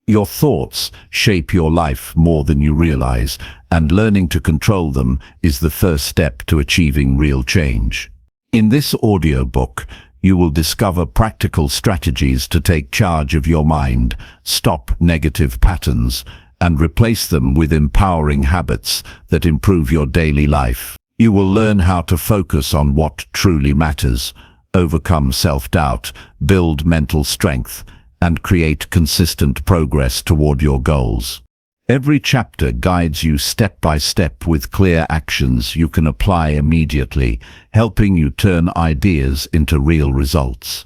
Your thoughts shape your life more than you realize, and learning to control them is the first step to achieving real change. In this audiobook, you will discover practical strategies to take charge of your mind, stop negative patterns, and replace them with empowering habits that improve your daily life. You will learn how to focus on what truly matters, overcome self-doubt, build mental strength, and create consistent progress toward your goals. Every chapter guides you step by step with clear actions you can apply immediately, helping you turn ideas into real results.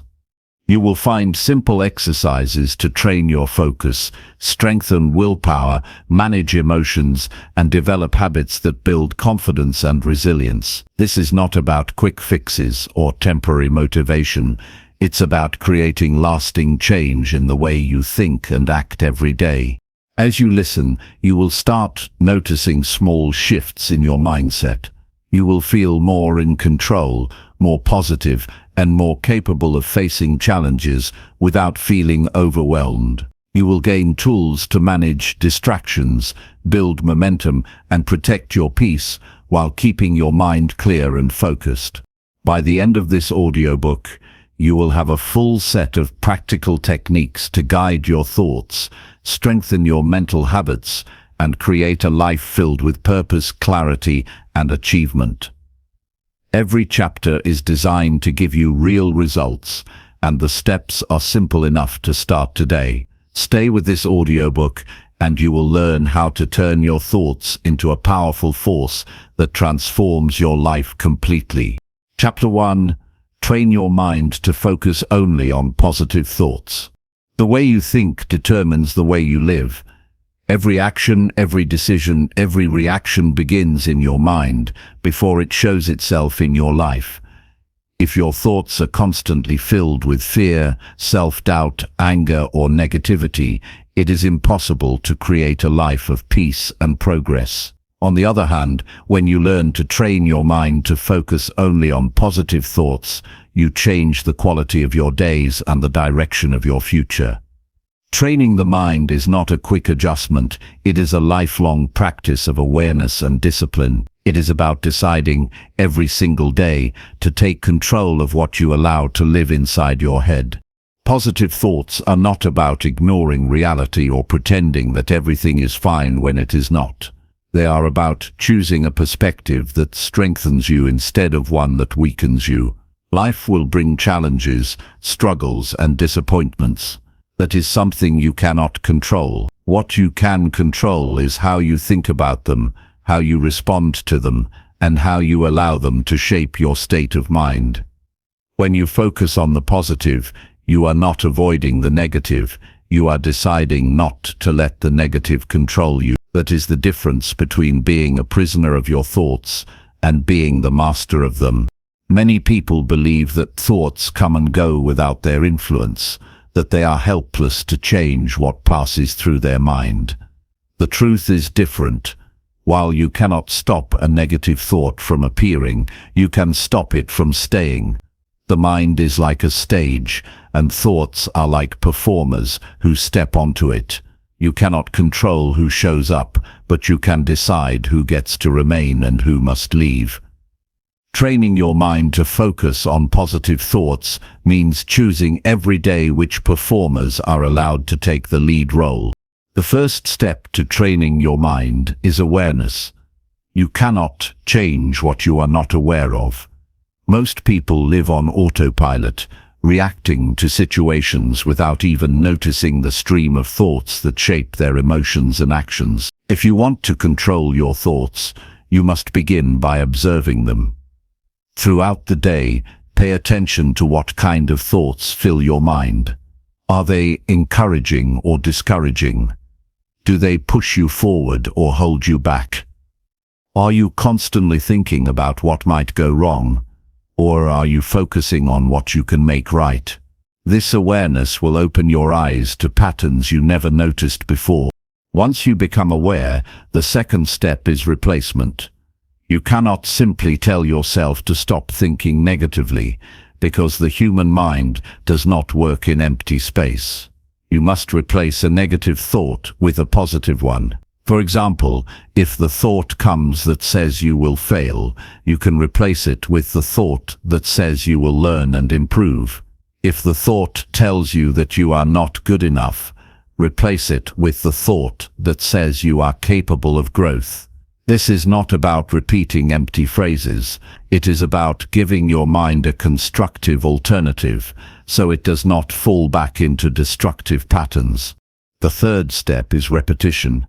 You will find simple exercises to train your focus, strengthen willpower, manage emotions, and develop habits that build confidence and resilience. This is not about quick fixes or temporary motivation. It's about creating lasting change in the way you think and act every day. As you listen, you will start noticing small shifts in your mindset. You will feel more in control, more positive, and more capable of facing challenges without feeling overwhelmed. You will gain tools to manage distractions, build momentum, and protect your peace while keeping your mind clear and focused. By the end of this audiobook, you will have a full set of practical techniques to guide your thoughts, strengthen your mental habits, and create a life filled with purpose, clarity, and achievement. Every chapter is designed to give you real results, and the steps are simple enough to start today. Stay with this audiobook, and you will learn how to turn your thoughts into a powerful force that transforms your life completely. Chapter 1. Train your mind to focus only on positive thoughts. The way you think determines the way you live. Every action, every decision, every reaction begins in your mind before it shows itself in your life. If your thoughts are constantly filled with fear, self-doubt, anger, or negativity, it is impossible to create a life of peace and progress. On the other hand, when you learn to train your mind to focus only on positive thoughts, you change the quality of your days and the direction of your future. Training the mind is not a quick adjustment, it is a lifelong practice of awareness and discipline. It is about deciding every single day to take control of what you allow to live inside your head. Positive thoughts are not about ignoring reality or pretending that everything is fine when it is not. They are about choosing a perspective that strengthens you instead of one that weakens you. Life will bring challenges, struggles, and disappointments. That is something you cannot control. What you can control is how you think about them, how you respond to them, and how you allow them to shape your state of mind. When you focus on the positive, you are not avoiding the negative, you are deciding not to let the negative control you. That is the difference between being a prisoner of your thoughts and being the master of them. Many people believe that thoughts come and go without their influence, that they are helpless to change what passes through their mind. The truth is different. While you cannot stop a negative thought from appearing, you can stop it from staying. The mind is like a stage, and thoughts are like performers who step onto it. You cannot control who shows up, but you can decide who gets to remain and who must leave. Training your mind to focus on positive thoughts means choosing every day which performers are allowed to take the lead role. The first step to training your mind is awareness. You cannot change what you are not aware of. Most people live on autopilot, reacting to situations without even noticing the stream of thoughts that shape their emotions and actions. If you want to control your thoughts, you must begin by observing them. Throughout the day, pay attention to what kind of thoughts fill your mind. Are they encouraging or discouraging? Do they push you forward or hold you back? Are you constantly thinking about what might go wrong? Or are you focusing on what you can make right? This awareness will open your eyes to patterns you never noticed before. Once you become aware, the second step is replacement. You cannot simply tell yourself to stop thinking negatively, because the human mind does not work in empty space. You must replace a negative thought with a positive one. For example, if the thought comes that says you will fail, you can replace it with the thought that says you will learn and improve. If the thought tells you that you are not good enough, replace it with the thought that says you are capable of growth. This is not about repeating empty phrases. It is about giving your mind a constructive alternative, so it does not fall back into destructive patterns. The third step is repetition.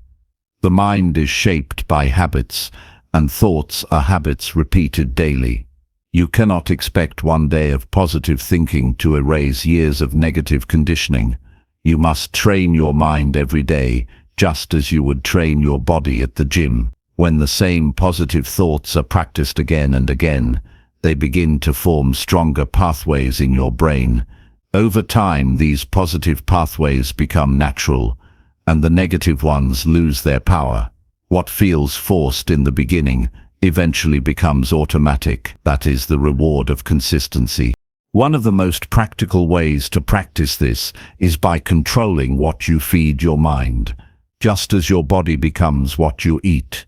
The mind is shaped by habits, and thoughts are habits repeated daily. You cannot expect one day of positive thinking to erase years of negative conditioning. You must train your mind every day, just as you would train your body at the gym. When the same positive thoughts are practiced again and again, they begin to form stronger pathways in your brain. Over time, these positive pathways become natural, and the negative ones lose their power. What feels forced in the beginning eventually becomes automatic. That is the reward of consistency. One of the most practical ways to practice this is by controlling what you feed your mind. Just as your body becomes what you eat,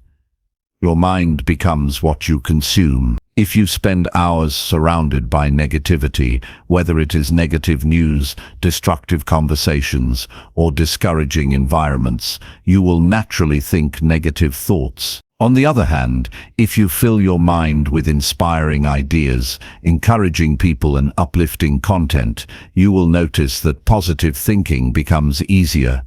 your mind becomes what you consume. If you spend hours surrounded by negativity, whether it is negative news, destructive conversations, or discouraging environments, you will naturally think negative thoughts. On the other hand, if you fill your mind with inspiring ideas, encouraging people and uplifting content, you will notice that positive thinking becomes easier.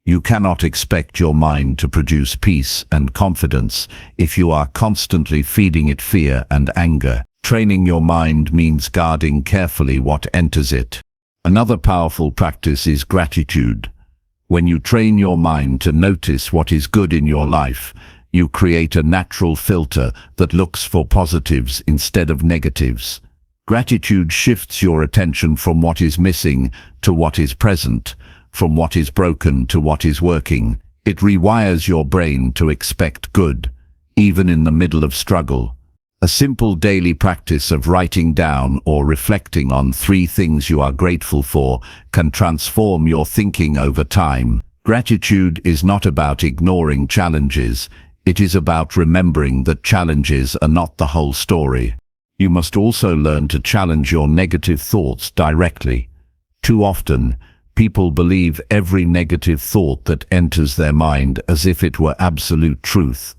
You cannot expect your mind to produce peace and confidence if you are constantly feeding it fear and anger. Training your mind means guarding carefully what enters it. Another powerful practice is gratitude. When you train your mind to notice what is good in your life, you create a natural filter that looks for positives instead of negatives. Gratitude shifts your attention from what is missing to what is present, from what is broken to what is working. It rewires your brain to expect good, even in the middle of struggle. A simple daily practice of writing down or reflecting on 3 things you are grateful for can transform your thinking over time. Gratitude is not about ignoring challenges. It is about remembering that challenges are not the whole story. You must also learn to challenge your negative thoughts directly. Too often, people believe every negative thought that enters their mind as if it were absolute truth.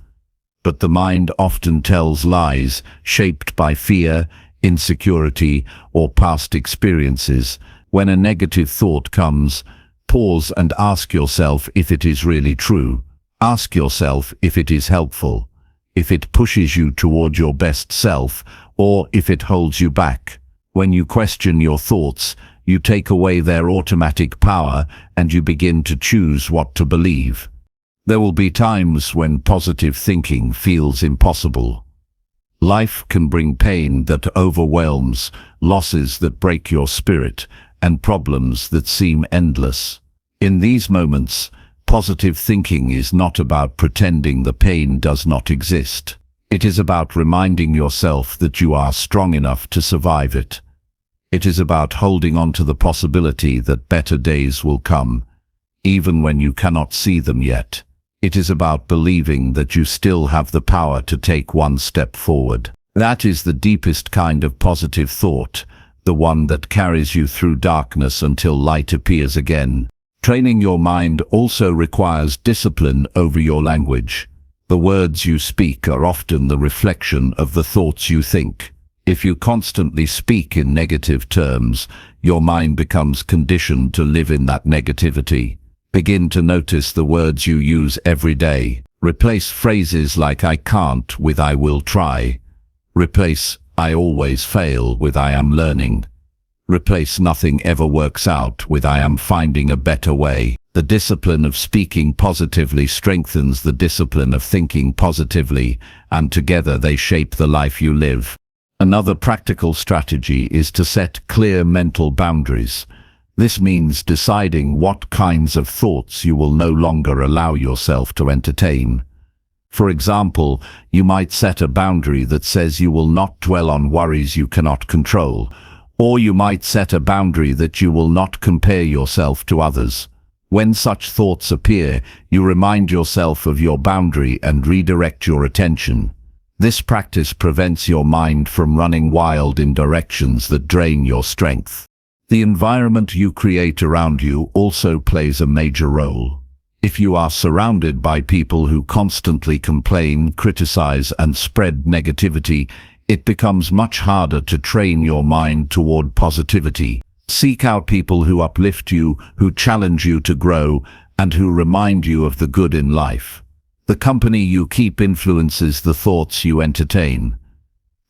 But the mind often tells lies shaped by fear, insecurity, or past experiences. When a negative thought comes, pause and ask yourself if it is really true. Ask yourself if it is helpful, if it pushes you toward your best self, or if it holds you back. When you question your thoughts, you take away their automatic power and you begin to choose what to believe. There will be times when positive thinking feels impossible. Life can bring pain that overwhelms, losses that break your spirit, and problems that seem endless. In these moments, positive thinking is not about pretending the pain does not exist. It is about reminding yourself that you are strong enough to survive it. It is about holding on to the possibility that better days will come, even when you cannot see them yet. It is about believing that you still have the power to take one step forward. That is the deepest kind of positive thought, the one that carries you through darkness until light appears again. Training your mind also requires discipline over your language. The words you speak are often the reflection of the thoughts you think. If you constantly speak in negative terms, your mind becomes conditioned to live in that negativity. Begin to notice the words you use every day. Replace phrases like "I can't" with "I will try." Replace "I always fail" with "I am learning." Replace "nothing ever works out" with "I am finding a better way." The discipline of speaking positively strengthens the discipline of thinking positively, and together they shape the life you live. Another practical strategy is to set clear mental boundaries. This means deciding what kinds of thoughts you will no longer allow yourself to entertain. For example, you might set a boundary that says you will not dwell on worries you cannot control, Or you might set a boundary that you will not compare yourself to others. When such thoughts appear, you remind yourself of your boundary and redirect your attention. This practice prevents your mind from running wild in directions that drain your strength. The environment you create around you also plays a major role. If you are surrounded by people who constantly complain, criticize, and spread negativity, it becomes much harder to train your mind toward positivity. Seek out people who uplift you, who challenge you to grow, and who remind you of the good in life. The company you keep influences the thoughts you entertain.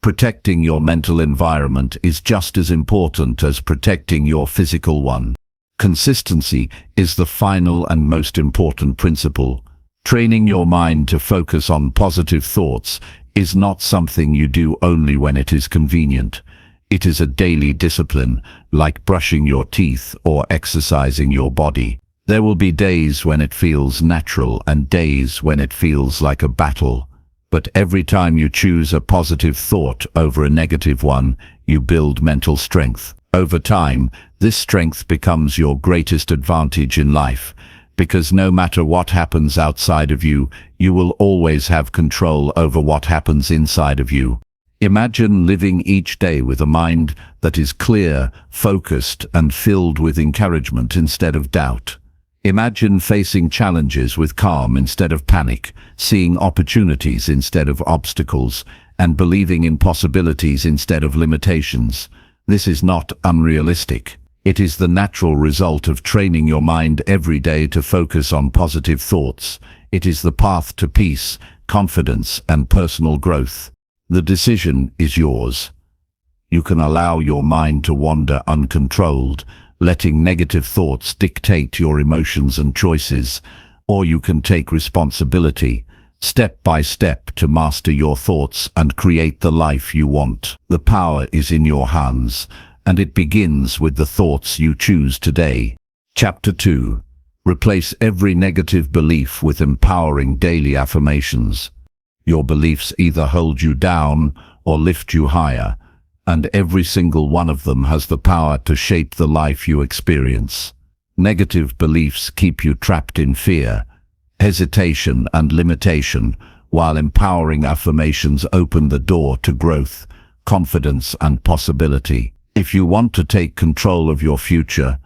Protecting your mental environment is just as important as protecting your physical one. Consistency is the final and most important principle. Training your mind to focus on positive thoughts is not something you do only when it is convenient. It is a daily discipline, like brushing your teeth or exercising your body. There will be days when it feels natural and days when it feels like a battle. But every time you choose a positive thought over a negative one, you build mental strength. Over time, this strength becomes your greatest advantage in life, because no matter what happens outside of you, you will always have control over what happens inside of you. Imagine living each day with a mind that is clear, focused, and filled with encouragement instead of doubt. Imagine facing challenges with calm instead of panic, seeing opportunities instead of obstacles, and believing in possibilities instead of limitations. This is not unrealistic. It is the natural result of training your mind every day to focus on positive thoughts. It is the path to peace, confidence, and personal growth. The decision is yours. You can allow your mind to wander uncontrolled, letting negative thoughts dictate your emotions and choices, or you can take responsibility, step by step, to master your thoughts and create the life you want. The power is in your hands, and it begins with the thoughts you choose today. Chapter 2. Replace every negative belief with empowering daily affirmations. Your beliefs either hold you down or lift you higher, and every single one of them has the power to shape the life you experience. Negative beliefs keep you trapped in fear, hesitation, and limitation, while empowering affirmations open the door to growth, confidence, and possibility. If you want to take control of your future,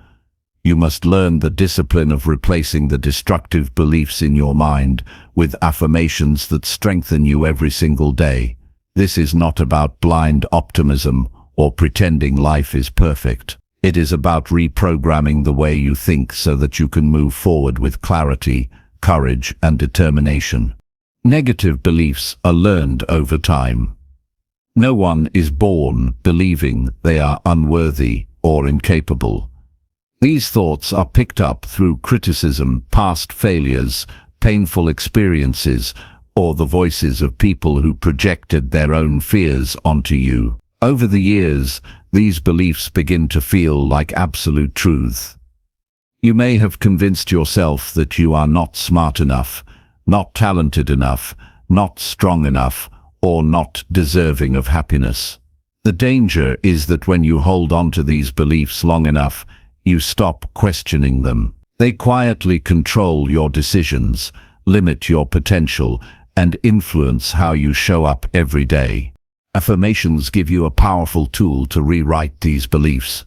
you must learn the discipline of replacing the destructive beliefs in your mind with affirmations that strengthen you every single day. This is not about blind optimism or pretending life is perfect. It is about reprogramming the way you think so that you can move forward with clarity, courage, and determination. Negative beliefs are learned over time. No one is born believing they are unworthy or incapable. These thoughts are picked up through criticism, past failures, painful experiences, or the voices of people who projected their own fears onto you. Over the years, these beliefs begin to feel like absolute truth. You may have convinced yourself that you are not smart enough, not talented enough, not strong enough, or not deserving of happiness. The danger is that when you hold on to these beliefs long enough, you stop questioning them. They quietly control your decisions, limit your potential, and influence how you show up every day. Affirmations give you a powerful tool to rewrite these beliefs.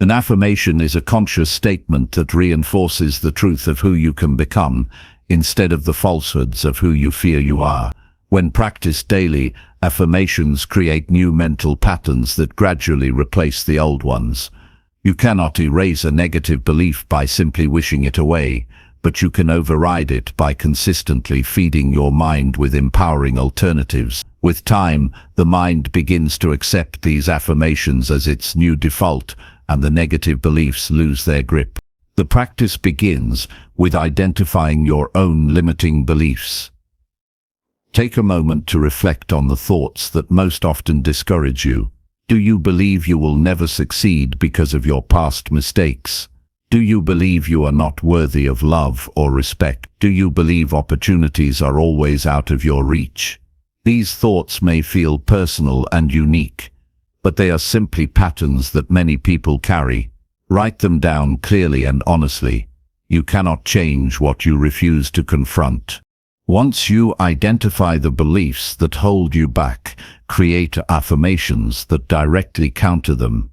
An affirmation is a conscious statement that reinforces the truth of who you can become, instead of the falsehoods of who you fear you are. When practiced daily, affirmations create new mental patterns that gradually replace the old ones. You cannot erase a negative belief by simply wishing it away, but you can override it by consistently feeding your mind with empowering alternatives. With time, the mind begins to accept these affirmations as its new default, and the negative beliefs lose their grip. The practice begins with identifying your own limiting beliefs. Take a moment to reflect on the thoughts that most often discourage you. Do you believe you will never succeed because of your past mistakes? Do you believe you are not worthy of love or respect? Do you believe opportunities are always out of your reach? These thoughts may feel personal and unique, but they are simply patterns that many people carry. Write them down clearly and honestly. You cannot change what you refuse to confront. Once you identify the beliefs that hold you back, create affirmations that directly counter them.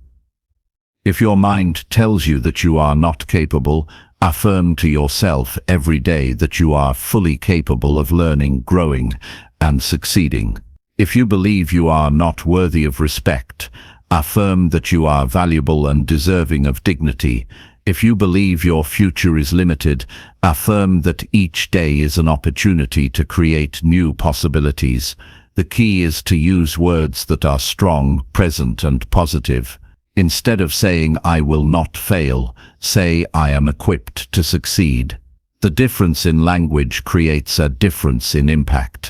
If your mind tells you that you are not capable, affirm to yourself every day that you are fully capable of learning, growing, and succeeding. If you believe you are not worthy of respect, affirm that you are valuable and deserving of dignity. If you believe your future is limited, affirm that each day is an opportunity to create new possibilities. The key is to use words that are strong, present, and positive. Instead of saying, "I will not fail," say, "I am equipped to succeed." The difference in language creates a difference in impact.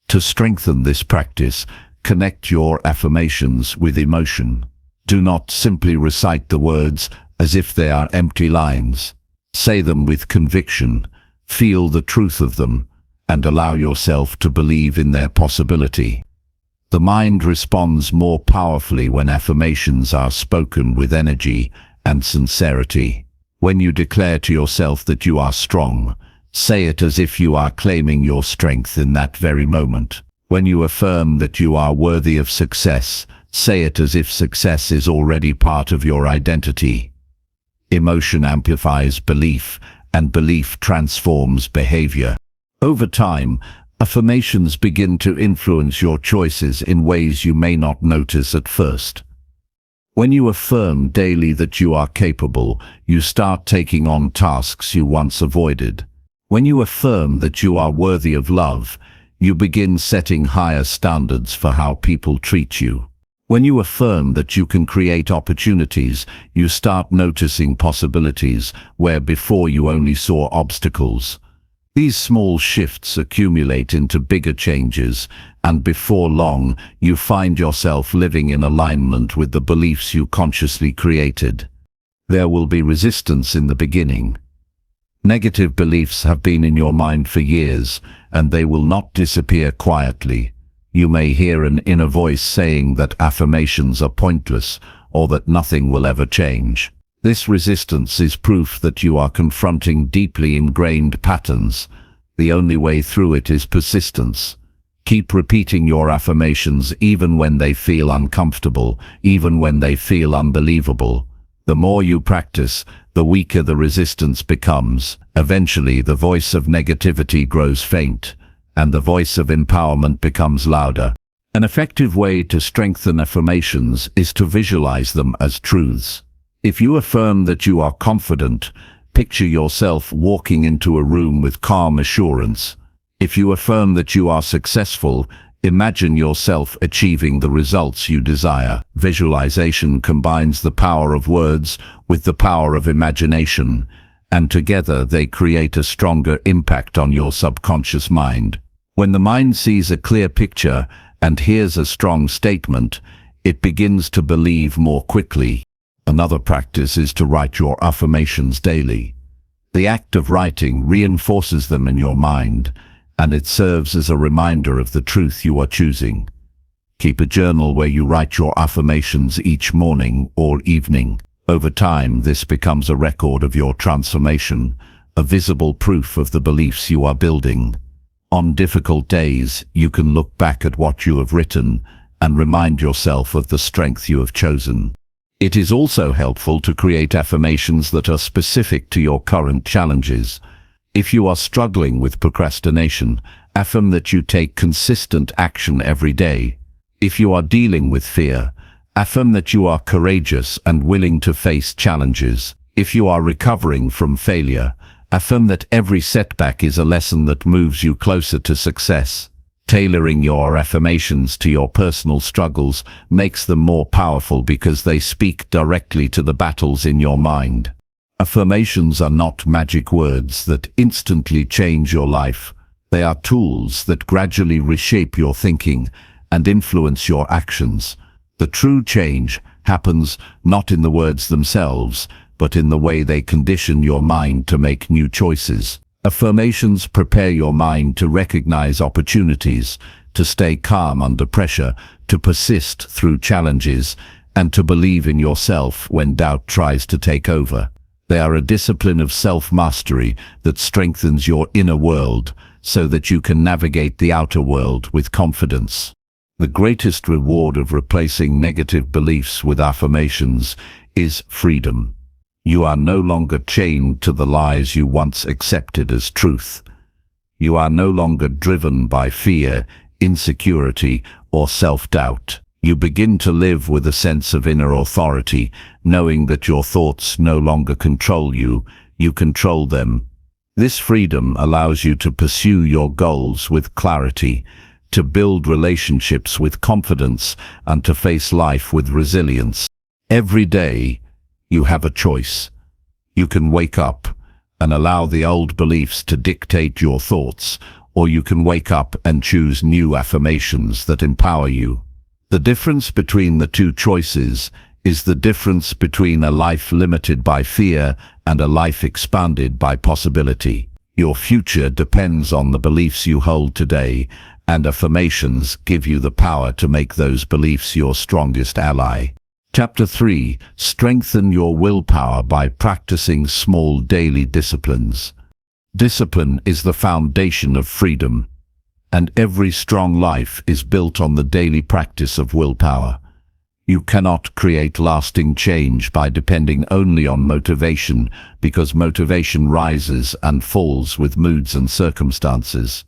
To strengthen this practice, connect your affirmations with emotion. Do not simply recite the words as if they are empty lines. Say them with conviction, feel the truth of them, and allow yourself to believe in their possibility. The mind responds more powerfully when affirmations are spoken with energy and sincerity. When you declare to yourself that you are strong, say it as if you are claiming your strength in that very moment. When you affirm that you are worthy of success, say it as if success is already part of your identity. Emotion amplifies belief, and belief transforms behavior. Over time, affirmations begin to influence your choices in ways you may not notice at first. When you affirm daily that you are capable, you start taking on tasks you once avoided. When you affirm that you are worthy of love, you begin setting higher standards for how people treat you. When you affirm that you can create opportunities, you start noticing possibilities where before you only saw obstacles. These small shifts accumulate into bigger changes, and before long, you find yourself living in alignment with the beliefs you consciously created. There will be resistance in the beginning. Negative beliefs have been in your mind for years, and they will not disappear quietly. You may hear an inner voice saying that affirmations are pointless, or that nothing will ever change. This resistance is proof that you are confronting deeply ingrained patterns. The only way through it is persistence. Keep repeating your affirmations even when they feel uncomfortable, even when they feel unbelievable. The more you practice, the weaker the resistance becomes. Eventually, the voice of negativity grows faint, and the voice of empowerment becomes louder. An effective way to strengthen affirmations is to visualize them as truths. If you affirm that you are confident, picture yourself walking into a room with calm assurance. If you affirm that you are successful, imagine yourself achieving the results you desire. Visualization combines the power of words with the power of imagination, and together they create a stronger impact on your subconscious mind. When the mind sees a clear picture and hears a strong statement, it begins to believe more quickly. Another practice is to write your affirmations daily. The act of writing reinforces them in your mind, and it serves as a reminder of the truth you are choosing. Keep a journal where you write your affirmations each morning or evening. Over time, this becomes a record of your transformation, a visible proof of the beliefs you are building. On difficult days, you can look back at what you have written and remind yourself of the strength you have chosen. It is also helpful to create affirmations that are specific to your current challenges. If you are struggling with procrastination, affirm that you take consistent action every day. If you are dealing with fear, affirm that you are courageous and willing to face challenges. If you are recovering from failure, affirm that every setback is a lesson that moves you closer to success. Tailoring your affirmations to your personal struggles makes them more powerful because they speak directly to the battles in your mind. Affirmations are not magic words that instantly change your life. They are tools that gradually reshape your thinking and influence your actions. The true change happens not in the words themselves, but in the way they condition your mind to make new choices. Affirmations prepare your mind to recognize opportunities, to stay calm under pressure, to persist through challenges, and to believe in yourself when doubt tries to take over. They are a discipline of self-mastery that strengthens your inner world so that you can navigate the outer world with confidence. The greatest reward of replacing negative beliefs with affirmations is freedom. You are no longer chained to the lies you once accepted as truth. You are no longer driven by fear, insecurity, or self-doubt. You begin to live with a sense of inner authority, knowing that your thoughts no longer control you, you control them. This freedom allows you to pursue your goals with clarity, to build relationships with confidence, and to face life with resilience. Every day, you have a choice. You can wake up and allow the old beliefs to dictate your thoughts, or you can wake up and choose new affirmations that empower you. The difference between the two choices is the difference between a life limited by fear and a life expanded by possibility. Your future depends on the beliefs you hold today, and affirmations give you the power to make those beliefs your strongest ally. Chapter 3. Strengthen your willpower by practicing small daily disciplines. Discipline is the foundation of freedom, and every strong life is built on the daily practice of willpower. You cannot create lasting change by depending only on motivation, because motivation rises and falls with moods and circumstances.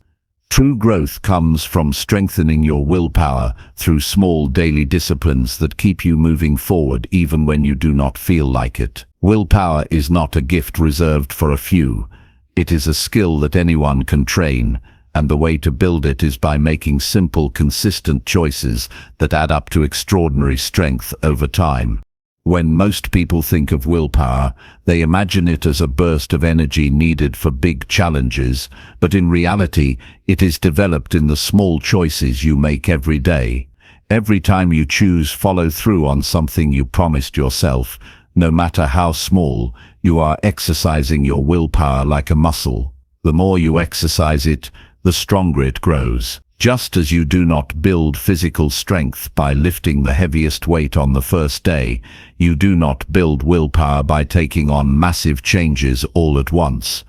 True growth comes from strengthening your willpower through small daily disciplines that keep you moving forward even when you do not feel like it. Willpower is not a gift reserved for a few. It is a skill that anyone can train, and the way to build it is by making simple, consistent choices that add up to extraordinary strength over time. When most people think of willpower, they imagine it as a burst of energy needed for big challenges, but in reality, it is developed in the small choices you make every day. Every time you choose follow through on something you promised yourself, no matter how small, you are exercising your willpower like a muscle. The more you exercise it, the stronger it grows. Just as you do not build physical strength by lifting the heaviest weight on the first day, you do not build willpower by taking on massive changes all at once.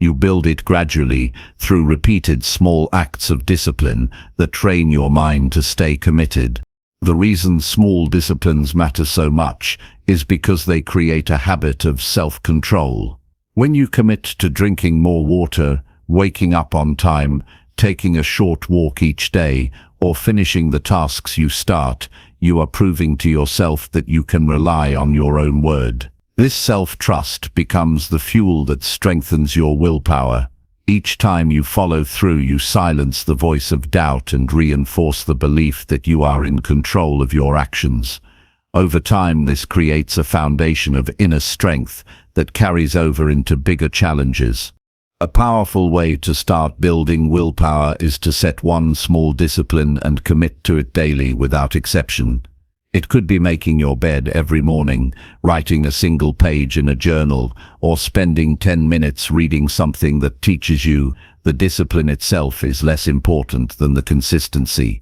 You build it gradually through repeated small acts of discipline that train your mind to stay committed. The reason small disciplines matter so much is because they create a habit of self-control. When you commit to drinking more water, waking up on time, taking a short walk each day, or finishing the tasks you start, you are proving to yourself that you can rely on your own word. This self-trust becomes the fuel that strengthens your willpower. Each time you follow through, you silence the voice of doubt and reinforce the belief that you are in control of your actions. Over time, this creates a foundation of inner strength that carries over into bigger challenges. A powerful way to start building willpower is to set one small discipline and commit to it daily without exception. It could be making your bed every morning, writing a single page in a journal, or spending 10 minutes reading something that teaches you. The discipline itself is less important than the consistency.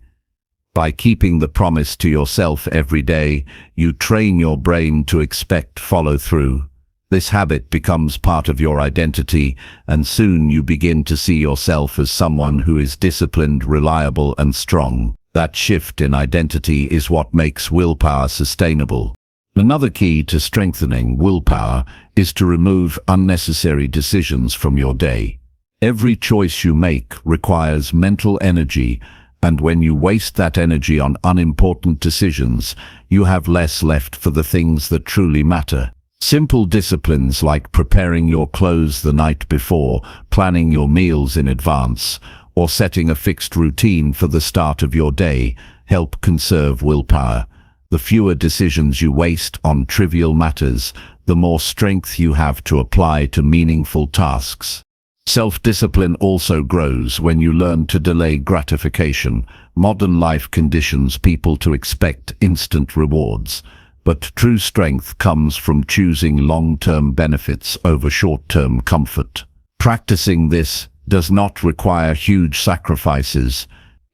By keeping the promise to yourself every day, you train your brain to expect follow-through. This habit becomes part of your identity, and soon you begin to see yourself as someone who is disciplined, reliable, and strong. That shift in identity is what makes willpower sustainable. Another key to strengthening willpower is to remove unnecessary decisions from your day. Every choice you make requires mental energy, and when you waste that energy on unimportant decisions, you have less left for the things that truly matter. Simple disciplines like preparing your clothes the night before, planning your meals in advance, or setting a fixed routine for the start of your day help conserve willpower. The fewer decisions you waste on trivial matters, the more strength you have to apply to meaningful tasks. Self-discipline also grows when you learn to delay gratification. Modern life conditions people to expect instant rewards. But true strength comes from choosing long-term benefits over short-term comfort. Practicing this does not require huge sacrifices.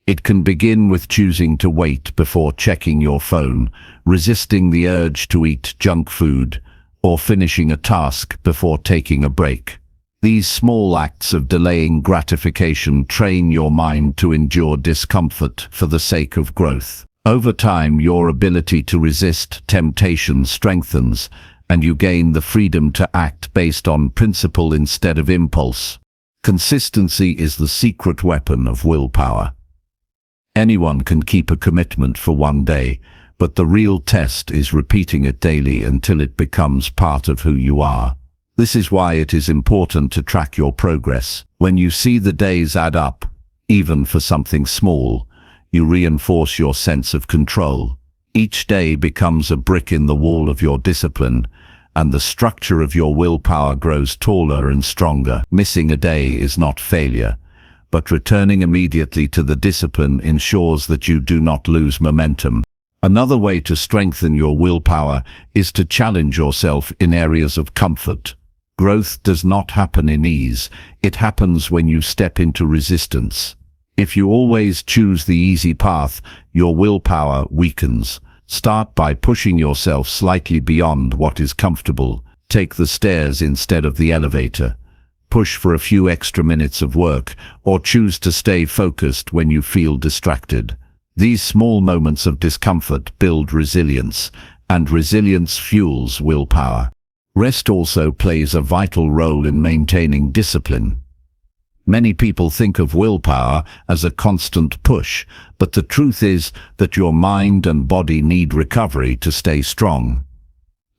It can begin with choosing to wait before checking your phone, resisting the urge to eat junk food, or finishing a task before taking a break. These small acts of delaying gratification train your mind to endure discomfort for the sake of growth. Over time, your ability to resist temptation strengthens, and you gain the freedom to act based on principle instead of impulse. Consistency is the secret weapon of willpower. Anyone can keep a commitment for one day, but the real test is repeating it daily until it becomes part of who you are. This is why it is important to track your progress. When you see the days add up, even for something small, you reinforce your sense of control. Each day becomes a brick in the wall of your discipline, and the structure of your willpower grows taller and stronger. Missing a day is not failure, but returning immediately to the discipline ensures that you do not lose momentum. Another way to strengthen your willpower is to challenge yourself in areas of comfort. Growth does not happen in ease, it happens when you step into resistance. If you always choose the easy path, your willpower weakens. Start by pushing yourself slightly beyond what is comfortable. Take the stairs instead of the elevator. Push for a few extra minutes of work, or choose to stay focused when you feel distracted. These small moments of discomfort build resilience, and resilience fuels willpower. Rest also plays a vital role in maintaining discipline. Many people think of willpower as a constant push, but the truth is that your mind and body need recovery to stay strong.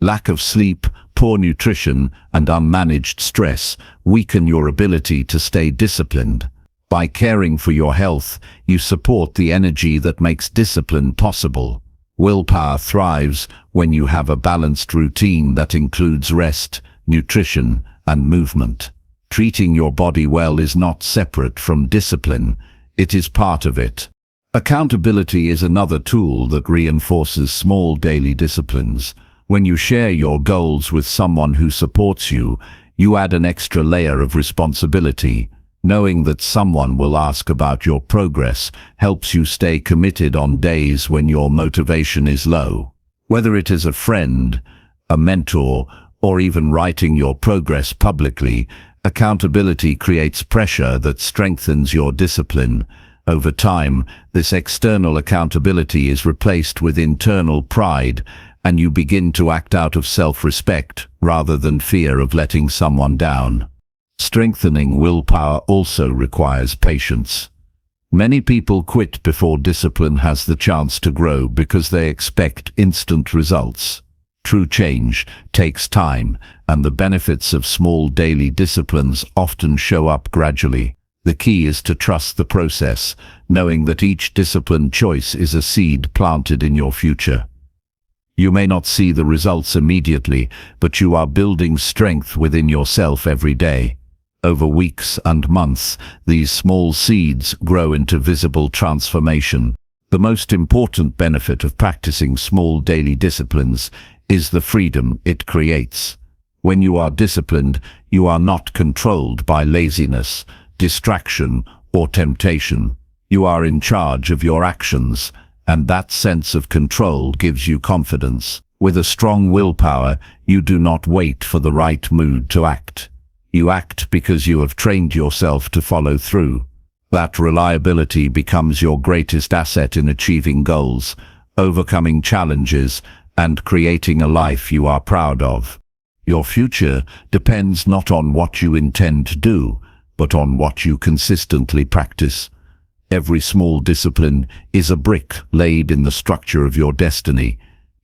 Lack of sleep, poor nutrition, and unmanaged stress weaken your ability to stay disciplined. By caring for your health, you support the energy that makes discipline possible. Willpower thrives when you have a balanced routine that includes rest, nutrition, and movement. Treating your body well is not separate from discipline, it is part of it. Accountability is another tool that reinforces small daily disciplines. When you share your goals with someone who supports you, you add an extra layer of responsibility. Knowing that someone will ask about your progress helps you stay committed on days when your motivation is low. Whether it is a friend, a mentor, or even writing your progress publicly, accountability creates pressure that strengthens your discipline. Over time, this external accountability is replaced with internal pride, and you begin to act out of self-respect rather than fear of letting someone down. Strengthening willpower also requires patience. Many people quit before discipline has the chance to grow because they expect instant results. True change takes time, and the benefits of small daily disciplines often show up gradually. The key is to trust the process, knowing that each discipline choice is a seed planted in your future. You may not see the results immediately, but you are building strength within yourself every day. Over weeks and months, these small seeds grow into visible transformation. The most important benefit of practicing small daily disciplines is the freedom it creates. When you are disciplined, you are not controlled by laziness, distraction, or temptation. You are in charge of your actions, and that sense of control gives you confidence. With a strong willpower, you do not wait for the right mood to act. You act because you have trained yourself to follow through. That reliability becomes your greatest asset in achieving goals, overcoming challenges, and creating a life you are proud of. Your future depends not on what you intend to do, but on what you consistently practice. Every small discipline is a brick laid in the structure of your destiny.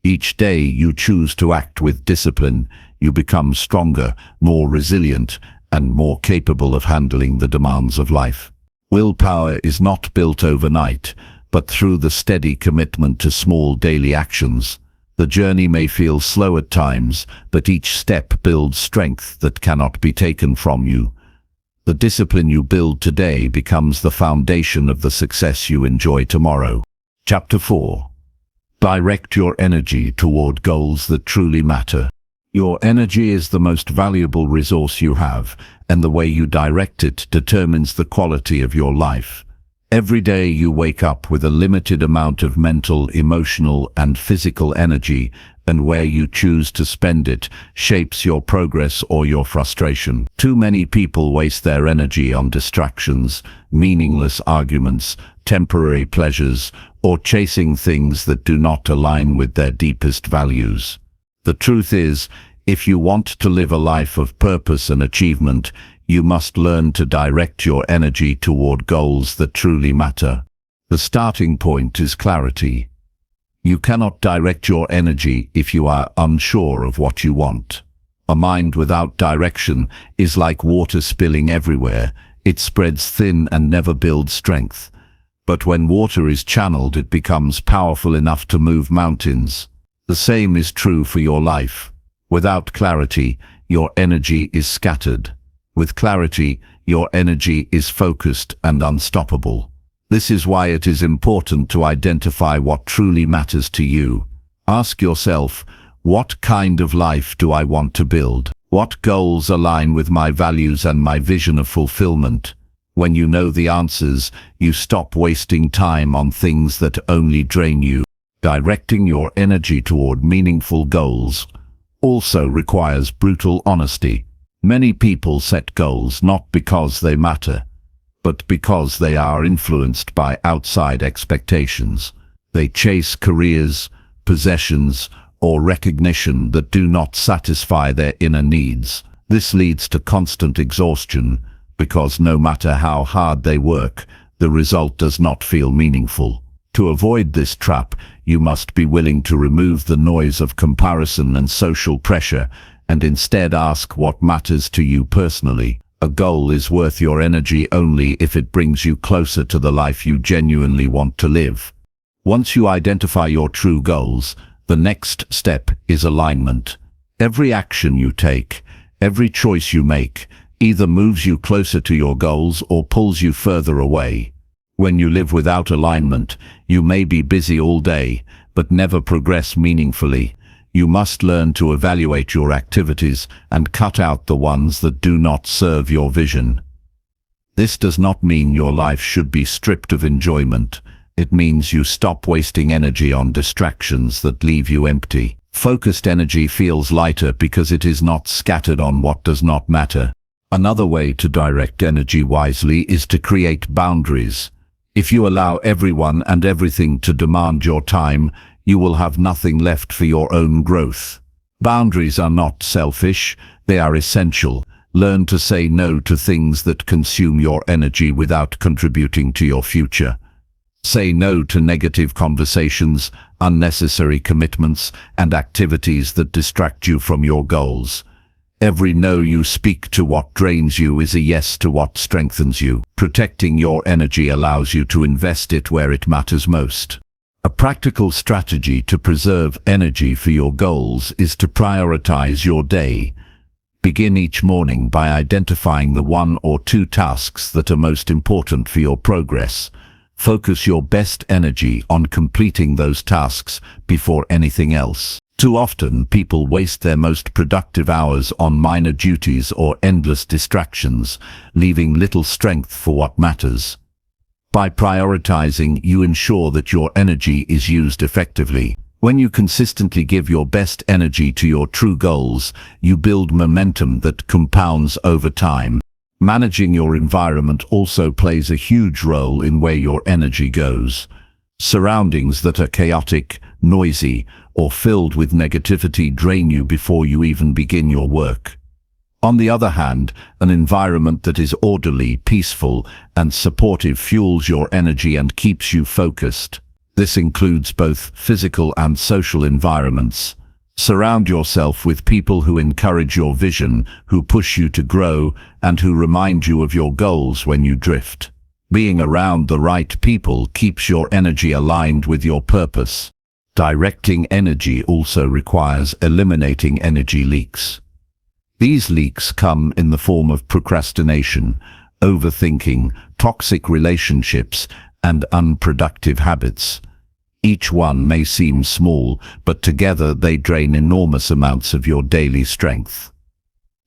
Each day you choose to act with discipline, you become stronger, more resilient, and more capable of handling the demands of life. Willpower is not built overnight, but through the steady commitment to small daily actions. The journey may feel slow at times, but each step builds strength that cannot be taken from you. The discipline you build today becomes the foundation of the success you enjoy tomorrow. Chapter 4. Direct your energy toward goals that truly matter. Your energy is the most valuable resource you have, and the way you direct it determines the quality of your life. Every day you wake up with a limited amount of mental, emotional, and physical energy, and where you choose to spend it shapes your progress or your frustration. Too many people waste their energy on distractions, meaningless arguments, temporary pleasures, or chasing things that do not align with their deepest values. The truth is, if you want to live a life of purpose and achievement, you must learn to direct your energy toward goals that truly matter. The starting point is clarity. You cannot direct your energy if you are unsure of what you want. A mind without direction is like water spilling everywhere. It spreads thin and never builds strength. But when water is channeled, it becomes powerful enough to move mountains. The same is true for your life. Without clarity, your energy is scattered. With clarity, your energy is focused and unstoppable. This is why it is important to identify what truly matters to you. Ask yourself, what kind of life do I want to build? What goals align with my values and my vision of fulfillment? When you know the answers, you stop wasting time on things that only drain you. Directing your energy toward meaningful goals also requires brutal honesty. Many people set goals not because they matter, but because they are influenced by outside expectations. They chase careers, possessions, or recognition that do not satisfy their inner needs. This leads to constant exhaustion, because no matter how hard they work, the result does not feel meaningful. To avoid this trap, you must be willing to remove the noise of comparison and social pressure, and instead ask what matters to you personally. A goal is worth your energy only if it brings you closer to the life you genuinely want to live. Once you identify your true goals, the next step is alignment. Every action you take, every choice you make, either moves you closer to your goals or pulls you further away. When you live without alignment, you may be busy all day, but never progress meaningfully. You must learn to evaluate your activities and cut out the ones that do not serve your vision. This does not mean your life should be stripped of enjoyment. It means you stop wasting energy on distractions that leave you empty. Focused energy feels lighter because it is not scattered on what does not matter. Another way to direct energy wisely is to create boundaries. If you allow everyone and everything to demand your time, you will have nothing left for your own growth. Boundaries are not selfish, they are essential. Learn to say no to things that consume your energy without contributing to your future. Say no to negative conversations, unnecessary commitments, and activities that distract you from your goals. Every no you speak to what drains you is a yes to what strengthens you. Protecting your energy allows you to invest it where it matters most. A practical strategy to preserve energy for your goals is to prioritize your day. Begin each morning by identifying the 1 or 2 tasks that are most important for your progress. Focus your best energy on completing those tasks before anything else. Too often, people waste their most productive hours on minor duties or endless distractions, leaving little strength for what matters. By prioritizing, you ensure that your energy is used effectively. When you consistently give your best energy to your true goals, you build momentum that compounds over time. Managing your environment also plays a huge role in where your energy goes. Surroundings that are chaotic, noisy, or filled with negativity drain you before you even begin your work. On the other hand, an environment that is orderly, peaceful, and supportive fuels your energy and keeps you focused. This includes both physical and social environments. Surround yourself with people who encourage your vision, who push you to grow, and who remind you of your goals when you drift. Being around the right people keeps your energy aligned with your purpose. Directing energy also requires eliminating energy leaks. These leaks come in the form of procrastination, overthinking, toxic relationships, and unproductive habits. Each one may seem small, but together they drain enormous amounts of your daily strength.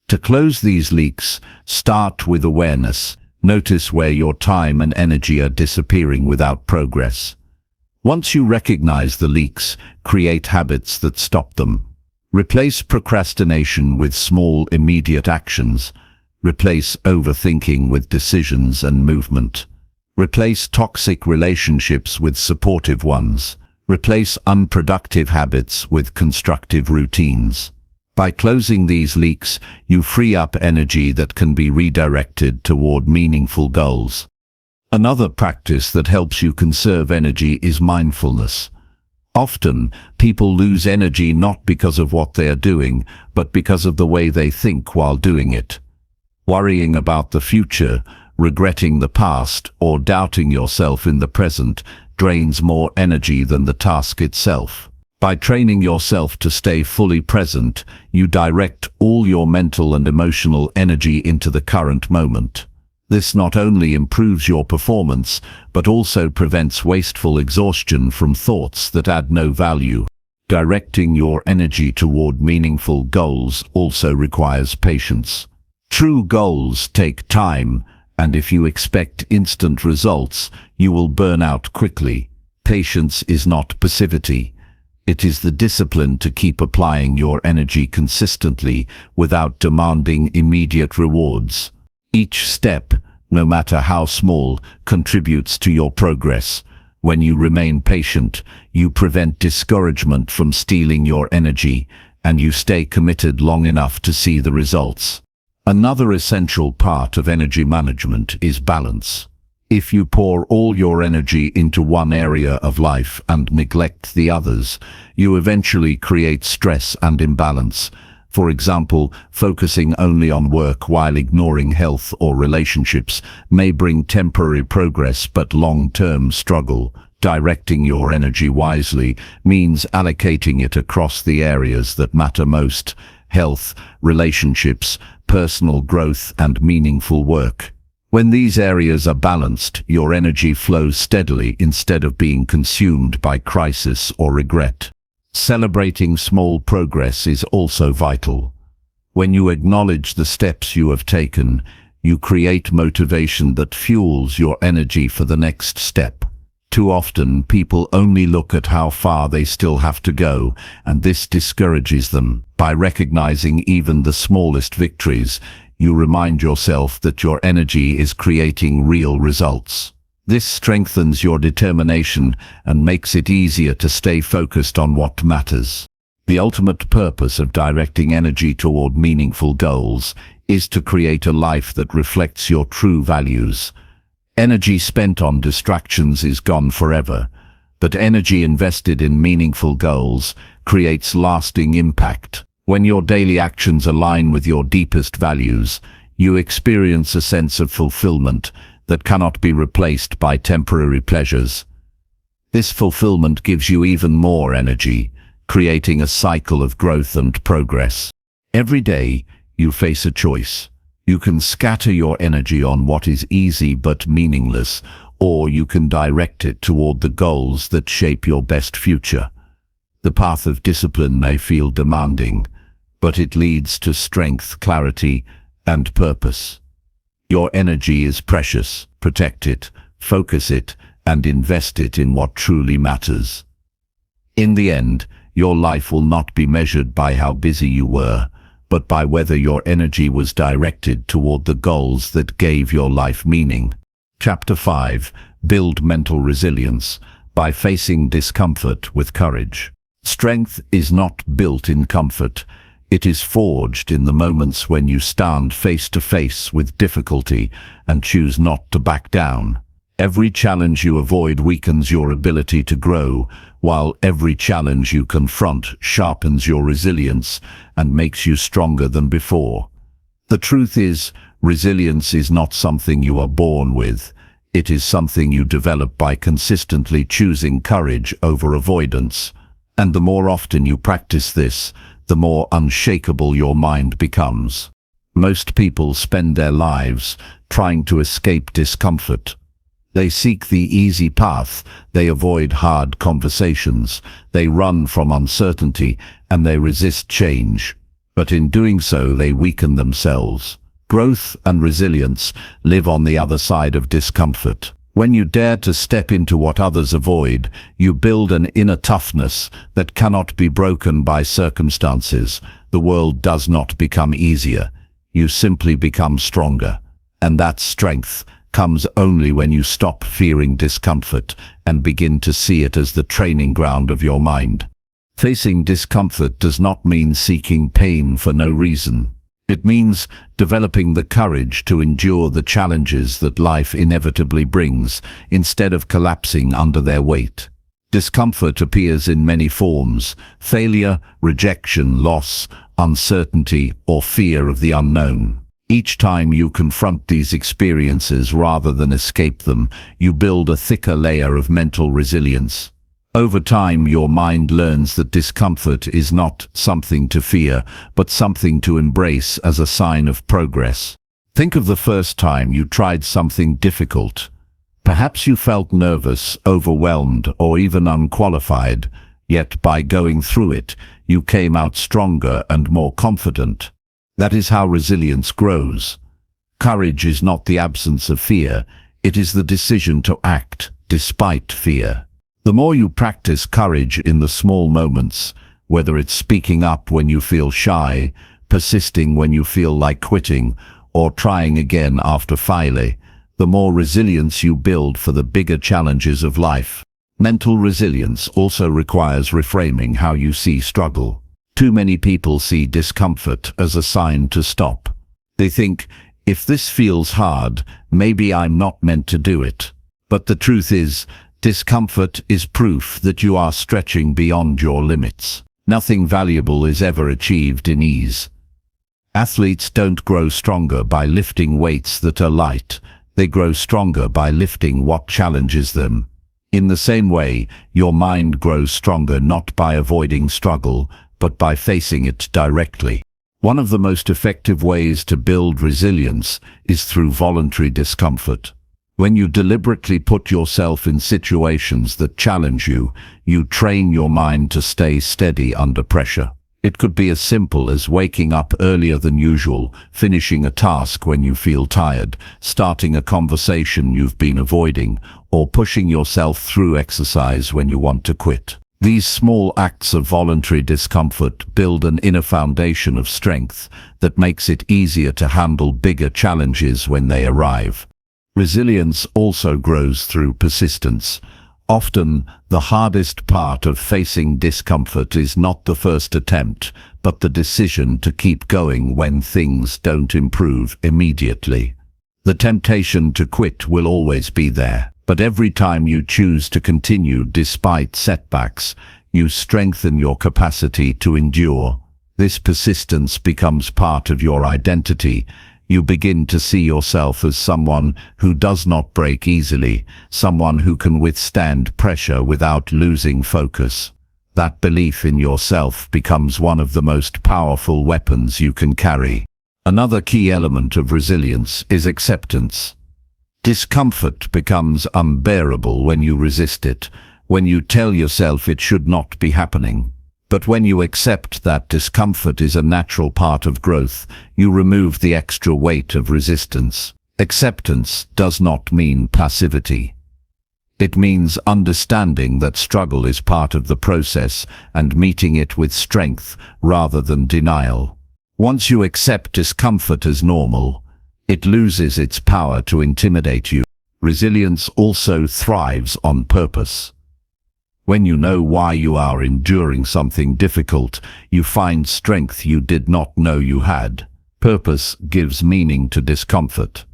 To close these leaks, start with awareness. Notice where your time and energy are disappearing without progress. Once you recognize the leaks, create habits that stop them. Replace procrastination with small, immediate actions. Replace overthinking with decisions and movement. Replace toxic relationships with supportive ones. Replace unproductive habits with constructive routines. By closing these leaks, you free up energy that can be redirected toward meaningful goals. Another practice that helps you conserve energy is mindfulness. Often, people lose energy not because of what they are doing, but because of the way they think while doing it. Worrying about the future, regretting the past, or doubting yourself in the present drains more energy than the task itself. By training yourself to stay fully present, you direct all your mental and emotional energy into the current moment. This not only improves your performance, but also prevents wasteful exhaustion from thoughts that add no value. Directing your energy toward meaningful goals also requires patience. True goals take time, and if you expect instant results, you will burn out quickly. Patience is not passivity. It is the discipline to keep applying your energy consistently without demanding immediate rewards. Each step, no matter how small, contributes to your progress. When you remain patient, you prevent discouragement from stealing your energy, and you stay committed long enough to see the results. Another essential part of energy management is balance. If you pour all your energy into one area of life and neglect the others, you eventually create stress and imbalance. For example, focusing only on work while ignoring health or relationships may bring temporary progress but long-term struggle. Directing your energy wisely means allocating it across the areas that matter most: health, relationships, personal growth, and meaningful work. When these areas are balanced, your energy flows steadily instead of being consumed by crisis or regret. Celebrating small progress is also vital. When you acknowledge the steps you have taken, you create motivation that fuels your energy for the next step. Too often, people only look at how far they still have to go, and this discourages them. By recognizing even the smallest victories, you remind yourself that your energy is creating real results. This strengthens your determination and makes it easier to stay focused on what matters. The ultimate purpose of directing energy toward meaningful goals is to create a life that reflects your true values. Energy spent on distractions is gone forever, but energy invested in meaningful goals creates lasting impact. When your daily actions align with your deepest values, you experience a sense of fulfillment that cannot be replaced by temporary pleasures. This fulfillment gives you even more energy, creating a cycle of growth and progress. Every day, you face a choice. You can scatter your energy on what is easy but meaningless, or you can direct it toward the goals that shape your best future. The path of discipline may feel demanding, but it leads to strength, clarity, and purpose. Your energy is precious. Protect it, focus it, and invest it in what truly matters. In the end, your life will not be measured by how busy you were, but by whether your energy was directed toward the goals that gave your life meaning. Chapter 5. Build mental resilience by facing discomfort with courage. Strength is not built in comfort. It is forged in the moments when you stand face to face with difficulty and choose not to back down. Every challenge you avoid weakens your ability to grow, while every challenge you confront sharpens your resilience and makes you stronger than before. The truth is, resilience is not something you are born with. It is something you develop by consistently choosing courage over avoidance. And the more often you practice this, the more unshakable your mind becomes. Most people spend their lives trying to escape discomfort. They seek the easy path, they avoid hard conversations, they run from uncertainty, and they resist change. But in doing so, they weaken themselves. Growth and resilience live on the other side of discomfort. When you dare to step into what others avoid, you build an inner toughness that cannot be broken by circumstances. The world does not become easier. You simply become stronger. And that strength comes only when you stop fearing discomfort and begin to see it as the training ground of your mind. Facing discomfort does not mean seeking pain for no reason. It means developing the courage to endure the challenges that life inevitably brings, instead of collapsing under their weight. Discomfort appears in many forms: failure, rejection, loss, uncertainty, or fear of the unknown. Each time you confront these experiences rather than escape them, you build a thicker layer of mental resilience. Over time, your mind learns that discomfort is not something to fear, but something to embrace as a sign of progress. Think of the first time you tried something difficult. Perhaps you felt nervous, overwhelmed, or even unqualified, yet by going through it, you came out stronger and more confident. That is how resilience grows. Courage is not the absence of fear, it is the decision to act despite fear. The more you practice courage in the small moments, whether it's speaking up when you feel shy, persisting when you feel like quitting, or trying again after failing, the more resilience you build for the bigger challenges of life. Mental resilience also requires reframing how you see struggle. Too many people see discomfort as a sign to stop. They think, if this feels hard, maybe I'm not meant to do it. But the truth is, discomfort is proof that you are stretching beyond your limits. Nothing valuable is ever achieved in ease. Athletes don't grow stronger by lifting weights that are light. They grow stronger by lifting what challenges them. In the same way, your mind grows stronger not by avoiding struggle, but by facing it directly. One of the most effective ways to build resilience is through voluntary discomfort. When you deliberately put yourself in situations that challenge you, you train your mind to stay steady under pressure. It could be as simple as waking up earlier than usual, finishing a task when you feel tired, starting a conversation you've been avoiding, or pushing yourself through exercise when you want to quit. These small acts of voluntary discomfort build an inner foundation of strength that makes it easier to handle bigger challenges when they arrive. Resilience also grows through persistence. Often, the hardest part of facing discomfort is not the first attempt, but the decision to keep going when things don't improve immediately. The temptation to quit will always be there, but every time you choose to continue despite setbacks, you strengthen your capacity to endure. This persistence becomes part of your identity. You begin to see yourself as someone who does not break easily, someone who can withstand pressure without losing focus. That belief in yourself becomes one of the most powerful weapons you can carry. Another key element of resilience is acceptance. Discomfort becomes unbearable when you resist it, when you tell yourself it should not be happening. But when you accept that discomfort is a natural part of growth, you remove the extra weight of resistance. Acceptance does not mean passivity. It means understanding that struggle is part of the process and meeting it with strength rather than denial. Once you accept discomfort as normal, it loses its power to intimidate you. Resilience also thrives on purpose. When you know why you are enduring something difficult, you find strength you did not know you had. Purpose gives meaning to discomfort.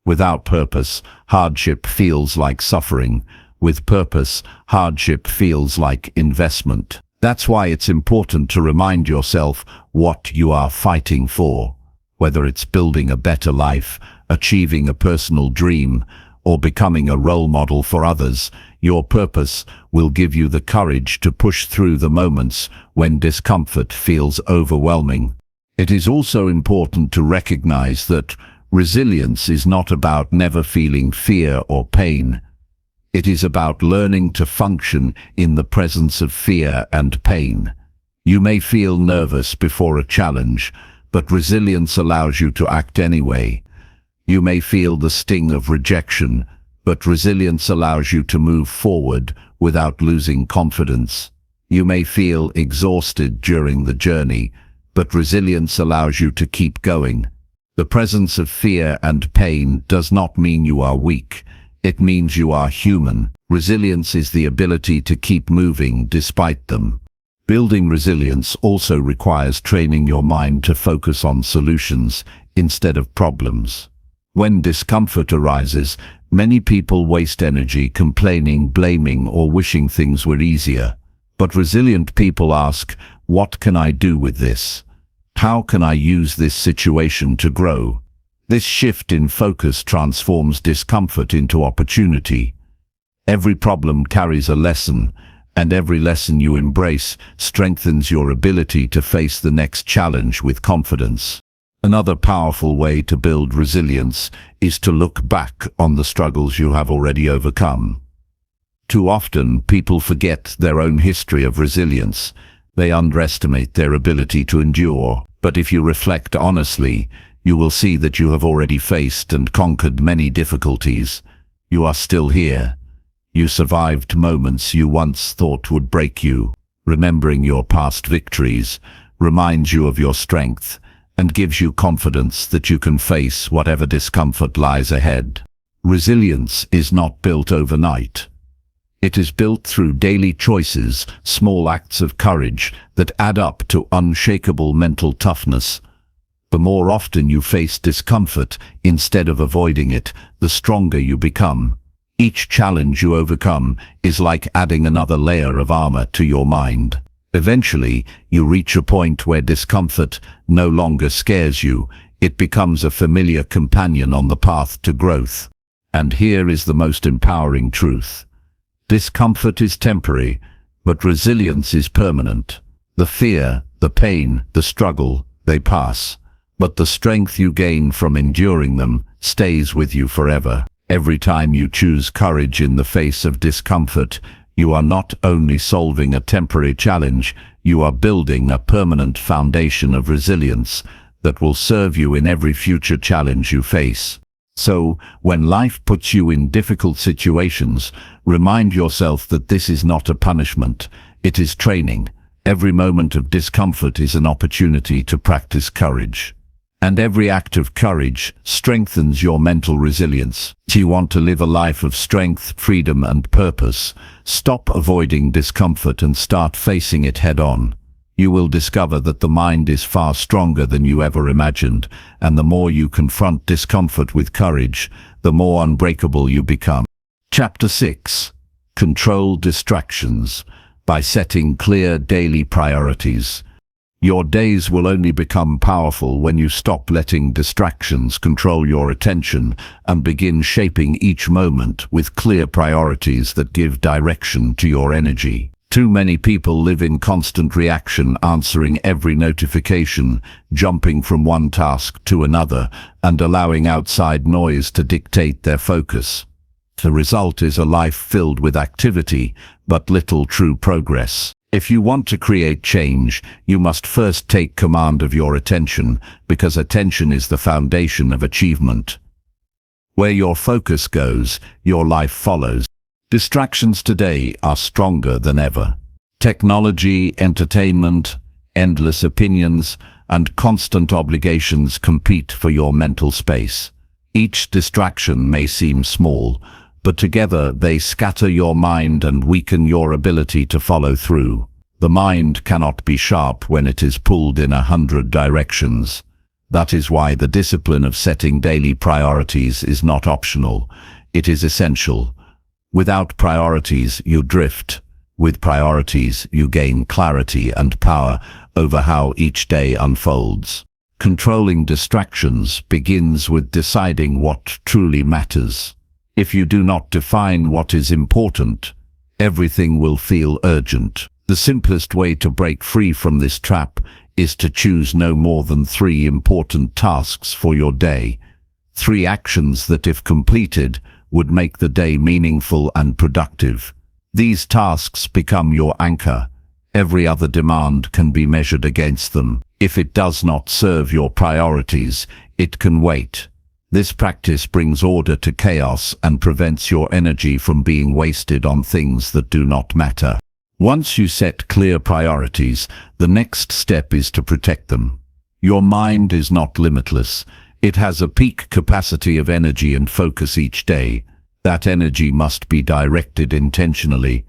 Without purpose, hardship feels like suffering. With purpose, hardship feels like investment. That's why it's important to remind yourself what you are fighting for. Whether it's building a better life, achieving a personal dream, or becoming a role model for others, your purpose will give you the courage to push through the moments when discomfort feels overwhelming. It is also important to recognize that resilience is not about never feeling fear or pain. It is about learning to function in the presence of fear and pain. You may feel nervous before a challenge, but resilience allows you to act anyway. You may feel the sting of rejection, but resilience allows you to move forward without losing confidence. You may feel exhausted during the journey, but resilience allows you to keep going. The presence of fear and pain does not mean you are weak. It means you are human. Resilience is the ability to keep moving despite them. Building resilience also requires training your mind to focus on solutions instead of problems. When discomfort arises, many people waste energy complaining, blaming, or wishing things were easier. But resilient people ask, what can I do with this? How can I use this situation to grow? This shift in focus transforms discomfort into opportunity. Every problem carries a lesson, and every lesson you embrace strengthens your ability to face the next challenge with confidence. Another powerful way to build resilience is to look back on the struggles you have already overcome. Too often, people forget their own history of resilience. They underestimate their ability to endure. But if you reflect honestly, you will see that you have already faced and conquered many difficulties. You are still here. You survived moments you once thought would break you. Remembering your past victories reminds you of your strength and gives you confidence that you can face whatever discomfort lies ahead. Resilience is not built overnight. It is built through daily choices, small acts of courage that add up to unshakable mental toughness. The more often you face discomfort instead of avoiding it, the stronger you become. Each challenge you overcome is like adding another layer of armor to your mind. Eventually, you reach a point where discomfort no longer scares you. It becomes a familiar companion on the path to growth. And here is the most empowering truth. Discomfort is temporary, but resilience is permanent. The fear, the pain, the struggle, they pass. But the strength you gain from enduring them stays with you forever. Every time you choose courage in the face of discomfort, you are not only solving a temporary challenge, you are building a permanent foundation of resilience that will serve you in every future challenge you face. So, when life puts you in difficult situations, remind yourself that this is not a punishment, it is training. Every moment of discomfort is an opportunity to practice courage. And every act of courage strengthens your mental resilience. If you want to live a life of strength, freedom, and purpose, stop avoiding discomfort and start facing it head-on. You will discover that the mind is far stronger than you ever imagined, and the more you confront discomfort with courage, the more unbreakable you become. Chapter 6. Control distractions by setting clear daily priorities. Your days will only become powerful when you stop letting distractions control your attention and begin shaping each moment with clear priorities that give direction to your energy. Too many people live in constant reaction, answering every notification, jumping from one task to another, and allowing outside noise to dictate their focus. The result is a life filled with activity, but little true progress. If you want to create change, you must first take command of your attention, because attention is the foundation of achievement. Where your focus goes, your life follows. Distractions today are stronger than ever. Technology, entertainment, endless opinions, and constant obligations compete for your mental space. Each distraction may seem small, but together they scatter your mind and weaken your ability to follow through. The mind cannot be sharp when it is pulled in 100 directions. That is why the discipline of setting daily priorities is not optional. It is essential. Without priorities, you drift. With priorities, you gain clarity and power over how each day unfolds. Controlling distractions begins with deciding what truly matters. If you do not define what is important, everything will feel urgent. The simplest way to break free from this trap is to choose no more than 3 important tasks for your day. 3 actions that, if completed, would make the day meaningful and productive. These tasks become your anchor. Every other demand can be measured against them. If it does not serve your priorities, it can wait. This practice brings order to chaos and prevents your energy from being wasted on things that do not matter. Once you set clear priorities, the next step is to protect them. Your mind is not limitless. It has a peak capacity of energy and focus each day. That energy must be directed intentionally.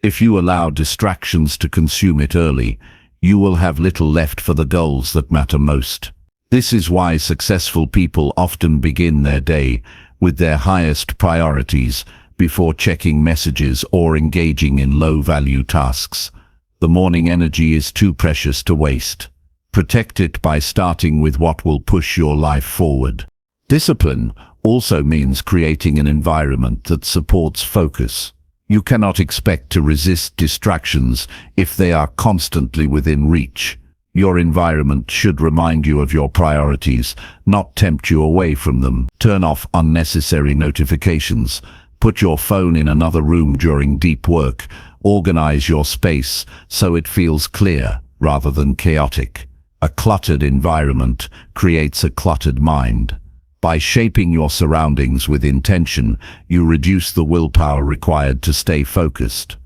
If you allow distractions to consume it early, you will have little left for the goals that matter most. This is why successful people often begin their day with their highest priorities before checking messages or engaging in low-value tasks. The morning energy is too precious to waste. Protect it by starting with what will push your life forward. Discipline also means creating an environment that supports focus. You cannot expect to resist distractions if they are constantly within reach. Your environment should remind you of your priorities, not tempt you away from them. Turn off unnecessary notifications. Put your phone in another room during deep work. Organize your space so it feels clear rather than chaotic. A cluttered environment creates a cluttered mind. By shaping your surroundings with intention, you reduce the willpower required to stay focused.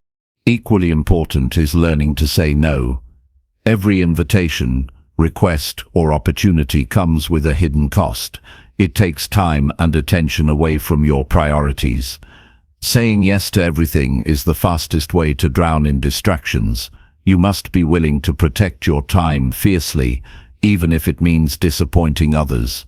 Equally important is learning to say no. Every invitation, request, or opportunity comes with a hidden cost. It takes time and attention away from your priorities. Saying yes to everything is the fastest way to drown in distractions. You must be willing to protect your time fiercely, even if it means disappointing others.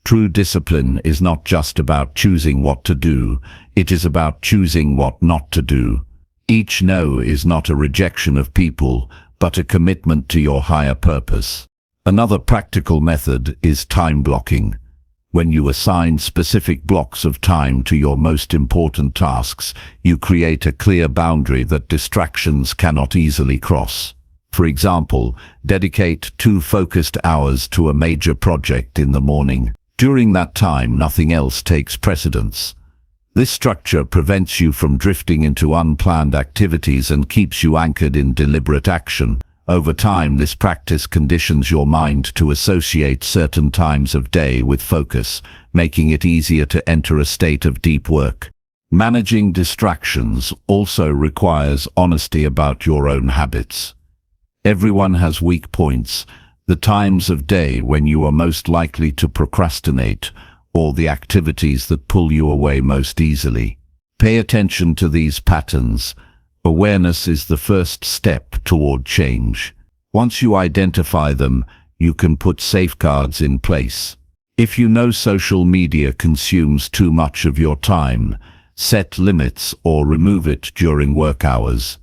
True discipline is not just about choosing what to do, it is about choosing what not to do. Each no is not a rejection of people, but a commitment to your higher purpose. Another practical method is time blocking. When you assign specific blocks of time to your most important tasks, you create a clear boundary that distractions cannot easily cross. For example, dedicate 2 focused hours to a major project in the morning. During that time, nothing else takes precedence. This structure prevents you from drifting into unplanned activities and keeps you anchored in deliberate action. Over time, this practice conditions your mind to associate certain times of day with focus, making it easier to enter a state of deep work. Managing distractions also requires honesty about your own habits. Everyone has weak points, the times of day when you are most likely to procrastinate, or the activities that pull you away most easily. Pay attention to these patterns. Awareness is the first step toward change. Once you identify them, you can put safeguards in place. If you know social media consumes too much of your time, set limits or remove it during work hours.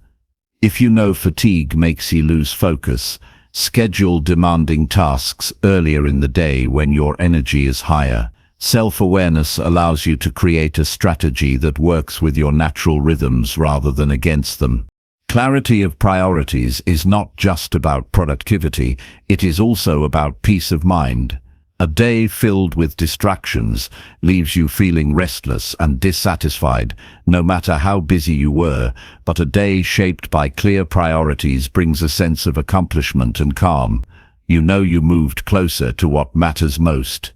If you know fatigue makes you lose focus, schedule demanding tasks earlier in the day when your energy is higher. Self-awareness allows you to create a strategy that works with your natural rhythms rather than against them. Clarity of priorities is not just about productivity, it is also about peace of mind. A day filled with distractions leaves you feeling restless and dissatisfied, no matter how busy you were, but a day shaped by clear priorities brings a sense of accomplishment and calm. You know you moved closer to what matters most.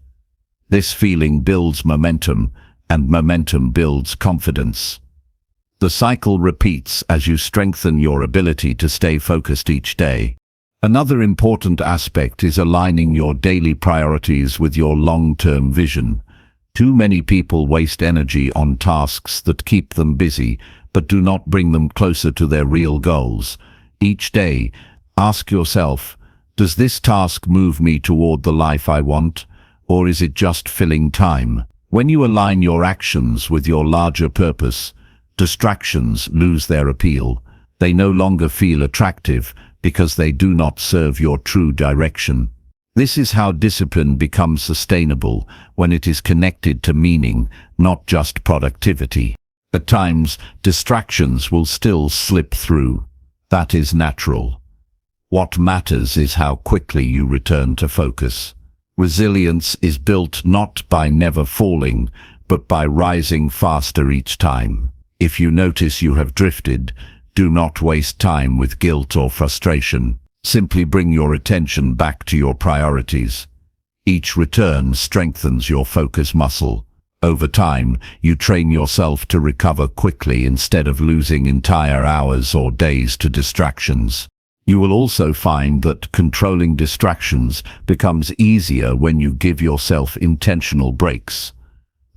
This feeling builds momentum, and momentum builds confidence. The cycle repeats as you strengthen your ability to stay focused each day. Another important aspect is aligning your daily priorities with your long-term vision. Too many people waste energy on tasks that keep them busy, but do not bring them closer to their real goals. Each day, ask yourself, does this task move me toward the life I want? Or is it just filling time? When you align your actions with your larger purpose, distractions lose their appeal. They no longer feel attractive because they do not serve your true direction. This is how discipline becomes sustainable, when it is connected to meaning, not just productivity. At times, distractions will still slip through. That is natural. What matters is how quickly you return to focus. Resilience is built not by never falling, but by rising faster each time. If you notice you have drifted, do not waste time with guilt or frustration. Simply bring your attention back to your priorities. Each return strengthens your focus muscle. Over time, you train yourself to recover quickly instead of losing entire hours or days to distractions. You will also find that controlling distractions becomes easier when you give yourself intentional breaks.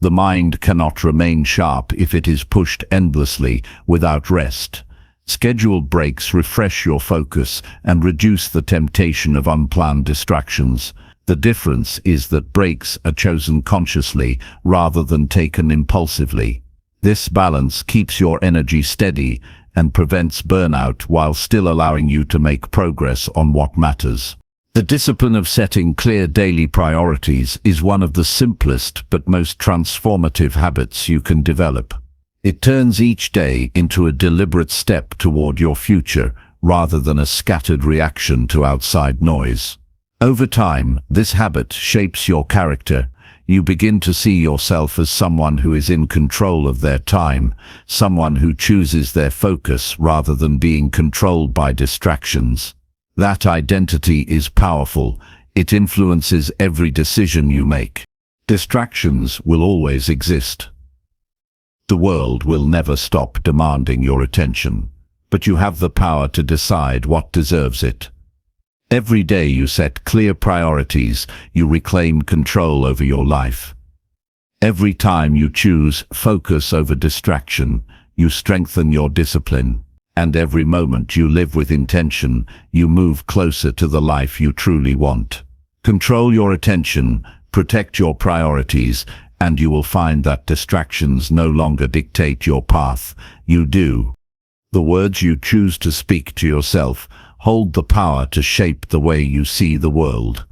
The mind cannot remain sharp if it is pushed endlessly without rest. Scheduled breaks refresh your focus and reduce the temptation of unplanned distractions. The difference is that breaks are chosen consciously rather than taken impulsively. This balance keeps your energy steady and prevents burnout while still allowing you to make progress on what matters. The discipline of setting clear daily priorities is one of the simplest but most transformative habits you can develop. It turns each day into a deliberate step toward your future rather than a scattered reaction to outside noise. Over time, this habit shapes your character. You begin to see yourself as someone who is in control of their time, someone who chooses their focus rather than being controlled by distractions. That identity is powerful. It influences every decision you make. Distractions will always exist. The world will never stop demanding your attention, but you have the power to decide what deserves it. Every day you set clear priorities, you reclaim control over your life. Every time you choose focus over distraction, you strengthen your discipline. And every moment you live with intention, you move closer to the life you truly want. Control your attention, protect your priorities, and you will find that distractions no longer dictate your path. You do. The words you choose to speak to yourself hold the power to shape the way you see the world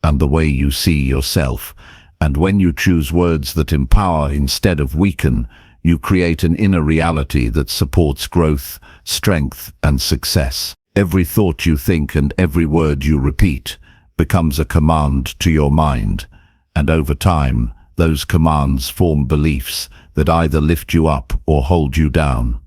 and the way you see yourself. And when you choose words that empower instead of weaken, you create an inner reality that supports growth, strength, and success. Every thought you think and every word you repeat becomes a command to your mind, and over time, those commands form beliefs that either lift you up or hold you down.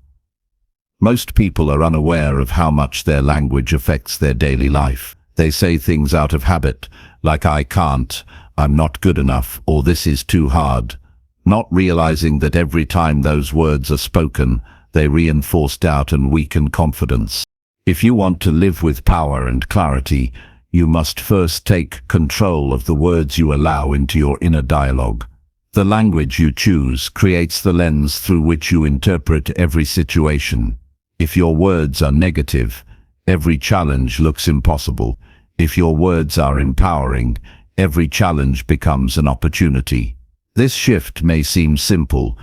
Most people are unaware of how much their language affects their daily life. They say things out of habit, like "I can't," "I'm not good enough," or "this is too hard," not realizing that every time those words are spoken, they reinforce doubt and weaken confidence. If you want to live with power and clarity, you must first take control of the words you allow into your inner dialogue. The language you choose creates the lens through which you interpret every situation. If your words are negative, every challenge looks impossible. If your words are empowering, every challenge becomes an opportunity. This shift may seem simple,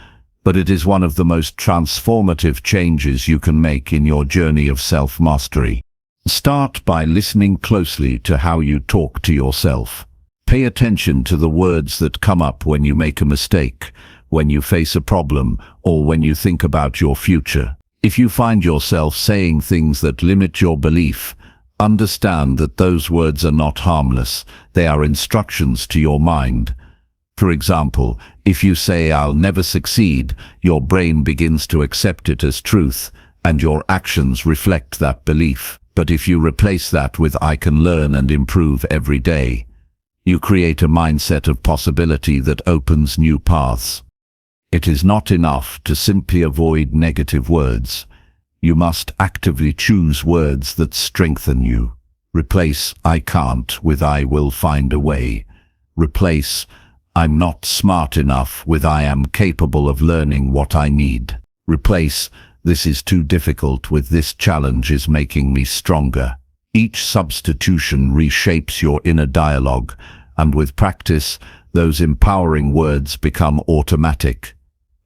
but it is one of the most transformative changes you can make in your journey of self-mastery. Start by listening closely to how you talk to yourself. Pay attention to the words that come up when you make a mistake, when you face a problem, or when you think about your future. If you find yourself saying things that limit your belief, understand that those words are not harmless. They are instructions to your mind. For example, if you say "I'll never succeed," your brain begins to accept it as truth, and your actions reflect that belief. But if you replace that with "I can learn and improve every day," you create a mindset of possibility that opens new paths. It is not enough to simply avoid negative words. You must actively choose words that strengthen you. Replace "I can't" with "I will find a way." Replace "I'm not smart enough" with "I am capable of learning what I need." Replace "This is too difficult" with "This challenge is making me stronger." Each substitution reshapes your inner dialogue, and with practice, those empowering words become automatic.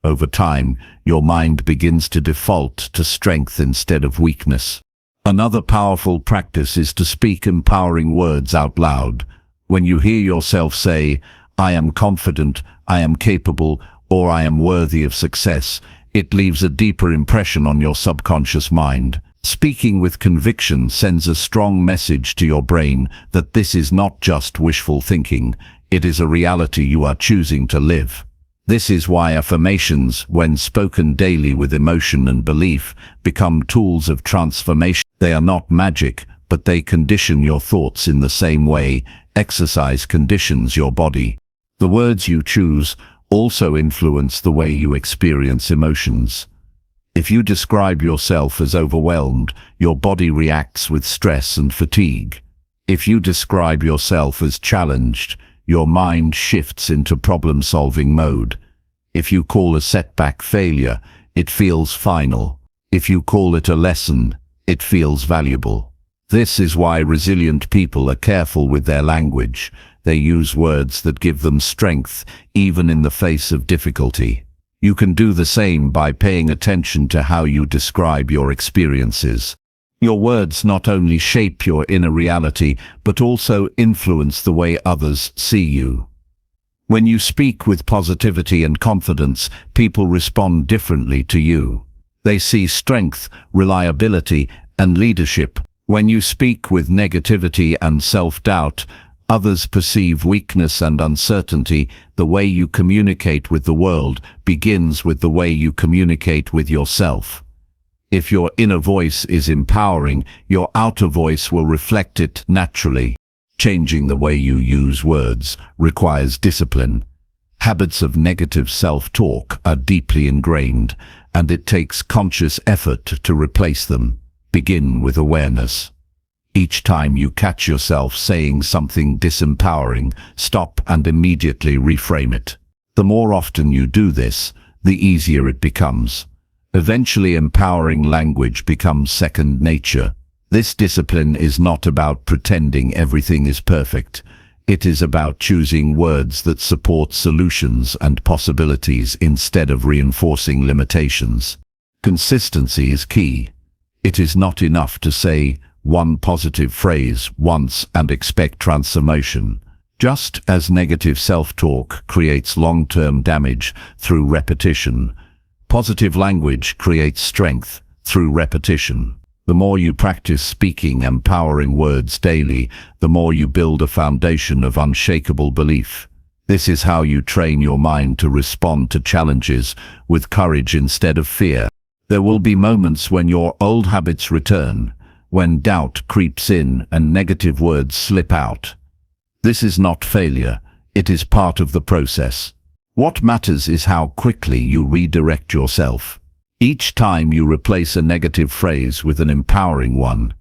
Over time, your mind begins to default to strength instead of weakness. Another powerful practice is to speak empowering words out loud. When you hear yourself say, "I am confident," "I am capable," or "I am worthy of success," it leaves a deeper impression on your subconscious mind. Speaking with conviction sends a strong message to your brain that this is not just wishful thinking, it is a reality you are choosing to live. This is why affirmations, when spoken daily with emotion and belief, become tools of transformation. They are not magic, but they condition your thoughts in the same way exercise conditions your body. The words you choose also influence the way you experience emotions. If you describe yourself as overwhelmed, your body reacts with stress and fatigue. If you describe yourself as challenged, your mind shifts into problem-solving mode. If you call a setback failure, it feels final. If you call it a lesson, it feels valuable. This is why resilient people are careful with their language. They use words that give them strength, even in the face of difficulty. You can do the same by paying attention to how you describe your experiences. Your words not only shape your inner reality, but also influence the way others see you. When you speak with positivity and confidence, people respond differently to you. They see strength, reliability, and leadership. When you speak with negativity and self-doubt, others perceive weakness and uncertainty. The way you communicate with the world begins with the way you communicate with yourself. If your inner voice is empowering, your outer voice will reflect it naturally. Changing the way you use words requires discipline. Habits of negative self-talk are deeply ingrained, and it takes conscious effort to replace them. Begin with awareness. Each time you catch yourself saying something disempowering, stop and immediately reframe it. The more often you do this, the easier it becomes. Eventually, empowering language becomes second nature. This discipline is not about pretending everything is perfect. It is about choosing words that support solutions and possibilities instead of reinforcing limitations. Consistency is key. It is not enough to say one positive phrase once and expect transformation. Just as negative self-talk creates long-term damage through repetition, positive language creates strength through repetition. The more you practice speaking empowering words daily, the more you build a foundation of unshakable belief. This is how you train your mind to respond to challenges with courage instead of fear. There will be moments when your old habits return, when doubt creeps in and negative words slip out. This is not failure, it is part of the process. What matters is how quickly you redirect yourself. Each time you replace a negative phrase with an empowering one,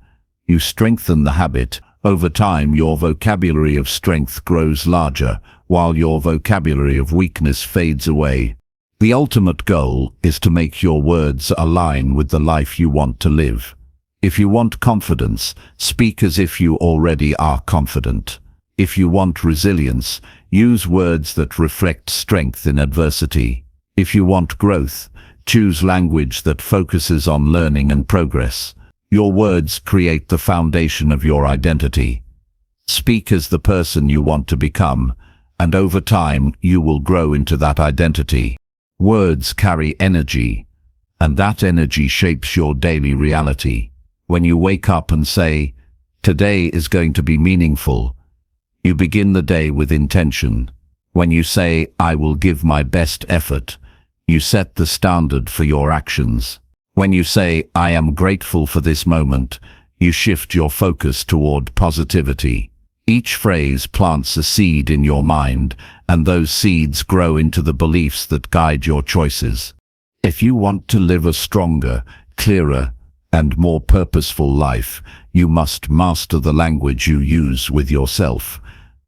you strengthen the habit. Over time, your vocabulary of strength grows larger, while your vocabulary of weakness fades away. The ultimate goal is to make your words align with the life you want to live. If you want confidence, speak as if you already are confident. If you want resilience, use words that reflect strength in adversity. If you want growth, choose language that focuses on learning and progress. Your words create the foundation of your identity. Speak as the person you want to become, and over time you will grow into that identity. Words carry energy, and that energy shapes your daily reality. When you wake up and say, "Today is going to be meaningful," you begin the day with intention. When you say, "I will give my best effort," you set the standard for your actions. When you say, "I am grateful for this moment," you shift your focus toward positivity. Each phrase plants a seed in your mind, and those seeds grow into the beliefs that guide your choices. If you want to live a stronger, clearer, and more purposeful life, you must master the language you use with yourself.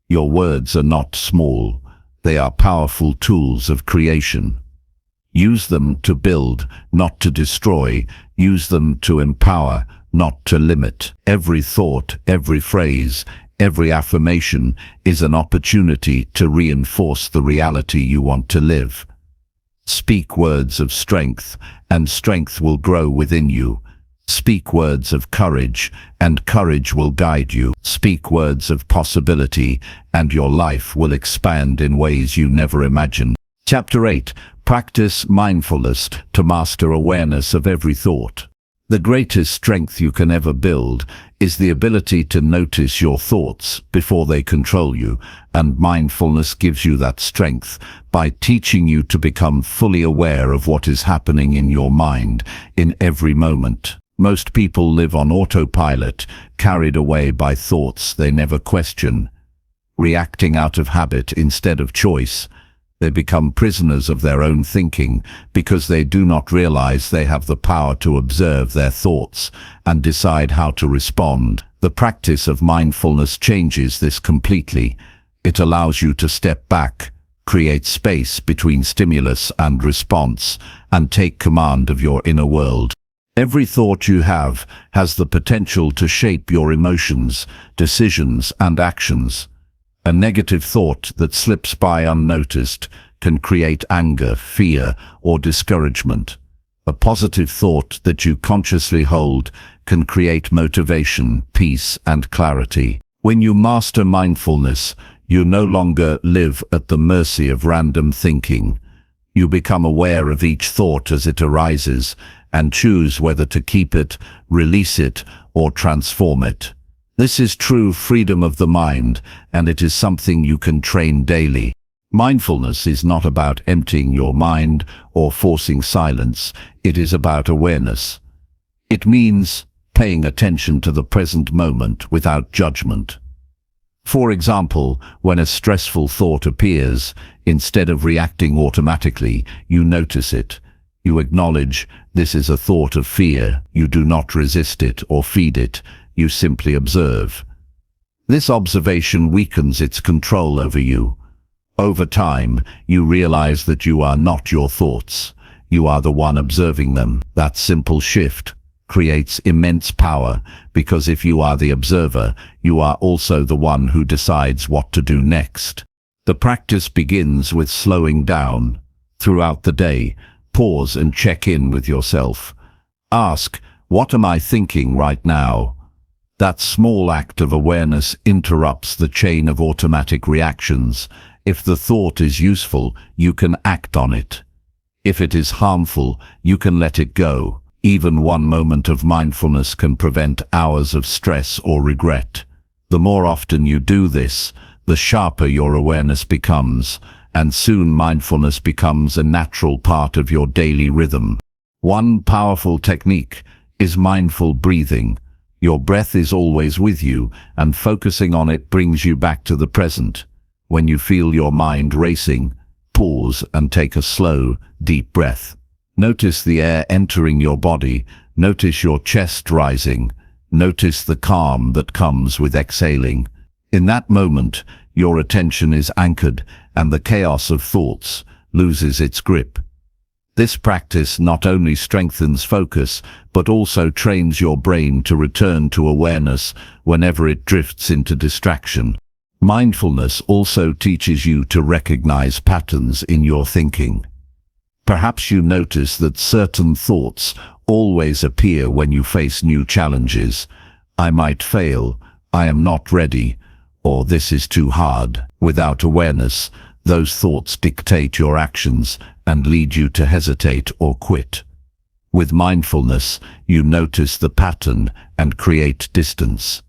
Your words are not small, they are powerful tools of creation. Use them to build, not to destroy. Use them to empower, not to limit. Every thought, every phrase, every affirmation is an opportunity to reinforce the reality you want to live. Speak words of strength, and strength will grow within you. Speak words of courage, and courage will guide you. Speak words of possibility, and your life will expand in ways you never imagined. Chapter 8. Practice mindfulness to master awareness of every thought. The greatest strength you can ever build is the ability to notice your thoughts before they control you, and mindfulness gives you that strength by teaching you to become fully aware of what is happening in your mind in every moment. Most people live on autopilot, carried away by thoughts they never question, reacting out of habit instead of choice. They become prisoners of their own thinking because they do not realize they have the power to observe their thoughts and decide how to respond. The practice of mindfulness changes this completely. It allows you to step back, create space between stimulus and response, and take command of your inner world. Every thought you have has the potential to shape your emotions, decisions, and actions. A negative thought that slips by unnoticed can create anger, fear, or discouragement. A positive thought that you consciously hold can create motivation, peace, and clarity. When you master mindfulness, you no longer live at the mercy of random thinking. You become aware of each thought as it arises and choose whether to keep it, release it, or transform it. This is true freedom of the mind, and it is something you can train daily. Mindfulness is not about emptying your mind or forcing silence. It is about awareness. It means paying attention to the present moment without judgment. For example, when a stressful thought appears, instead of reacting automatically, you notice it. You acknowledge this is a thought of fear. You do not resist it or feed it. You simply observe. This observation weakens its control over you. Over time, you realize that you are not your thoughts. You are the one observing them. That simple shift creates immense power, because if you are the observer, you are also the one who decides what to do next. The practice begins with slowing down. Throughout the day, pause and check in with yourself. Ask, what am I thinking right now? That small act of awareness interrupts the chain of automatic reactions. If the thought is useful, you can act on it. If it is harmful, you can let it go. Even one moment of mindfulness can prevent hours of stress or regret. The more often you do this, the sharper your awareness becomes, and soon mindfulness becomes a natural part of your daily rhythm. One powerful technique is mindful breathing. Your breath is always with you, and focusing on it brings you back to the present. When you feel your mind racing, pause and take a slow, deep breath. Notice the air entering your body. Notice your chest rising. Notice the calm that comes with exhaling. In that moment, your attention is anchored, and the chaos of thoughts loses its grip. This practice not only strengthens focus, but also trains your brain to return to awareness whenever it drifts into distraction. Mindfulness also teaches you to recognize patterns in your thinking. Perhaps you notice that certain thoughts always appear when you face new challenges. I might fail, I am not ready, or this is too hard. Without awareness, those thoughts dictate your actions and lead you to hesitate or quit. With mindfulness, you notice the pattern and create distance.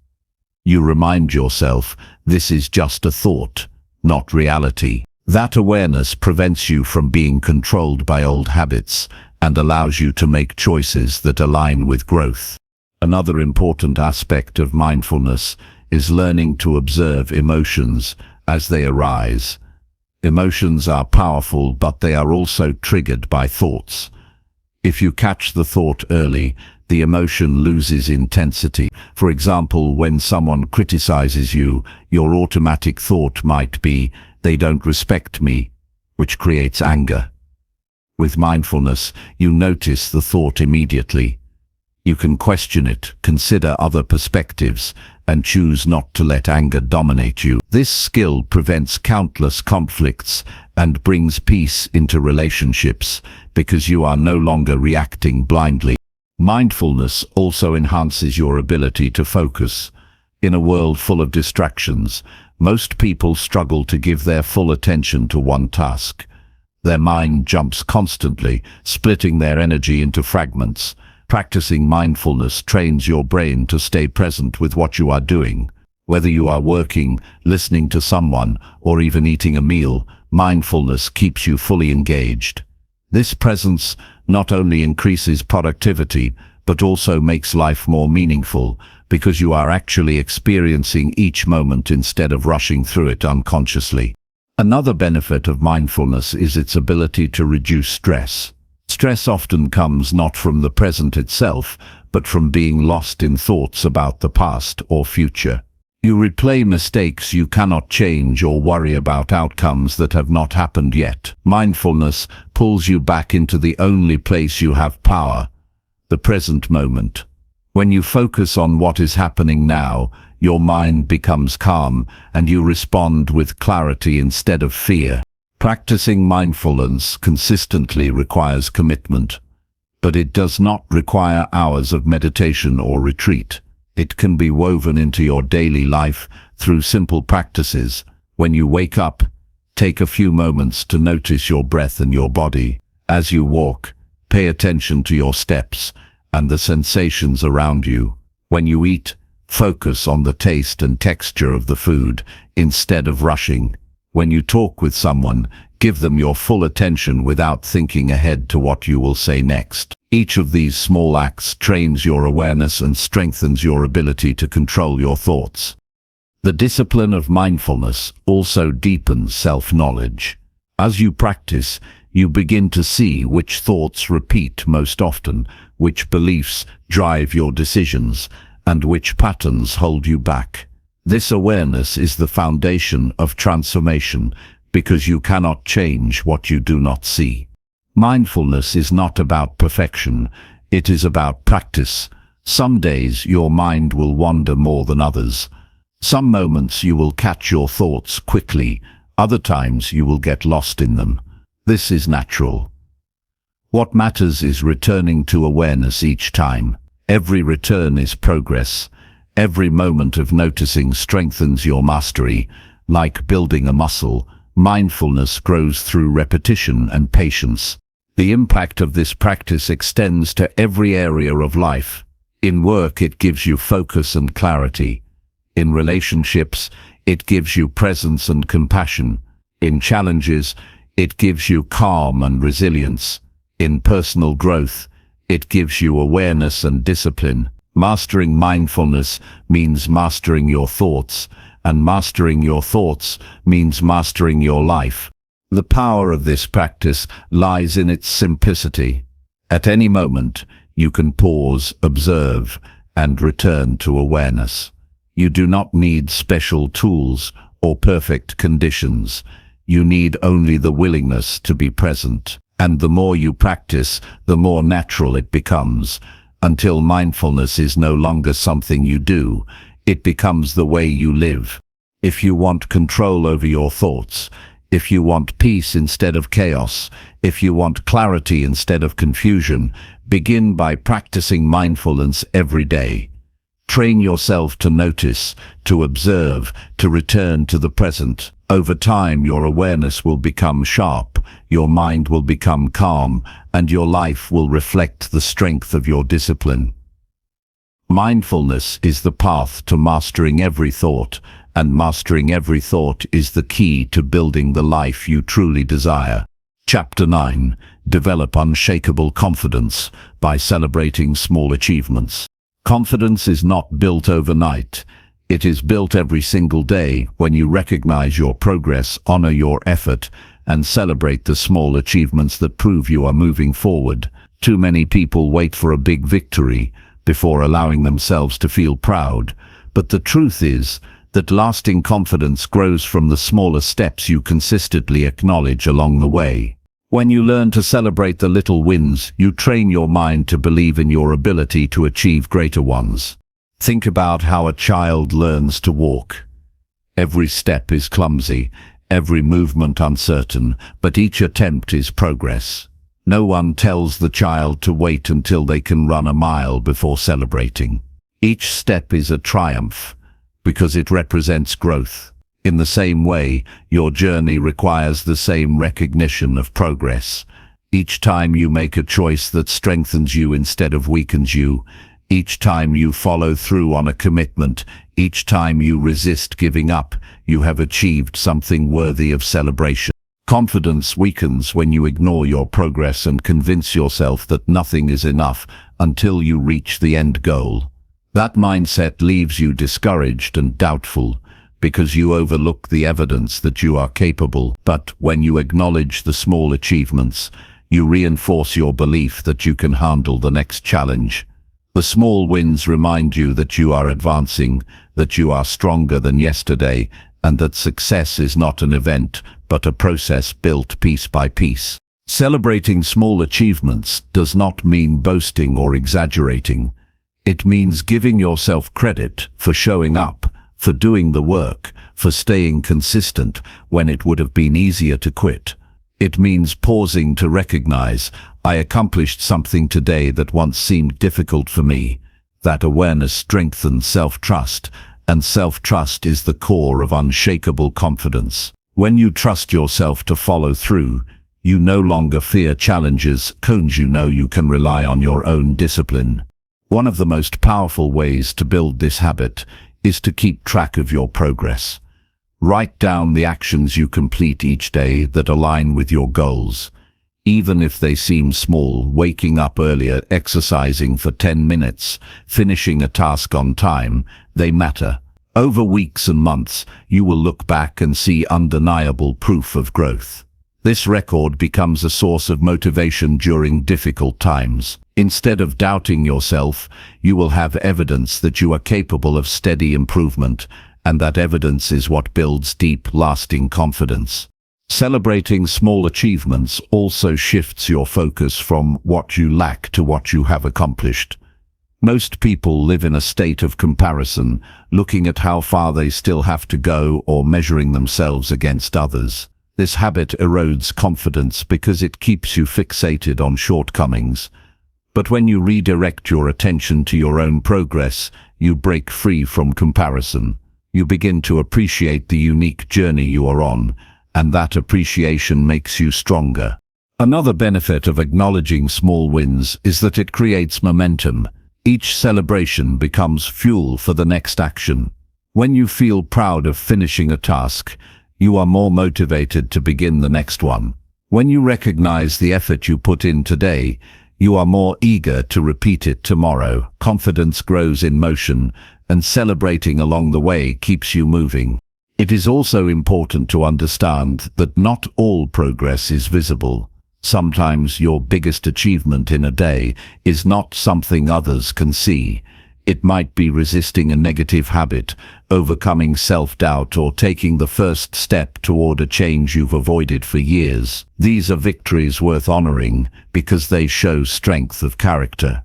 You remind yourself, this is just a thought, not reality. That awareness prevents you from being controlled by old habits and allows you to make choices that align with growth. Another important aspect of mindfulness is learning to observe emotions as they arise. Emotions are powerful, but they are also triggered by thoughts. If you catch the thought early, the emotion loses intensity. For example, when someone criticizes you, your automatic thought might be, they don't respect me, which creates anger. With mindfulness, you notice the thought immediately. You can question it, consider other perspectives, and choose not to let anger dominate you. This skill prevents countless conflicts and brings peace into relationships because you are no longer reacting blindly. Mindfulness also enhances your ability to focus. In a world full of distractions, most people struggle to give their full attention to one task. Their mind jumps constantly, splitting their energy into fragments. Practicing mindfulness trains your brain to stay present with what you are doing. Whether you are working, listening to someone, or even eating a meal, mindfulness keeps you fully engaged. This presence not only increases productivity, but also makes life more meaningful, because you are actually experiencing each moment instead of rushing through it unconsciously. Another benefit of mindfulness is its ability to reduce stress. Stress often comes not from the present itself, but from being lost in thoughts about the past or future. You replay mistakes you cannot change or worry about outcomes that have not happened yet. Mindfulness pulls you back into the only place you have power, the present moment. When you focus on what is happening now, your mind becomes calm and you respond with clarity instead of fear. Practicing mindfulness consistently requires commitment, but it does not require hours of meditation or retreat. It can be woven into your daily life through simple practices. When you wake up, take a few moments to notice your breath and your body. As you walk, pay attention to your steps and the sensations around you. When you eat, focus on the taste and texture of the food instead of rushing. When you talk with someone, give them your full attention without thinking ahead to what you will say next. Each of these small acts trains your awareness and strengthens your ability to control your thoughts. The discipline of mindfulness also deepens self-knowledge. As you practice, you begin to see which thoughts repeat most often, which beliefs drive your decisions, and which patterns hold you back. This awareness is the foundation of transformation, because you cannot change what you do not see. Mindfulness is not about perfection, it is about practice. Some days your mind will wander more than others. Some moments you will catch your thoughts quickly, other times you will get lost in them. This is natural. What matters is returning to awareness each time. Every return is progress. Every moment of noticing strengthens your mastery. Like building a muscle, mindfulness grows through repetition and patience. The impact of this practice extends to every area of life. In work, it gives you focus and clarity. In relationships, it gives you presence and compassion. In challenges, it gives you calm and resilience. In personal growth, it gives you awareness and discipline. Mastering mindfulness means mastering your thoughts, and mastering your thoughts means mastering your life. The power of this practice lies in its simplicity. At any moment, you can pause, observe, and return to awareness. You do not need special tools or perfect conditions. You need only the willingness to be present. And the more you practice, the more natural it becomes, until mindfulness is no longer something you do, it becomes the way you live. If you want control over your thoughts, if you want peace instead of chaos, if you want clarity instead of confusion, begin by practicing mindfulness every day. Train yourself to notice, to observe, to return to the present. Over time, your awareness will become sharp, your mind will become calm, and your life will reflect the strength of your discipline. Mindfulness is the path to mastering every thought, and mastering every thought is the key to building the life you truly desire. Chapter 9. Develop unshakable confidence by celebrating small achievements. Confidence is not built overnight. It is built every single day when you recognize your progress, honor your effort, and celebrate the small achievements that prove you are moving forward. Too many people wait for a big victory before allowing themselves to feel proud. But the truth is that lasting confidence grows from the smaller steps you consistently acknowledge along the way. When you learn to celebrate the little wins, you train your mind to believe in your ability to achieve greater ones. Think about how a child learns to walk. Every step is clumsy, every movement uncertain, but each attempt is progress. No one tells the child to wait until they can run a mile before celebrating. Each step is a triumph, because it represents growth. In the same way, your journey requires the same recognition of progress. Each time you make a choice that strengthens you instead of weakens you, each time you follow through on a commitment, each time you resist giving up, you have achieved something worthy of celebration. Confidence weakens when you ignore your progress and convince yourself that nothing is enough until you reach the end goal. That mindset leaves you discouraged and doubtful because you overlook the evidence that you are capable. But when you acknowledge the small achievements, you reinforce your belief that you can handle the next challenge. The small wins remind you that you are advancing, that you are stronger than yesterday, and that success is not an event, but a process built piece by piece. Celebrating small achievements does not mean boasting or exaggerating. It means giving yourself credit for showing up, for doing the work, for staying consistent when it would have been easier to quit. It means pausing to recognize, I accomplished something today that once seemed difficult for me. That awareness strengthens self-trust, and self-trust is the core of unshakable confidence. When you trust yourself to follow through, you no longer fear challenges, because you know you can rely on your own discipline. One of the most powerful ways to build this habit is to keep track of your progress. Write down the actions you complete each day that align with your goals. Even if they seem small, waking up earlier, exercising for 10 minutes, finishing a task on time, they matter. Over weeks and months, you will look back and see undeniable proof of growth. This record becomes a source of motivation during difficult times. Instead of doubting yourself, you will have evidence that you are capable of steady improvement, and that evidence is what builds deep, lasting confidence. Celebrating small achievements also shifts your focus from what you lack to what you have accomplished. Most people live in a state of comparison, looking at how far they still have to go or measuring themselves against others. This habit erodes confidence because it keeps you fixated on shortcomings. But when you redirect your attention to your own progress, you break free from comparison. You begin to appreciate the unique journey you are on, and that appreciation makes you stronger. Another benefit of acknowledging small wins is that it creates momentum. Each celebration becomes fuel for the next action. When you feel proud of finishing a task, you are more motivated to begin the next one. When you recognize the effort you put in today, you are more eager to repeat it tomorrow. Confidence grows in motion, and celebrating along the way keeps you moving. It is also important to understand that not all progress is visible. Sometimes your biggest achievement in a day is not something others can see. It might be resisting a negative habit, overcoming self-doubt, or taking the first step toward a change you've avoided for years. These are victories worth honoring because they show strength of character.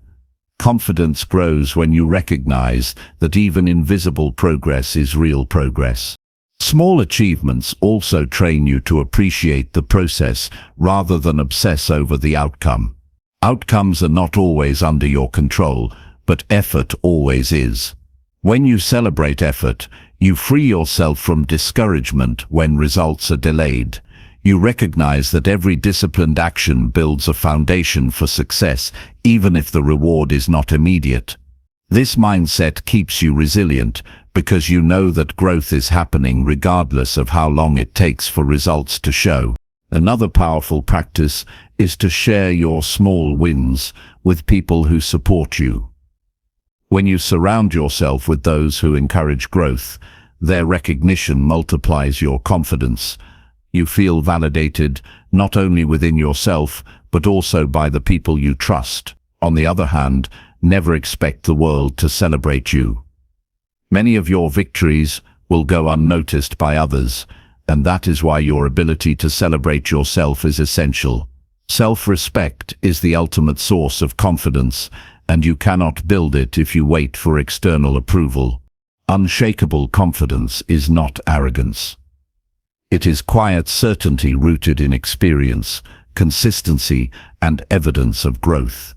Confidence grows when you recognize that even invisible progress is real progress. Small achievements also train you to appreciate the process rather than obsess over the outcome. Outcomes are not always under your control, but effort always is. When you celebrate effort, you free yourself from discouragement when results are delayed. You recognize that every disciplined action builds a foundation for success, even if the reward is not immediate. This mindset keeps you resilient because you know that growth is happening regardless of how long it takes for results to show. Another powerful practice is to share your small wins with people who support you. When you surround yourself with those who encourage growth, their recognition multiplies your confidence. You feel validated not only within yourself, but also by the people you trust. On the other hand, never expect the world to celebrate you. Many of your victories will go unnoticed by others, and that is why your ability to celebrate yourself is essential. Self-respect is the ultimate source of confidence, and you cannot build it if you wait for external approval. Unshakable confidence is not arrogance. It is quiet certainty rooted in experience, consistency, and evidence of growth.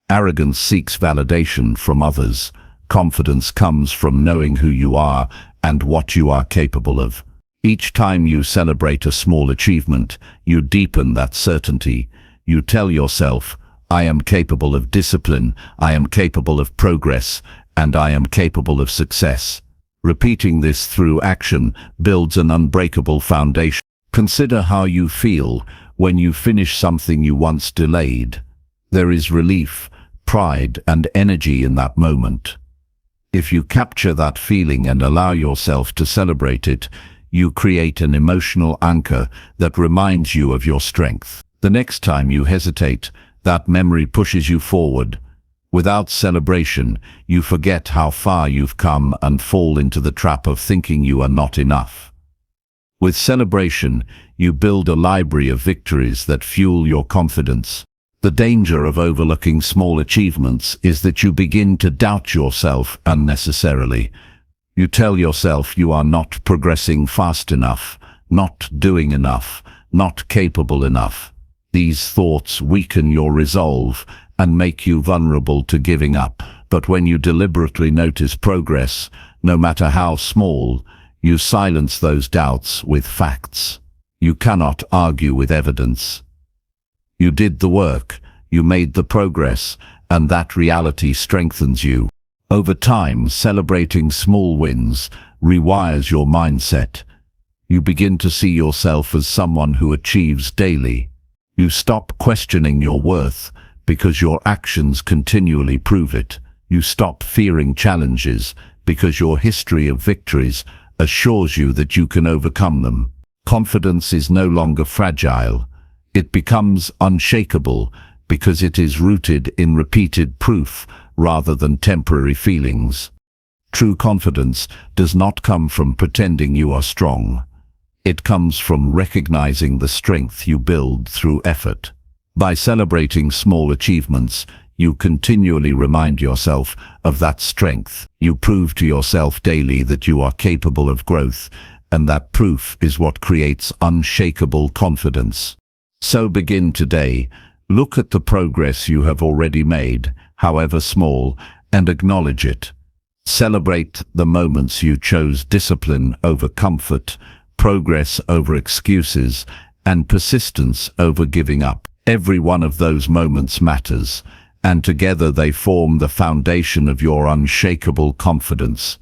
Arrogance seeks validation from others. Confidence comes from knowing who you are and what you are capable of. Each time you celebrate a small achievement, you deepen that certainty. You tell yourself, I am capable of discipline, I am capable of progress, and I am capable of success. Repeating this through action builds an unbreakable foundation. Consider how you feel when you finish something you once delayed. There is relief, pride, and energy in that moment. If you capture that feeling and allow yourself to celebrate it, you create an emotional anchor that reminds you of your strength. The next time you hesitate, that memory pushes you forward. Without celebration, you forget how far you've come and fall into the trap of thinking you are not enough. With celebration, you build a library of victories that fuel your confidence. The danger of overlooking small achievements is that you begin to doubt yourself unnecessarily. You tell yourself you are not progressing fast enough, not doing enough, not capable enough. These thoughts weaken your resolve and make you vulnerable to giving up. But when you deliberately notice progress, no matter how small, you silence those doubts with facts. You cannot argue with evidence. You did the work, you made the progress, and that reality strengthens you. Over time, celebrating small wins rewires your mindset. You begin to see yourself as someone who achieves daily. You stop questioning your worth because your actions continually prove it. You stop fearing challenges because your history of victories assures you that you can overcome them. Confidence is no longer fragile. It becomes unshakable because it is rooted in repeated proof rather than temporary feelings. True confidence does not come from pretending you are strong. It comes from recognizing the strength you build through effort. By celebrating small achievements, you continually remind yourself of that strength. You prove to yourself daily that you are capable of growth, and that proof is what creates unshakable confidence. So begin today. Look at the progress you have already made, however small, and acknowledge it. Celebrate the moments you chose discipline over comfort, progress over excuses, and persistence over giving up. Every one of those moments matters, and together they form the foundation of your unshakable confidence.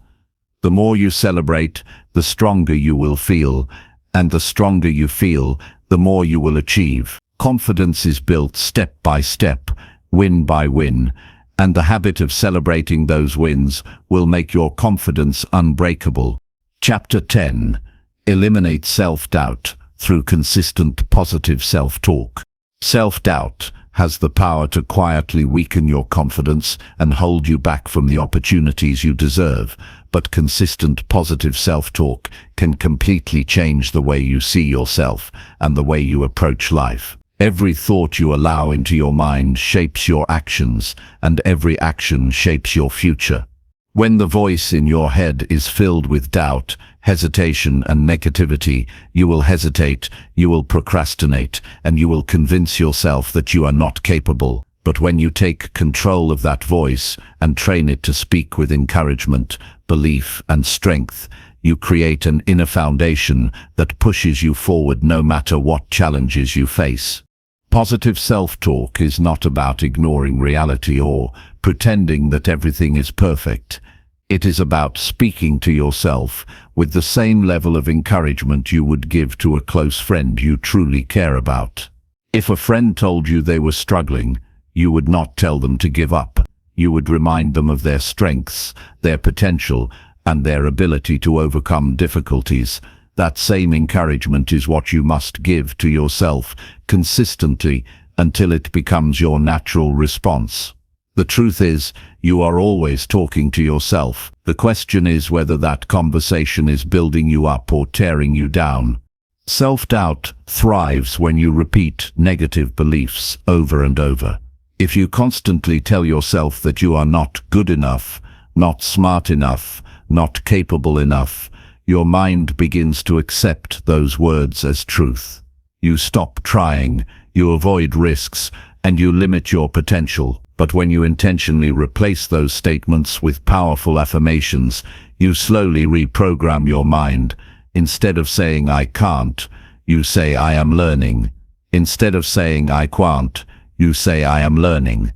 The more you celebrate, the stronger you will feel, and the stronger you feel, the more you will achieve. Confidence is built step by step, win by win, and the habit of celebrating those wins will make your confidence unbreakable. Chapter 10. Eliminate self-doubt through consistent positive self-talk. Self-doubt has the power to quietly weaken your confidence and hold you back from the opportunities you deserve, but consistent positive self-talk can completely change the way you see yourself and the way you approach life. Every thought you allow into your mind shapes your actions, and every action shapes your future. When the voice in your head is filled with doubt, hesitation, and negativity, you will hesitate, you will procrastinate, and you will convince yourself that you are not capable. But when you take control of that voice and train it to speak with encouragement, belief, and strength, you create an inner foundation that pushes you forward no matter what challenges you face. Positive self-talk is not about ignoring reality or pretending that everything is perfect. It is about speaking to yourself with the same level of encouragement you would give to a close friend you truly care about. If a friend told you they were struggling, you would not tell them to give up. You would remind them of their strengths, their potential, and their ability to overcome difficulties. That same encouragement is what you must give to yourself consistently until it becomes your natural response. The truth is, you are always talking to yourself. The question is whether that conversation is building you up or tearing you down. Self-doubt thrives when you repeat negative beliefs over and over. If you constantly tell yourself that you are not good enough, not smart enough, not capable enough, your mind begins to accept those words as truth. You stop trying, you avoid risks, and you limit your potential. But when you intentionally replace those statements with powerful affirmations, you slowly reprogram your mind. Instead of saying "I can't," you say "I am learning." Instead of saying I can't, you say I am learning.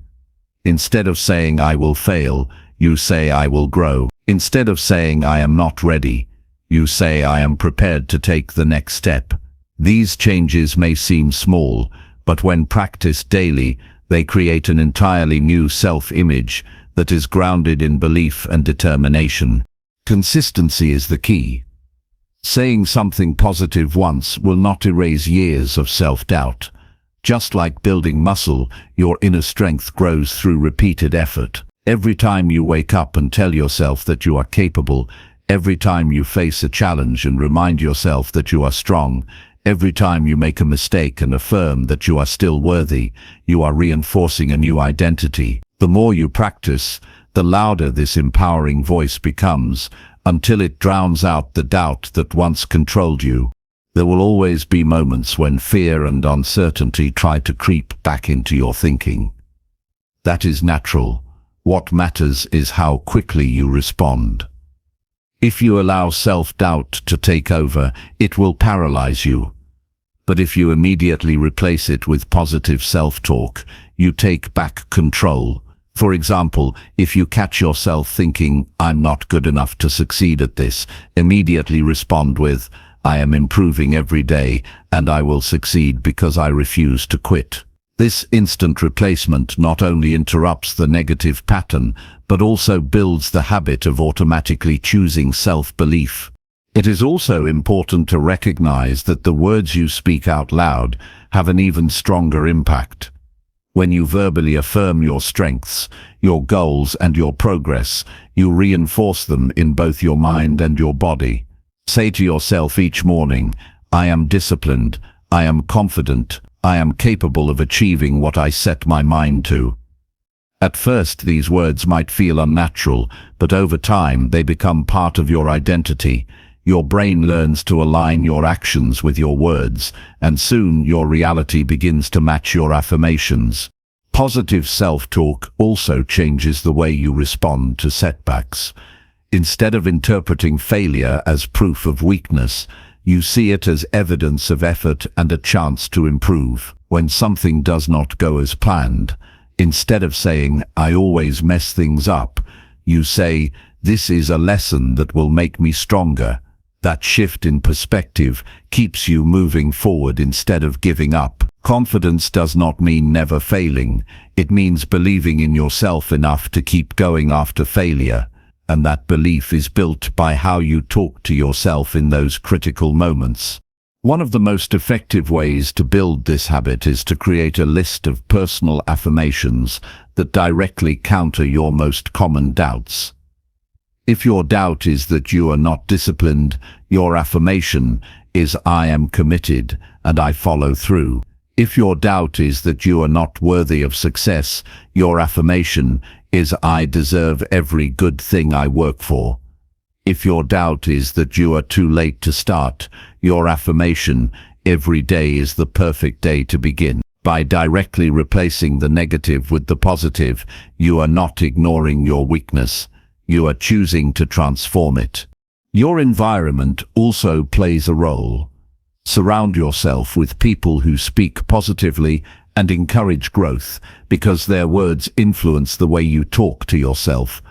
Instead of saying I will fail, you say I will grow. Instead of saying I am not ready, you say I am prepared to take the next step. These changes may seem small, but when practiced daily, they create an entirely new self-image that is grounded in belief and determination. Consistency is the key. Saying something positive once will not erase years of self-doubt. Just like building muscle, your inner strength grows through repeated effort. Every time you wake up and tell yourself that you are capable, every time you face a challenge and remind yourself that you are strong, every time you make a mistake and affirm that you are still worthy, you are reinforcing a new identity. The more you practice, the louder this empowering voice becomes, until it drowns out the doubt that once controlled you. There will always be moments when fear and uncertainty try to creep back into your thinking. That is natural. What matters is how quickly you respond. If you allow self-doubt to take over, it will paralyze you. But if you immediately replace it with positive self-talk, you take back control. For example, if you catch yourself thinking, I'm not good enough to succeed at this, immediately respond with, I am improving every day, and I will succeed because I refuse to quit. This instant replacement not only interrupts the negative pattern, but also builds the habit of automatically choosing self-belief. It is also important to recognize that the words you speak out loud have an even stronger impact. When you verbally affirm your strengths, your goals, and your progress, you reinforce them in both your mind and your body. Say to yourself each morning, I am disciplined, I am confident, I am capable of achieving what I set my mind to. At first, these words might feel unnatural, but over time they become part of your identity. Your brain learns to align your actions with your words, and soon your reality begins to match your affirmations. Positive self-talk also changes the way you respond to setbacks. Instead of interpreting failure as proof of weakness, you see it as evidence of effort and a chance to improve. When something does not go as planned, instead of saying, I always mess things up, you say, this is a lesson that will make me stronger. That shift in perspective keeps you moving forward instead of giving up. Confidence does not mean never failing. It means believing in yourself enough to keep going after failure. And that belief is built by how you talk to yourself in those critical moments. One of the most effective ways to build this habit is to create a list of personal affirmations that directly counter your most common doubts. If your doubt is that you are not disciplined, your affirmation is I am committed and I follow through. If your doubt is that you are not worthy of success, your affirmation is I deserve every good thing I work for. If your doubt is that you are too late to start, your affirmation, every day is the perfect day to begin. By directly replacing the negative with the positive, you are not ignoring your weakness. You are choosing to transform it. Your environment also plays a role. Surround yourself with people who speak positively and encourage growth, because their words influence the way you talk to yourself.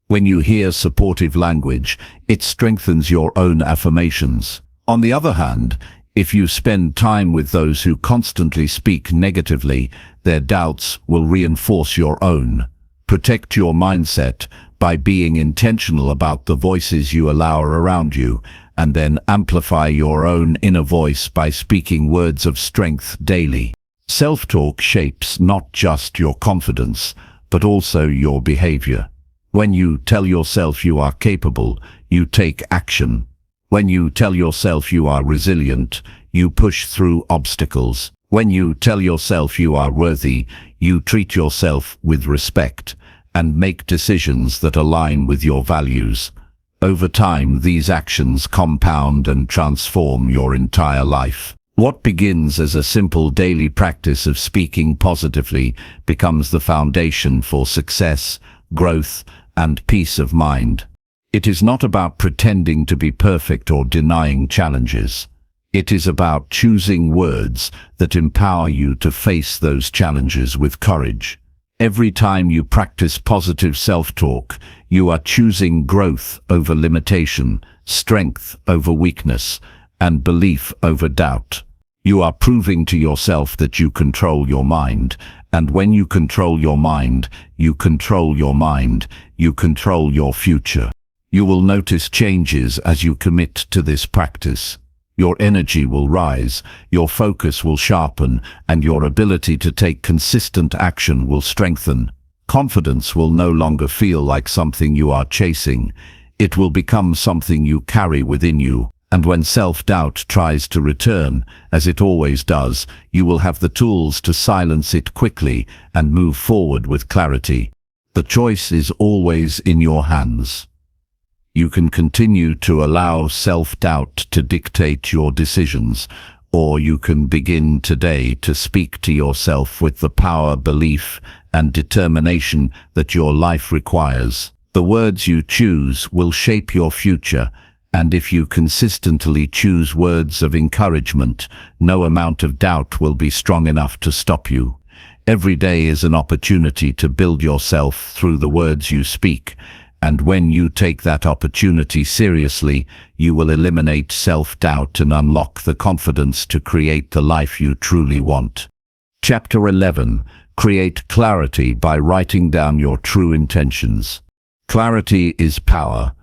When you hear supportive language, it strengthens your own affirmations. On the other hand, if you spend time with those who constantly speak negatively, their doubts will reinforce your own. Protect your mindset by being intentional about the voices you allow around you, and then amplify your own inner voice by speaking words of strength daily. Self-talk shapes not just your confidence, but also your behavior. When you tell yourself you are capable, you take action. When you tell yourself you are resilient, you push through obstacles. When you tell yourself you are worthy, you treat yourself with respect and make decisions that align with your values. Over time, these actions compound and transform your entire life. What begins as a simple daily practice of speaking positively becomes the foundation for success, growth, and peace of mind. It is not about pretending to be perfect or denying challenges. It is about choosing words that empower you to face those challenges with courage. Every time you practice positive self-talk, you are choosing growth over limitation, strength over weakness, and belief over doubt. You are proving to yourself that you control your mind, and when you control your mind, you control your mind, you control your future. You will notice changes as you commit to this practice. Your energy will rise, your focus will sharpen, and your ability to take consistent action will strengthen. Confidence will no longer feel like something you are chasing. It will become something you carry within you. And when self-doubt tries to return, as it always does, you will have the tools to silence it quickly and move forward with clarity. The choice is always in your hands. You can continue to allow self-doubt to dictate your decisions, or you can begin today to speak to yourself with the power, belief, and determination that your life requires. The words you choose will shape your future, and if you consistently choose words of encouragement, no amount of doubt will be strong enough to stop you. Every day is an opportunity to build yourself through the words you speak, and when you take that opportunity seriously, you will eliminate self-doubt and unlock the confidence to create the life you truly want. Chapter 11. Create clarity by writing down your true intentions. Clarity is power,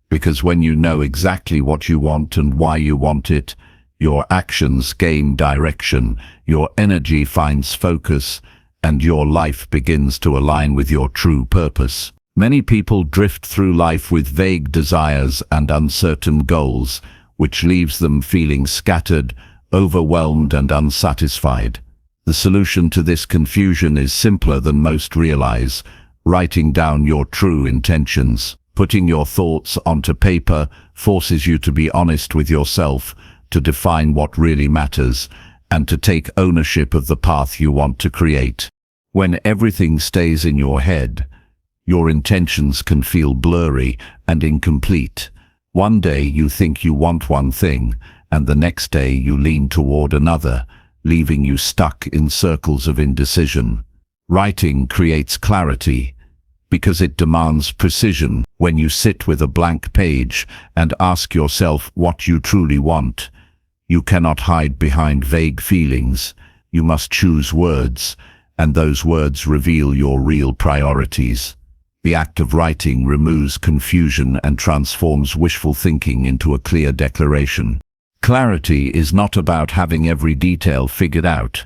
because when you know exactly what you want and why you want it, your actions gain direction, your energy finds focus, and your life begins to align with your true purpose. Many people drift through life with vague desires and uncertain goals, which leaves them feeling scattered, overwhelmed, and unsatisfied. The solution to this confusion is simpler than most realize: writing down your true intentions. Putting your thoughts onto paper forces you to be honest with yourself, to define what really matters, and to take ownership of the path you want to create. When everything stays in your head, your intentions can feel blurry and incomplete. One day you think you want one thing, and the next day you lean toward another, leaving you stuck in circles of indecision. Writing creates clarity, because it demands precision. When you sit with a blank page and ask yourself what you truly want, you cannot hide behind vague feelings. You must choose words, and those words reveal your real priorities. The act of writing removes confusion and transforms wishful thinking into a clear declaration. Clarity is not about having every detail figured out.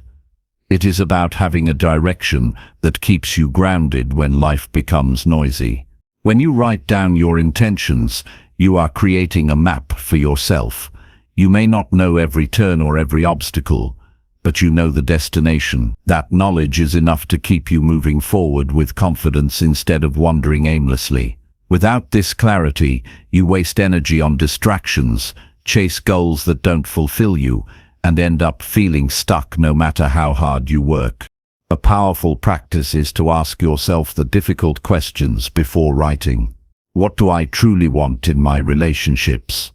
It is about having a direction that keeps you grounded when life becomes noisy. When you write down your intentions, you are creating a map for yourself. You may not know every turn or every obstacle, but you know the destination. That knowledge is enough to keep you moving forward with confidence instead of wandering aimlessly. Without this clarity, you waste energy on distractions, chase goals that don't fulfill you, and end up feeling stuck no matter how hard you work. A powerful practice is to ask yourself the difficult questions before writing. What do I truly want in my relationships?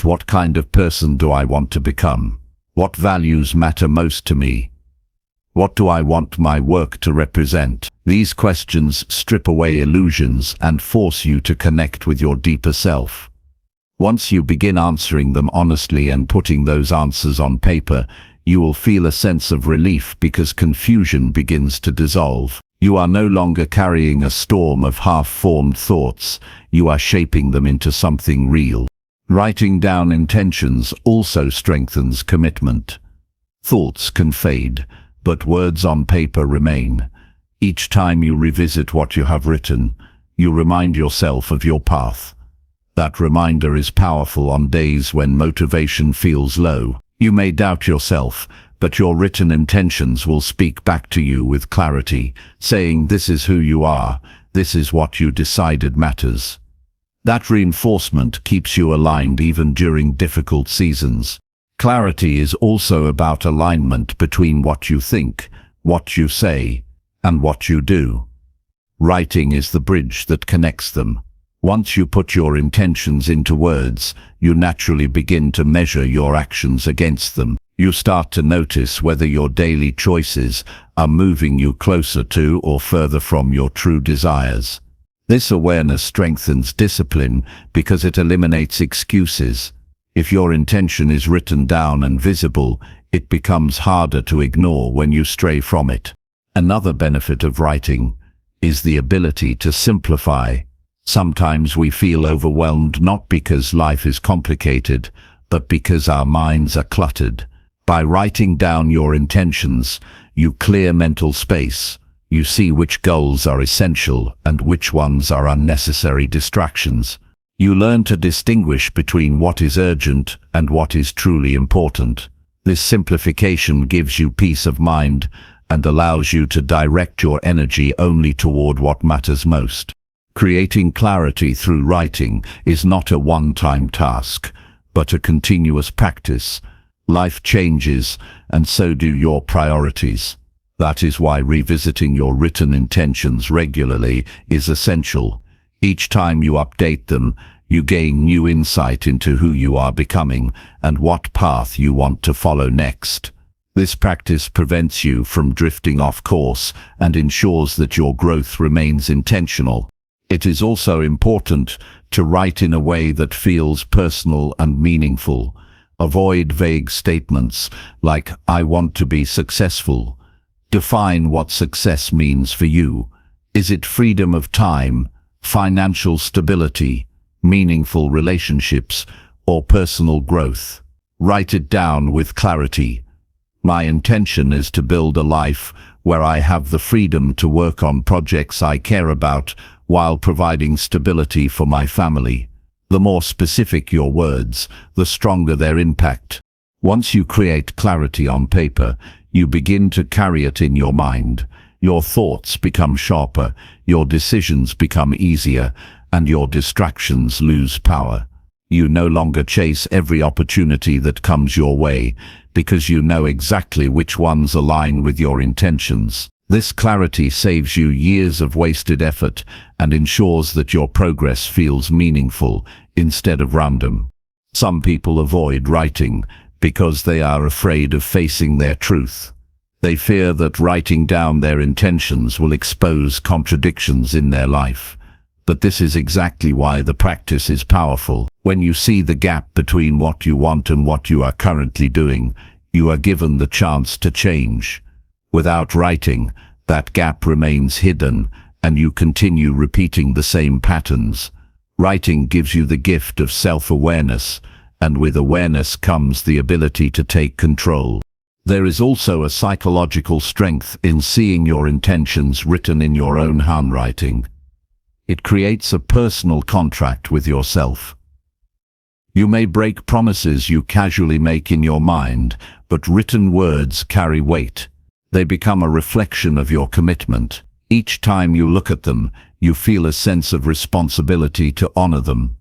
What kind of person do I want to become? What values matter most to me? What do I want my work to represent? These questions strip away illusions and force you to connect with your deeper self. Once you begin answering them honestly and putting those answers on paper, you will feel a sense of relief because confusion begins to dissolve. You are no longer carrying a storm of half-formed thoughts. You are shaping them into something real. Writing down intentions also strengthens commitment. Thoughts can fade, but words on paper remain. Each time you revisit what you have written, you remind yourself of your path. That reminder is powerful on days when motivation feels low. You may doubt yourself, but your written intentions will speak back to you with clarity, saying this is who you are, this is what you decided matters. That reinforcement keeps you aligned even during difficult seasons. Clarity is also about alignment between what you think, what you say, and what you do. Writing is the bridge that connects them. Once you put your intentions into words, you naturally begin to measure your actions against them. You start to notice whether your daily choices are moving you closer to or further from your true desires. This awareness strengthens discipline because it eliminates excuses. If your intention is written down and visible, it becomes harder to ignore when you stray from it. Another benefit of writing is the ability to simplify. Sometimes we feel overwhelmed not because life is complicated, but because our minds are cluttered. By writing down your intentions, you clear mental space. You see which goals are essential and which ones are unnecessary distractions. You learn to distinguish between what is urgent and what is truly important. This simplification gives you peace of mind and allows you to direct your energy only toward what matters most. Creating clarity through writing is not a one-time task, but a continuous practice. Life changes, and so do your priorities. That is why revisiting your written intentions regularly is essential. Each time you update them, you gain new insight into who you are becoming and what path you want to follow next. This practice prevents you from drifting off course and ensures that your growth remains intentional. It is also important to write in a way that feels personal and meaningful. Avoid vague statements like, "I want to be successful." Define what success means for you. Is it freedom of time, financial stability, meaningful relationships, or personal growth? Write it down with clarity. My intention is to build a life where I have the freedom to work on projects I care about while providing stability for my family. The more specific your words, the stronger their impact. Once you create clarity on paper, you begin to carry it in your mind. Your thoughts become sharper, your decisions become easier, and your distractions lose power. You no longer chase every opportunity that comes your way, because you know exactly which ones align with your intentions. This clarity saves you years of wasted effort and ensures that your progress feels meaningful instead of random. Some people avoid writing because they are afraid of facing their truth. They fear that writing down their intentions will expose contradictions in their life. But this is exactly why the practice is powerful. When you see the gap between what you want and what you are currently doing, you are given the chance to change. Without writing, that gap remains hidden, and you continue repeating the same patterns. Writing gives you the gift of self-awareness, and with awareness comes the ability to take control. There is also a psychological strength in seeing your intentions written in your own handwriting. It creates a personal contract with yourself. You may break promises you casually make in your mind, but written words carry weight. They become a reflection of your commitment. Each time you look at them, you feel a sense of responsibility to honor them.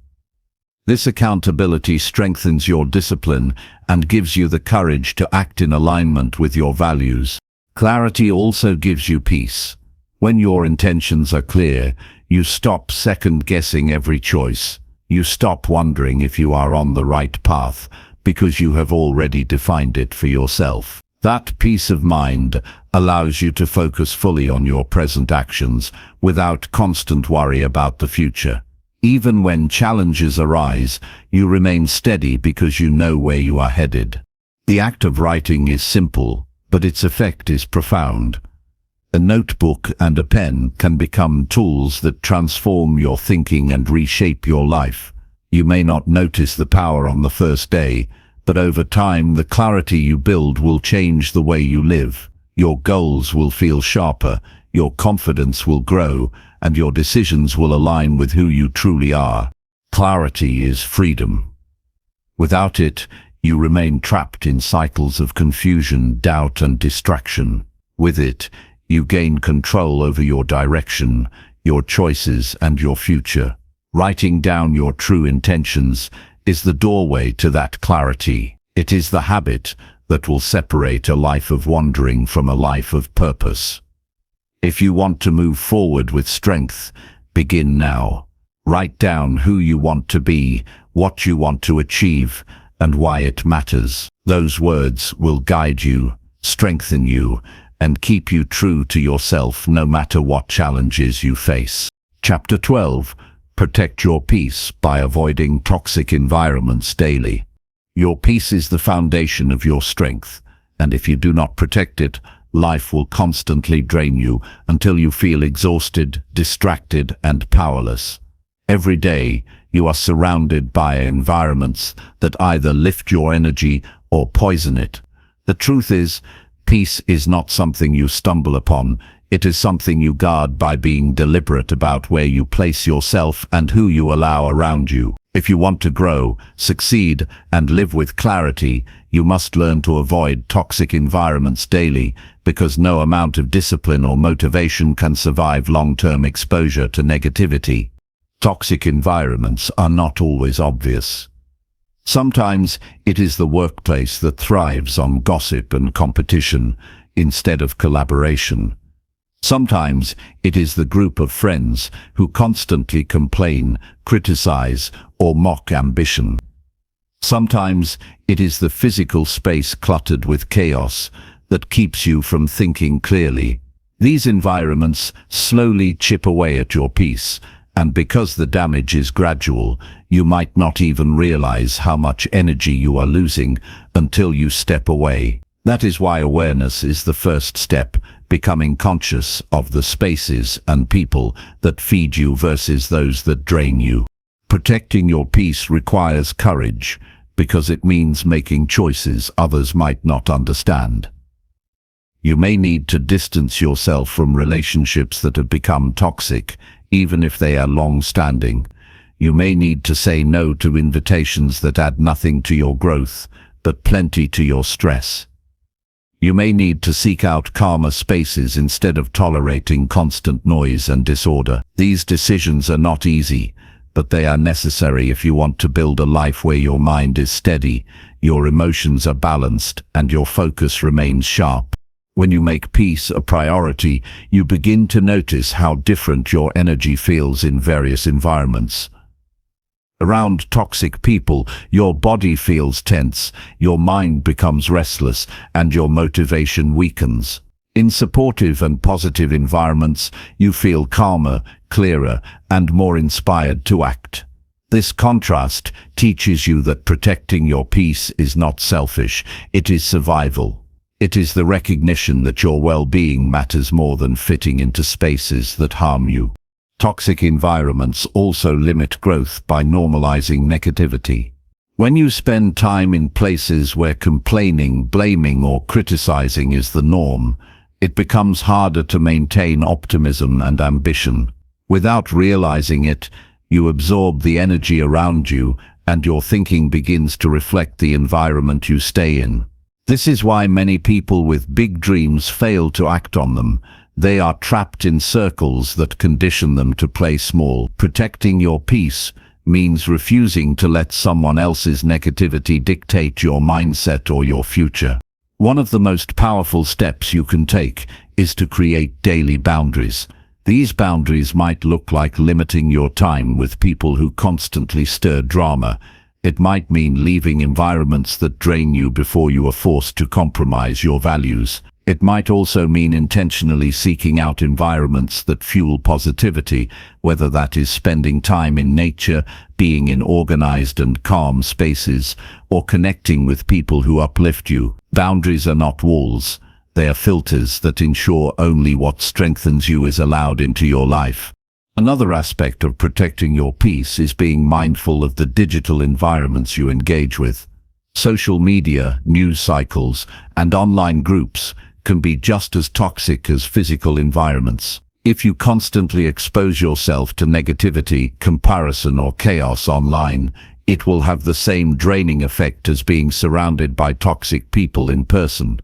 This accountability strengthens your discipline and gives you the courage to act in alignment with your values. Clarity also gives you peace. When your intentions are clear, you stop second-guessing every choice. You stop wondering if you are on the right path because you have already defined it for yourself. That peace of mind allows you to focus fully on your present actions without constant worry about the future. Even when challenges arise, you remain steady because you know where you are headed. The act of writing is simple, but its effect is profound. A notebook and a pen can become tools that transform your thinking and reshape your life. You may not notice the power on the first day, but over time the clarity you build will change the way you live. Your goals will feel sharper, your confidence will grow, and your decisions will align with who you truly are. Clarity is freedom. Without it, you remain trapped in cycles of confusion, doubt, and distraction. With it, you gain control over your direction, your choices, and your future. Writing down your true intentions is the doorway to that clarity. It is the habit that will separate a life of wandering from a life of purpose. If you want to move forward with strength, begin now. Write down who you want to be, what you want to achieve, and why it matters. Those words will guide you, strengthen you, and keep you true to yourself no matter what challenges you face. Chapter 12. Protect your peace by avoiding toxic environments daily. Your peace is the foundation of your strength, and if you do not protect it, life will constantly drain you until you feel exhausted, distracted, and powerless. Every day, you are surrounded by environments that either lift your energy or poison it. The truth is, peace is not something you stumble upon. It is something you guard by being deliberate about where you place yourself and who you allow around you. If you want to grow, succeed, and live with clarity, you must learn to avoid toxic environments daily, because no amount of discipline or motivation can survive long-term exposure to negativity. Toxic environments are not always obvious. Sometimes it is the workplace that thrives on gossip and competition instead of collaboration. Sometimes it is the group of friends who constantly complain, criticize, or mock ambition. Sometimes it is the physical space cluttered with chaos that keeps you from thinking clearly. These environments slowly chip away at your peace, and because the damage is gradual, you might not even realize how much energy you are losing until you step away. That is why awareness is the first step, becoming conscious of the spaces and people that feed you versus those that drain you. Protecting your peace requires courage, because it means making choices others might not understand. You may need to distance yourself from relationships that have become toxic, even if they are long-standing. You may need to say no to invitations that add nothing to your growth, but plenty to your stress. You may need to seek out calmer spaces instead of tolerating constant noise and disorder. These decisions are not easy, but they are necessary if you want to build a life where your mind is steady, your emotions are balanced, and your focus remains sharp. When you make peace a priority, you begin to notice how different your energy feels in various environments. Around toxic people, your body feels tense, your mind becomes restless, and your motivation weakens. In supportive and positive environments, you feel calmer, clearer, and more inspired to act. This contrast teaches you that protecting your peace is not selfish, it is survival. It is the recognition that your well-being matters more than fitting into spaces that harm you. Toxic environments also limit growth by normalizing negativity. When you spend time in places where complaining, blaming, or criticizing is the norm, it becomes harder to maintain optimism and ambition. Without realizing it, you absorb the energy around you, and your thinking begins to reflect the environment you stay in. This is why many people with big dreams fail to act on them. They are trapped in circles that condition them to play small. Protecting your peace means refusing to let someone else's negativity dictate your mindset or your future. One of the most powerful steps you can take is to create daily boundaries. These boundaries might look like limiting your time with people who constantly stir drama. It might mean leaving environments that drain you before you are forced to compromise your values. It might also mean intentionally seeking out environments that fuel positivity, whether that is spending time in nature, being in organized and calm spaces, or connecting with people who uplift you. Boundaries are not walls. They are filters that ensure only what strengthens you is allowed into your life. Another aspect of protecting your peace is being mindful of the digital environments you engage with. Social media, news cycles, and online groups can be just as toxic as physical environments. If you constantly expose yourself to negativity, comparison, or chaos online, it will have the same draining effect as being surrounded by toxic people in person.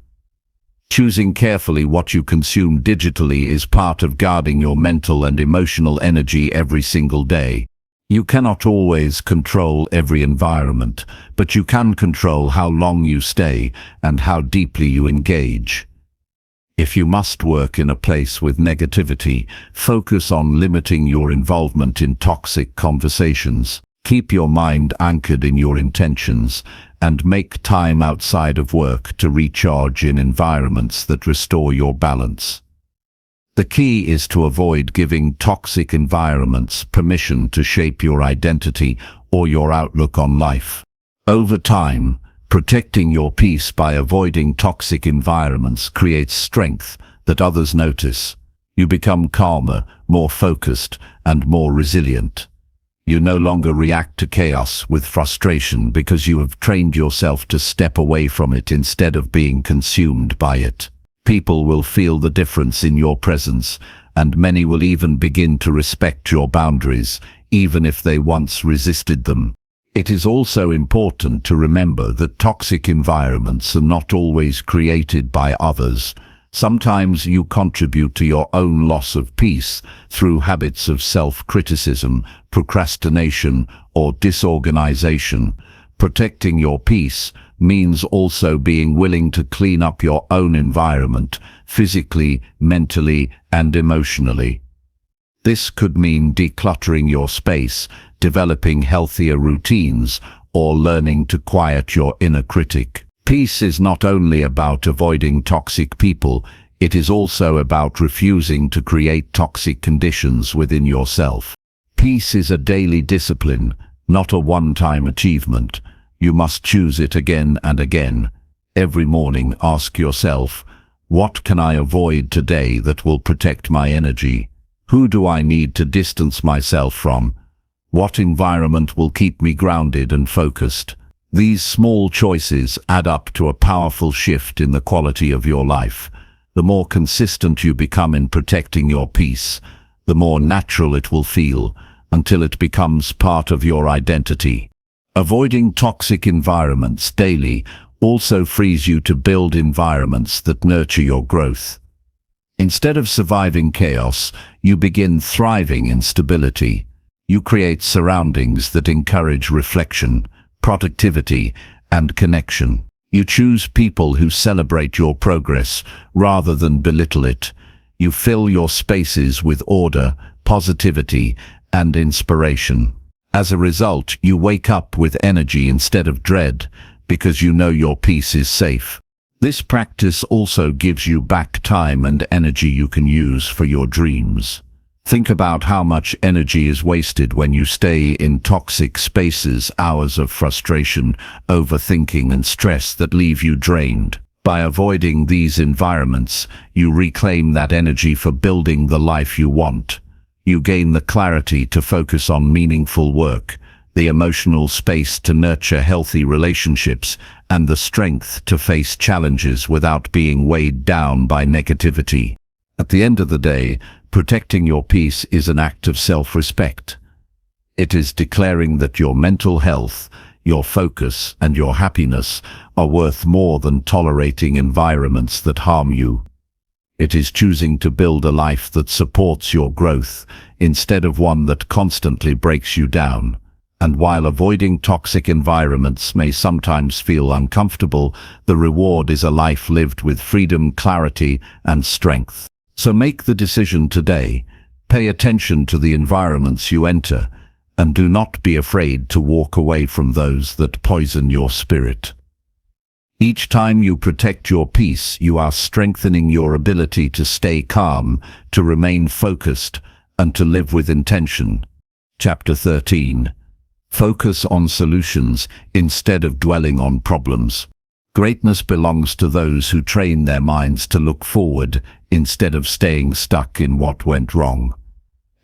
Choosing carefully what you consume digitally is part of guarding your mental and emotional energy every single day. You cannot always control every environment, but you can control how long you stay and how deeply you engage. If you must work in a place with negativity, focus on limiting your involvement in toxic conversations. Keep your mind anchored in your intentions and make time outside of work to recharge in environments that restore your balance. The key is to avoid giving toxic environments permission to shape your identity or your outlook on life. Over time, protecting your peace by avoiding toxic environments creates strength that others notice. You become calmer, more focused, and more resilient. You no longer react to chaos with frustration because you have trained yourself to step away from it instead of being consumed by it. People will feel the difference in your presence, and many will even begin to respect your boundaries, even if they once resisted them. It is also important to remember that toxic environments are not always created by others. Sometimes you contribute to your own loss of peace through habits of self-criticism, procrastination, or disorganization. Protecting your peace means also being willing to clean up your own environment, physically, mentally, and emotionally. This could mean decluttering your space, developing healthier routines, or learning to quiet your inner critic. Peace is not only about avoiding toxic people, it is also about refusing to create toxic conditions within yourself. Peace is a daily discipline, not a one-time achievement. You must choose it again and again. Every morning, ask yourself, what can I avoid today that will protect my energy? Who do I need to distance myself from? What environment will keep me grounded and focused? These small choices add up to a powerful shift in the quality of your life. The more consistent you become in protecting your peace, the more natural it will feel, until it becomes part of your identity. Avoiding toxic environments daily also frees you to build environments that nurture your growth. Instead of surviving chaos, you begin thriving in stability. You create surroundings that encourage reflection, productivity, and connection. You choose people who celebrate your progress rather than belittle it. You fill your spaces with order, positivity, and inspiration. As a result, you wake up with energy instead of dread, because you know your peace is safe. This practice also gives you back time and energy you can use for your dreams. Think about how much energy is wasted when you stay in toxic spaces, hours of frustration, overthinking, and stress that leave you drained. By avoiding these environments, you reclaim that energy for building the life you want. You gain the clarity to focus on meaningful work, the emotional space to nurture healthy relationships, and the strength to face challenges without being weighed down by negativity. At the end of the day, protecting your peace is an act of self-respect. It is declaring that your mental health, your focus, and your happiness are worth more than tolerating environments that harm you. It is choosing to build a life that supports your growth, instead of one that constantly breaks you down. And while avoiding toxic environments may sometimes feel uncomfortable, the reward is a life lived with freedom, clarity, and strength. So make the decision today. Pay attention to the environments you enter, and do not be afraid to walk away from those that poison your spirit. Each time you protect your peace, you are strengthening your ability to stay calm, to remain focused, and to live with intention. Chapter 13. Focus on solutions instead of dwelling on problems. Greatness belongs to those who train their minds to look forward instead of staying stuck in what went wrong.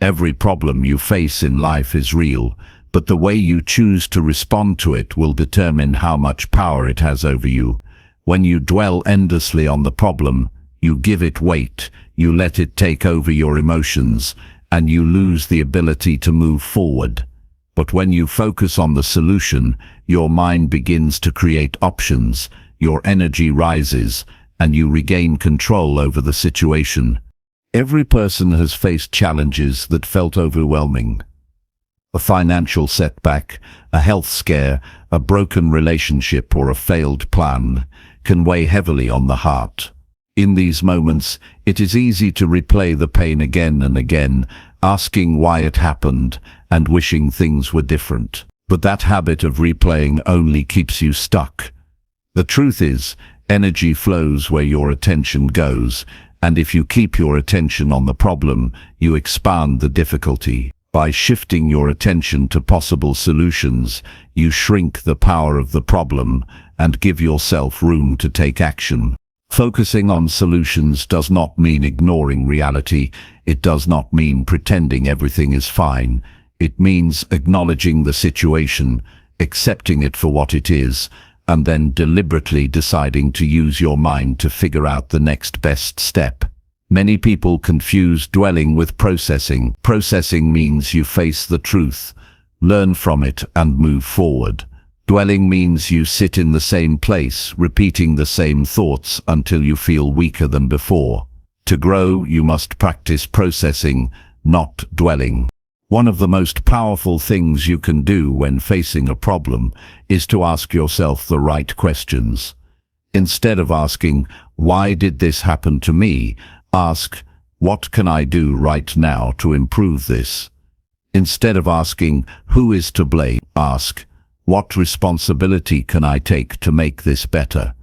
Every problem you face in life is real, but the way you choose to respond to it will determine how much power it has over you. When you dwell endlessly on the problem, you give it weight, you let it take over your emotions, and you lose the ability to move forward. But when you focus on the solution, your mind begins to create options, your energy rises, and you regain control over the situation. Every person has faced challenges that felt overwhelming. A financial setback, a health scare, a broken relationship, or a failed plan can weigh heavily on the heart. In these moments, it is easy to replay the pain again and again, asking why it happened and wishing things were different. But that habit of replaying only keeps you stuck. The truth is, energy flows where your attention goes, and if you keep your attention on the problem, you expand the difficulty. By shifting your attention to possible solutions, you shrink the power of the problem and give yourself room to take action. Focusing on solutions does not mean ignoring reality. It does not mean pretending everything is fine. It means acknowledging the situation, accepting it for what it is, and then deliberately deciding to use your mind to figure out the next best step. Many people confuse dwelling with processing. Processing means you face the truth, learn from it, and move forward. Dwelling means you sit in the same place, repeating the same thoughts until you feel weaker than before. To grow, you must practice processing, not dwelling. One of the most powerful things you can do when facing a problem is to ask yourself the right questions. Instead of asking, "Why did this happen to me?" ask, "What can I do right now to improve this?" Instead of asking, "Who is to blame?" ask, "What responsibility can I take to make this better?"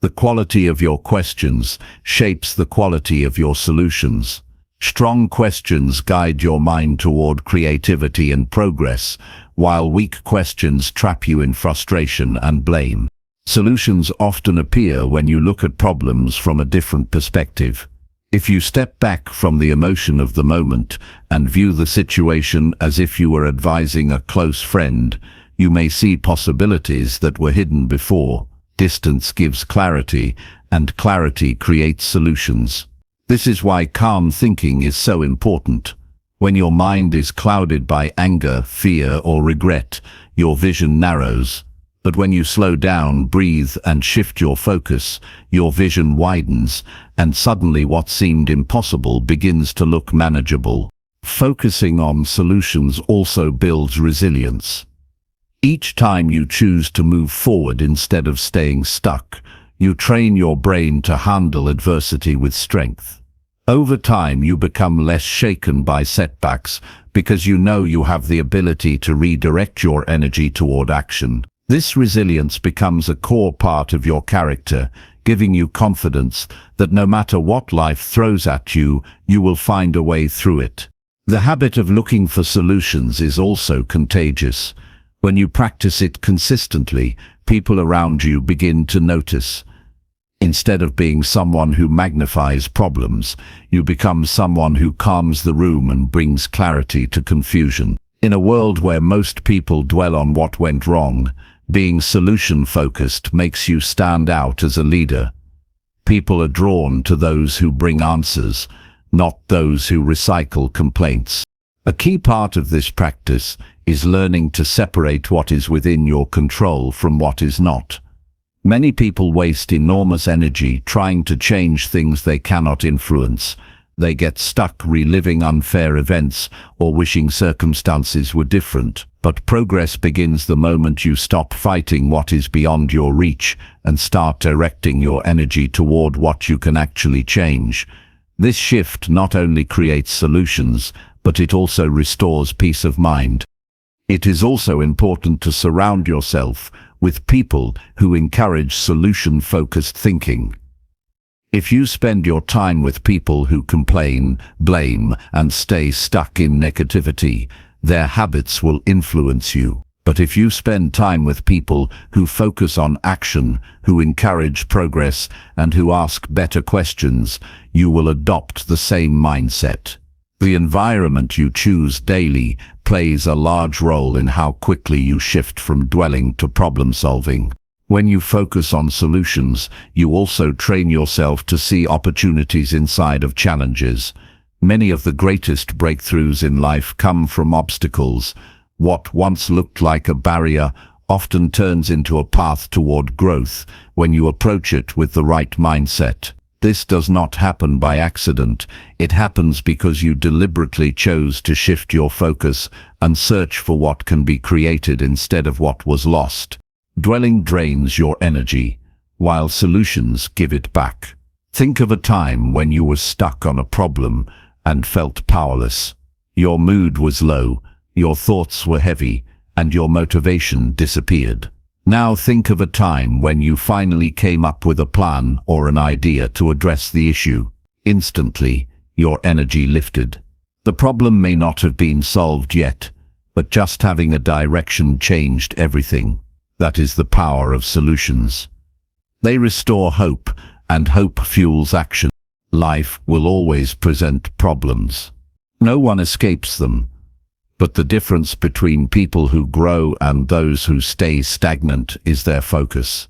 The quality of your questions shapes the quality of your solutions. Strong questions guide your mind toward creativity and progress, while weak questions trap you in frustration and blame. Solutions often appear when you look at problems from a different perspective. If you step back from the emotion of the moment and view the situation as if you were advising a close friend, you may see possibilities that were hidden before. Distance gives clarity, and clarity creates solutions. This is why calm thinking is so important. When your mind is clouded by anger, fear, or regret, your vision narrows. But when you slow down, breathe, and shift your focus, your vision widens, and suddenly what seemed impossible begins to look manageable. Focusing on solutions also builds resilience. Each time you choose to move forward instead of staying stuck, you train your brain to handle adversity with strength. Over time, you become less shaken by setbacks because you know you have the ability to redirect your energy toward action. This resilience becomes a core part of your character, giving you confidence that no matter what life throws at you, you will find a way through it. The habit of looking for solutions is also contagious. When you practice it consistently, people around you begin to notice. Instead of being someone who magnifies problems, you become someone who calms the room and brings clarity to confusion. In a world where most people dwell on what went wrong, being solution-focused makes you stand out as a leader. People are drawn to those who bring answers, not those who recycle complaints. A key part of this practice is learning to separate what is within your control from what is not. Many people waste enormous energy trying to change things they cannot influence. They get stuck reliving unfair events or wishing circumstances were different. But progress begins the moment you stop fighting what is beyond your reach and start directing your energy toward what you can actually change. This shift not only creates solutions, but it also restores peace of mind. It is also important to surround yourself with people who encourage solution-focused thinking. If you spend your time with people who complain, blame, and stay stuck in negativity, their habits will influence you. But if you spend time with people who focus on action, who encourage progress, and who ask better questions, you will adopt the same mindset. The environment you choose daily plays a large role in how quickly you shift from dwelling to problem solving. When you focus on solutions, you also train yourself to see opportunities inside of challenges. Many of the greatest breakthroughs in life come from obstacles. What once looked like a barrier often turns into a path toward growth when you approach it with the right mindset. This does not happen by accident. It happens because you deliberately chose to shift your focus and search for what can be created instead of what was lost. Dwelling drains your energy, while solutions give it back. Think of a time when you were stuck on a problem and felt powerless. Your mood was low, your thoughts were heavy, and your motivation disappeared. Now think of a time when you finally came up with a plan or an idea to address the issue. Instantly, your energy lifted. The problem may not have been solved yet, but just having a direction changed everything. That is the power of solutions. They restore hope, and hope fuels action. Life will always present problems. No one escapes them. But the difference between people who grow and those who stay stagnant is their focus.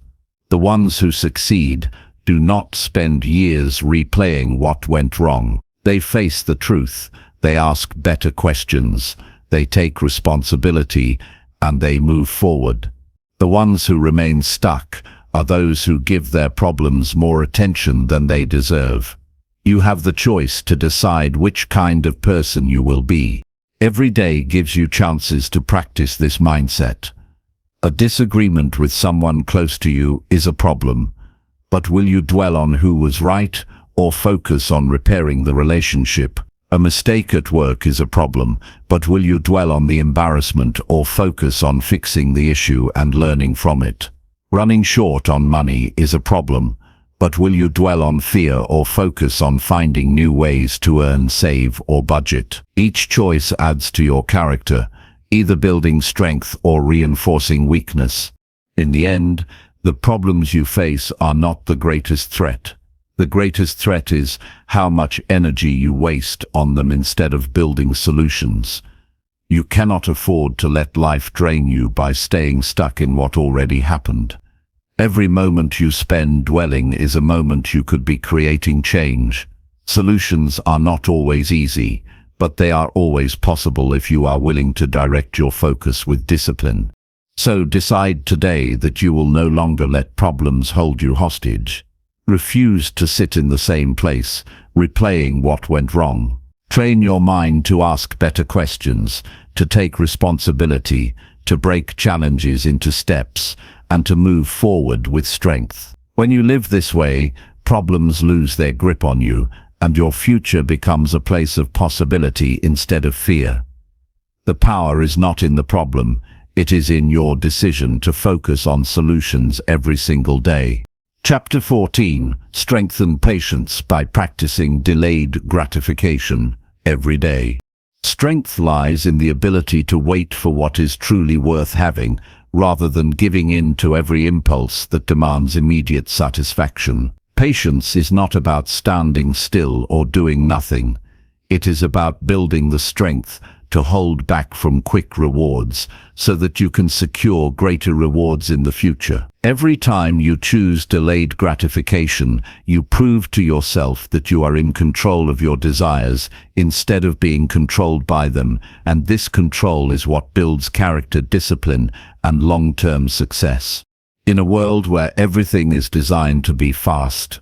The ones who succeed do not spend years replaying what went wrong. They face the truth, they ask better questions, they take responsibility, and they move forward. The ones who remain stuck are those who give their problems more attention than they deserve. You have the choice to decide which kind of person you will be. Every day gives you chances to practice this mindset. A disagreement with someone close to you is a problem, but will you dwell on who was right or focus on repairing the relationship? A mistake at work is a problem, but will you dwell on the embarrassment or focus on fixing the issue and learning from it? Running short on money is a problem, but will you dwell on fear or focus on finding new ways to earn, save, or budget? Each choice adds to your character, either building strength or reinforcing weakness. In the end, the problems you face are not the greatest threat. The greatest threat is how much energy you waste on them instead of building solutions. You cannot afford to let life drain you by staying stuck in what already happened. Every moment you spend dwelling is a moment you could be creating change. Solutions are not always easy, but they are always possible if you are willing to direct your focus with discipline. So decide today that you will no longer let problems hold you hostage. Refuse to sit in the same place, replaying what went wrong. Train your mind to ask better questions, to take responsibility, to break challenges into steps, and to move forward with strength. When you live this way, problems lose their grip on you, and your future becomes a place of possibility instead of fear. The power is not in the problem, it is in your decision to focus on solutions every single day. Chapter 14. Strengthen patience by practicing delayed gratification every day. Strength lies in the ability to wait for what is truly worth having, rather than giving in to every impulse that demands immediate satisfaction. Patience is not about standing still or doing nothing. It is about building the strength to hold back from quick rewards so that you can secure greater rewards in the future. Every time you choose delayed gratification, you prove to yourself that you are in control of your desires instead of being controlled by them, and this control is what builds character, discipline, and long-term success. In a world where everything is designed to be fast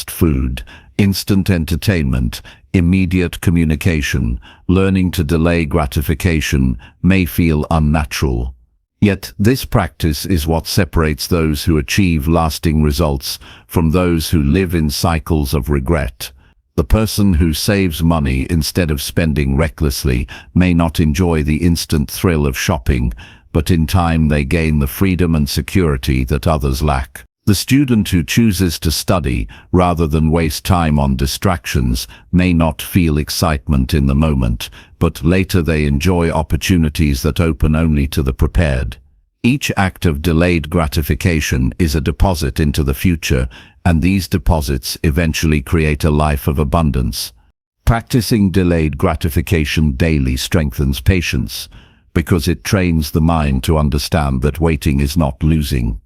food, instant entertainment, immediate communication, learning to delay gratification may feel unnatural. Yet this practice is what separates those who achieve lasting results from those who live in cycles of regret. The person who saves money instead of spending recklessly may not enjoy the instant thrill of shopping, but in time they gain the freedom and security that others lack. The student who chooses to study rather than waste time on distractions may not feel excitement in the moment, but later they enjoy opportunities that open only to the prepared. Each act of delayed gratification is a deposit into the future, and these deposits eventually create a life of abundance. Practicing delayed gratification daily strengthens patience, because it trains the mind to understand that waiting is not losing.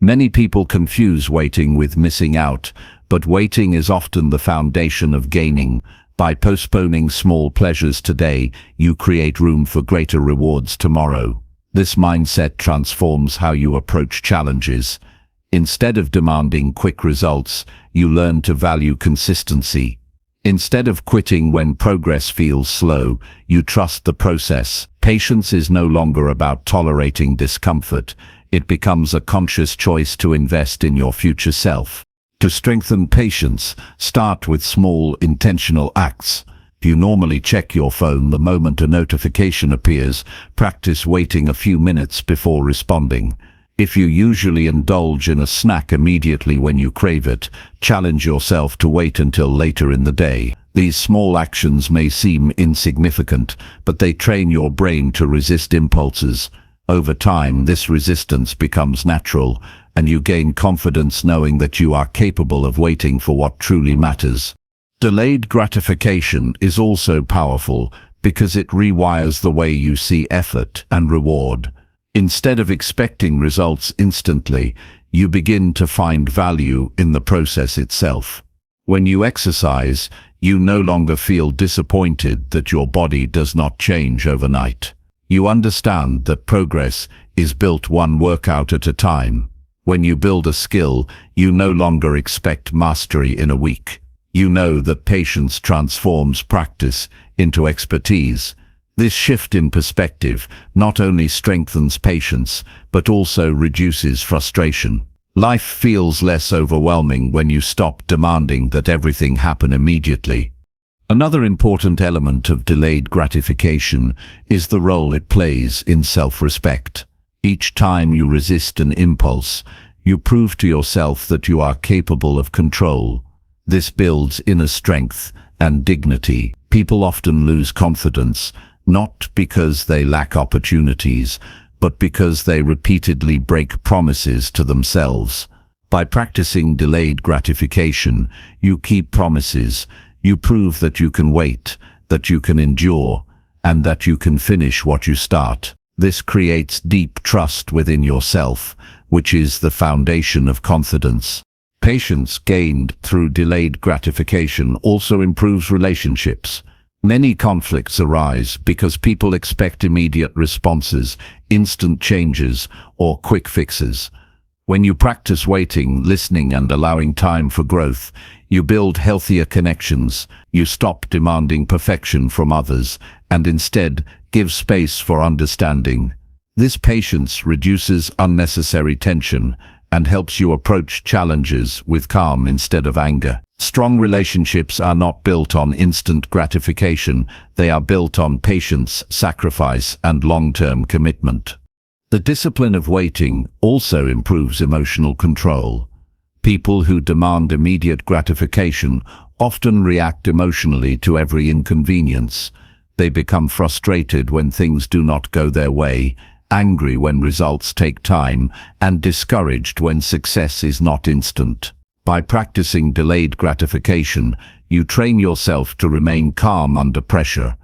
Many people confuse waiting with missing out, but waiting is often the foundation of gaining. By postponing small pleasures today, you create room for greater rewards tomorrow. This mindset transforms how you approach challenges. Instead of demanding quick results, you learn to value consistency. Instead of quitting when progress feels slow, you trust the process. Patience is no longer about tolerating discomfort. It becomes a conscious choice to invest in your future self. To strengthen patience, start with small, intentional acts. If you normally check your phone the moment a notification appears, practice waiting a few minutes before responding. If you usually indulge in a snack immediately when you crave it, challenge yourself to wait until later in the day. These small actions may seem insignificant, but they train your brain to resist impulses. Over time, this resistance becomes natural, and you gain confidence knowing that you are capable of waiting for what truly matters. Delayed gratification is also powerful because it rewires the way you see effort and reward. Instead of expecting results instantly, you begin to find value in the process itself. When you exercise, you no longer feel disappointed that your body does not change overnight. You understand that progress is built one workout at a time. When you build a skill, you no longer expect mastery in a week. You know that patience transforms practice into expertise. This shift in perspective not only strengthens patience, but also reduces frustration. Life feels less overwhelming when you stop demanding that everything happen immediately. Another important element of delayed gratification is the role it plays in self-respect. Each time you resist an impulse, you prove to yourself that you are capable of control. This builds inner strength and dignity. People often lose confidence, not because they lack opportunities, but because they repeatedly break promises to themselves. By practicing delayed gratification, you keep promises. You prove that you can wait, that you can endure, and that you can finish what you start. This creates deep trust within yourself, which is the foundation of confidence. Patience gained through delayed gratification also improves relationships. Many conflicts arise because people expect immediate responses, instant changes, or quick fixes. When you practice waiting, listening, and allowing time for growth, you build healthier connections. You stop demanding perfection from others and instead give space for understanding. This patience reduces unnecessary tension and helps you approach challenges with calm instead of anger. Strong relationships are not built on instant gratification. They are built on patience, sacrifice, and long-term commitment. The discipline of waiting also improves emotional control. People who demand immediate gratification often react emotionally to every inconvenience. They become frustrated when things do not go their way, angry when results take time, and discouraged when success is not instant. By practicing delayed gratification, you train yourself to remain calm under pressure.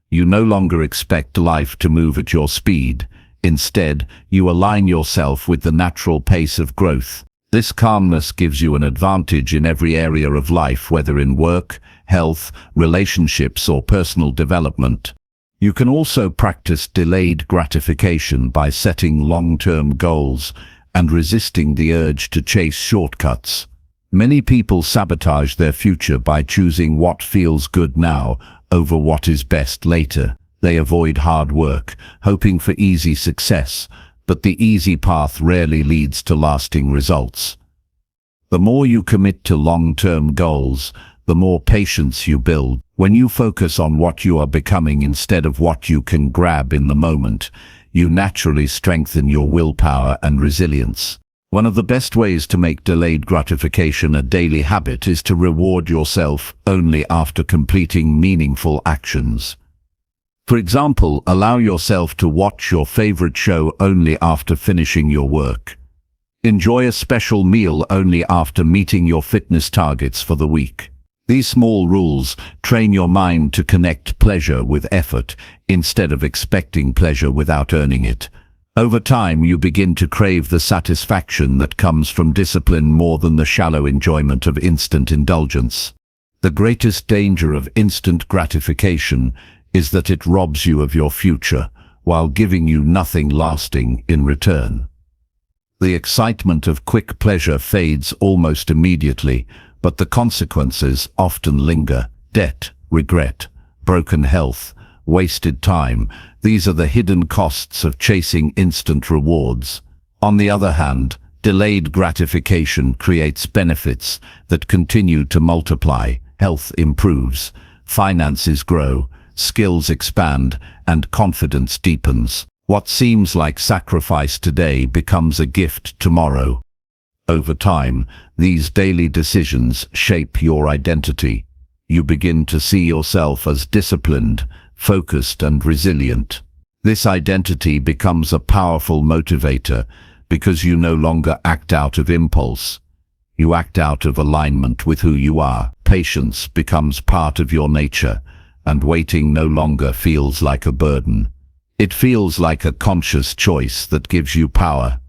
You no longer expect life to move at your speed. Instead, you align yourself with the natural pace of growth. This calmness gives you an advantage in every area of life, whether in work, health, relationships, or personal development. You can also practice delayed gratification by setting long-term goals and resisting the urge to chase shortcuts. Many people sabotage their future by choosing what feels good now over what is best later. They avoid hard work, hoping for easy success, but the easy path rarely leads to lasting results. The more you commit to long-term goals, the more patience you build. When you focus on what you are becoming instead of what you can grab in the moment, you naturally strengthen your willpower and resilience. One of the best ways to make delayed gratification a daily habit is to reward yourself only after completing meaningful actions. For example, allow yourself to watch your favorite show only after finishing your work. Enjoy a special meal only after meeting your fitness targets for the week. These small rules train your mind to connect pleasure with effort instead of expecting pleasure without earning it. Over time, you begin to crave the satisfaction that comes from discipline more than the shallow enjoyment of instant indulgence. The greatest danger of instant gratification is that it robs you of your future while giving you nothing lasting in return. The excitement of quick pleasure fades almost immediately, but the consequences often linger. Debt, regret, broken health, wasted time. These are the hidden costs of chasing instant rewards. On the other hand, Delayed gratification creates benefits that continue to multiply. Health improves, finances grow, skills expand, and confidence deepens. What seems like sacrifice today becomes a gift tomorrow. Over time, these daily decisions shape your identity. You begin to see yourself as disciplined, focused, and resilient. This identity becomes a powerful motivator because you no longer act out of impulse. You act out of alignment with who you are. Patience becomes part of your nature, and waiting no longer feels like a burden. It feels like a conscious choice that gives you power.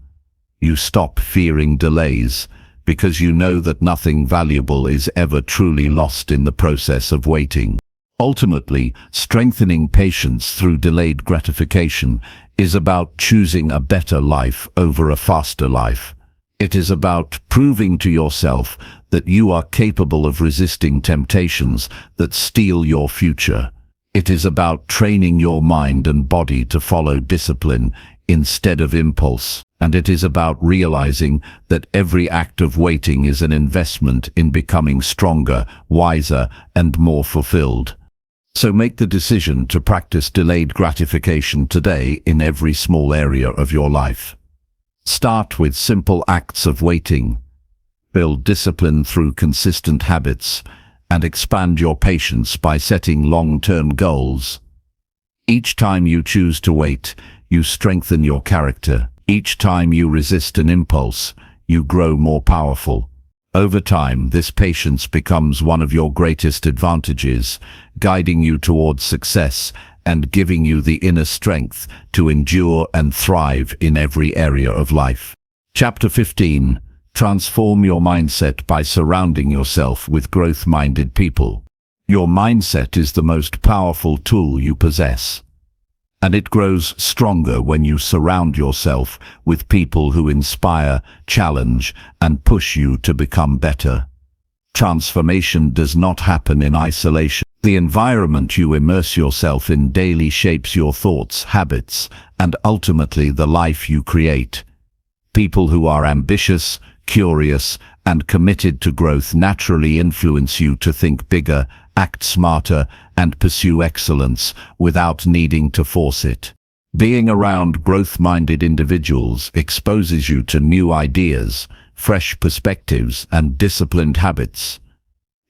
You stop fearing delays because you know that nothing valuable is ever truly lost in the process of waiting. Ultimately, strengthening patience through delayed gratification is about choosing a better life over a faster life. It is about proving to yourself that you are capable of resisting temptations that steal your future. It is about training your mind and body to follow discipline instead of impulse. And it is about realizing that every act of waiting is an investment in becoming stronger, wiser, and more fulfilled. So make the decision to practice delayed gratification today in every small area of your life. Start with simple acts of waiting. Build discipline through consistent habits, and expand your patience by setting long-term goals. Each time you choose to wait, you strengthen your character. Each time you resist an impulse, you grow more powerful. Over time, this patience becomes one of your greatest advantages, guiding you towards success and giving you the inner strength to endure and thrive in every area of life. Chapter 15. Transform your mindset by surrounding yourself with growth-minded people. Your mindset is the most powerful tool you possess, and it grows stronger when you surround yourself with people who inspire, challenge, and push you to become better. Transformation does not happen in isolation. The environment you immerse yourself in daily shapes your thoughts, habits, and ultimately the life you create. People who are ambitious, curious, and committed to growth naturally influence you to think bigger, act smarter, and pursue excellence without needing to force it. Being around growth-minded individuals exposes you to new ideas, fresh perspectives, and disciplined habits.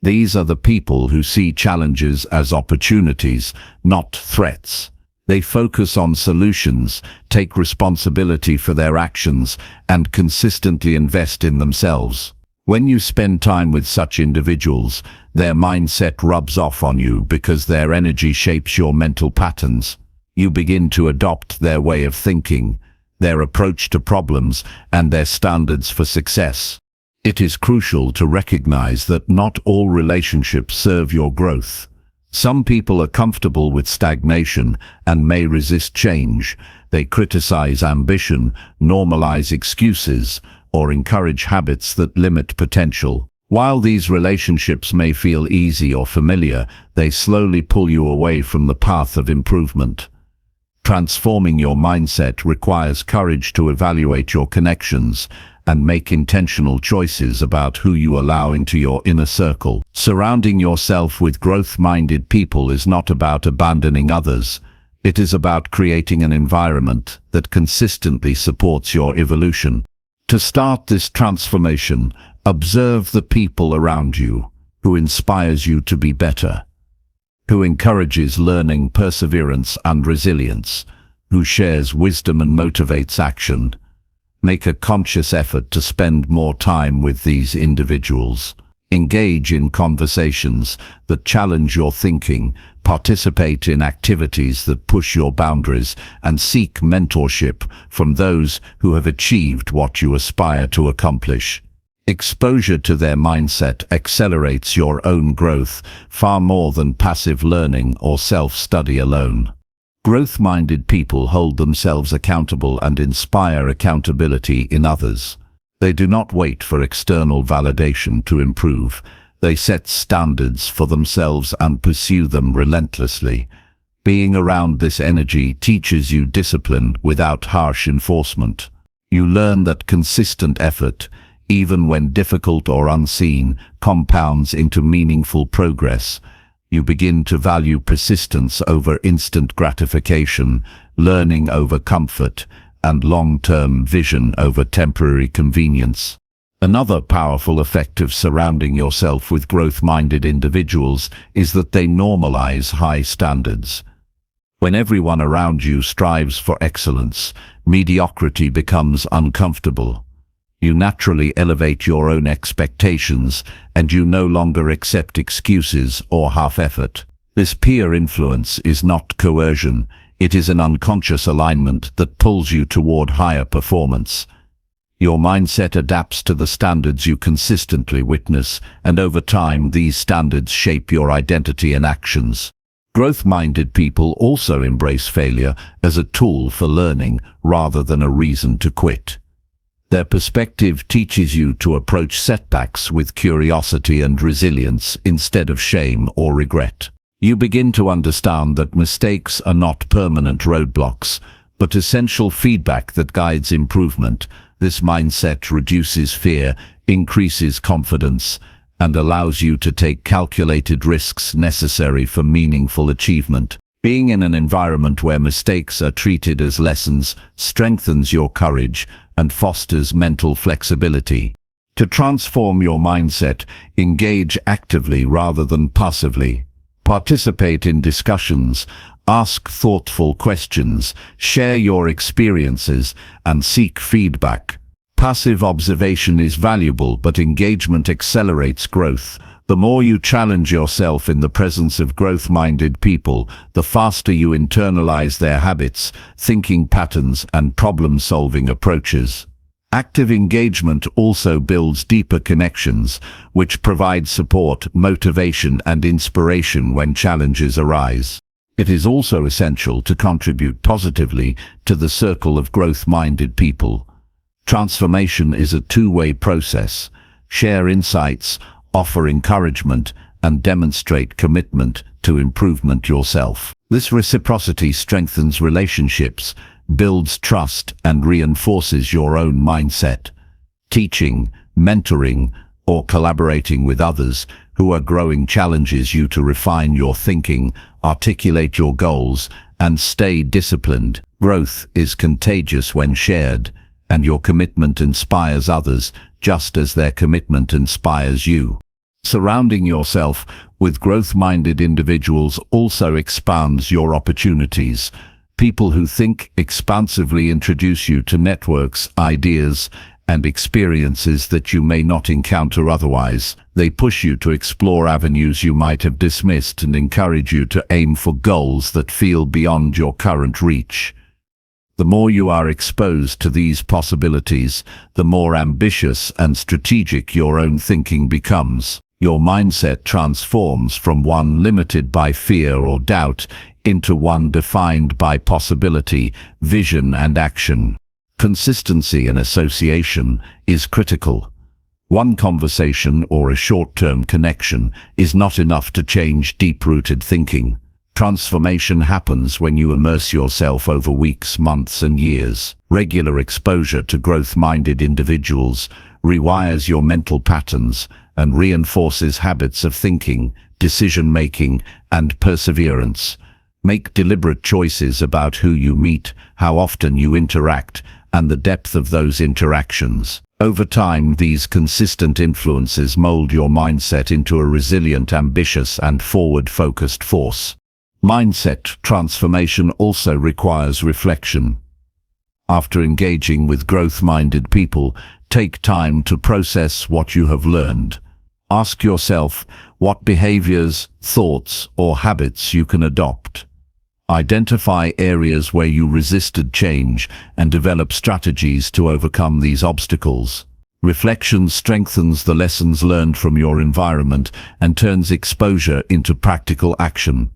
These are the people who see challenges as opportunities, not threats. They focus on solutions, take responsibility for their actions, and consistently invest in themselves. When you spend time with such individuals, their mindset rubs off on you because their energy shapes your mental patterns. You begin to adopt their way of thinking, their approach to problems, and their standards for success. It is crucial to recognize that not all relationships serve your growth. Some people are comfortable with stagnation and may resist change. They criticize ambition, normalize excuses, or encourage habits that limit potential. While these relationships may feel easy or familiar, they slowly pull you away from the path of improvement. Transforming your mindset requires courage to evaluate your connections and make intentional choices about who you allow into your inner circle. Surrounding yourself with growth-minded people is not about abandoning others. It is about creating an environment that consistently supports your evolution. To start this transformation, observe the people around you, who inspires you to be better, who encourages learning, perseverance, and resilience, who shares wisdom and motivates action. Make a conscious effort to spend more time with these individuals. Engage in conversations that challenge your thinking, participate in activities that push your boundaries, and seek mentorship from those who have achieved what you aspire to accomplish. Exposure to their mindset accelerates your own growth far more than passive learning or self-study alone. Growth-minded people hold themselves accountable and inspire accountability in others. They do not wait for external validation to improve. They set standards for themselves and pursue them relentlessly. Being around this energy teaches you discipline without harsh enforcement. You learn that consistent effort, even when difficult or unseen, compounds into meaningful progress. You begin to value persistence over instant gratification, learning over comfort, and long-term vision over temporary convenience. Another powerful effect of surrounding yourself with growth-minded individuals is that they normalize high standards. When everyone around you strives for excellence, mediocrity becomes uncomfortable. You naturally elevate your own expectations, and you no longer accept excuses or half-effort. This peer influence is not coercion, it is an unconscious alignment that pulls you toward higher performance. Your mindset adapts to the standards you consistently witness, and over time these standards shape your identity and actions. Growth-minded people also embrace failure as a tool for learning rather than a reason to quit. Their perspective teaches you to approach setbacks with curiosity and resilience instead of shame or regret. You begin to understand that mistakes are not permanent roadblocks, but essential feedback that guides improvement. This mindset reduces fear, increases confidence, and allows you to take calculated risks necessary for meaningful achievement. Being in an environment where mistakes are treated as lessons strengthens your courage and fosters mental flexibility. To transform your mindset, engage actively rather than passively. Participate in discussions, ask thoughtful questions, share your experiences, and seek feedback. Passive observation is valuable, but engagement accelerates growth. The more you challenge yourself in the presence of growth-minded people, the faster you internalize their habits, thinking patterns, and problem-solving approaches. Active engagement also builds deeper connections, which provide support, motivation, and inspiration when challenges arise. It is also essential to contribute positively to the circle of growth-minded people. Transformation is a two-way process. Share insights, offer encouragement, and demonstrate commitment to improvement yourself. This reciprocity strengthens relationships, builds trust, and reinforces your own mindset. Teaching, mentoring, or collaborating with others who are growing challenges you to refine your thinking, articulate your goals, and stay disciplined. Growth is contagious when shared, and your commitment inspires others just as their commitment inspires you. Surrounding yourself with growth-minded individuals also expands your opportunities. People who think expansively introduce you to networks, ideas, and experiences that you may not encounter otherwise. They push you to explore avenues you might have dismissed and encourage you to aim for goals that feel beyond your current reach. The more you are exposed to these possibilities, the more ambitious and strategic your own thinking becomes. Your mindset transforms from one limited by fear or doubt into one defined by possibility, vision, and action. Consistency in association is critical. One conversation or a short-term connection is not enough to change deep-rooted thinking. Transformation happens when you immerse yourself over weeks, months, and years. Regular exposure to growth-minded individuals rewires your mental patterns and reinforces habits of thinking, decision-making, and perseverance. Make deliberate choices about who you meet, how often you interact, and the depth of those interactions. Over time, these consistent influences mold your mindset into a resilient, ambitious, and forward-focused force. Mindset transformation also requires reflection. After engaging with growth-minded people, take time to process what you have learned. Ask yourself what behaviors, thoughts, or habits you can adopt. Identify areas where you resisted change and develop strategies to overcome these obstacles. Reflection strengthens the lessons learned from your environment and turns exposure into practical action.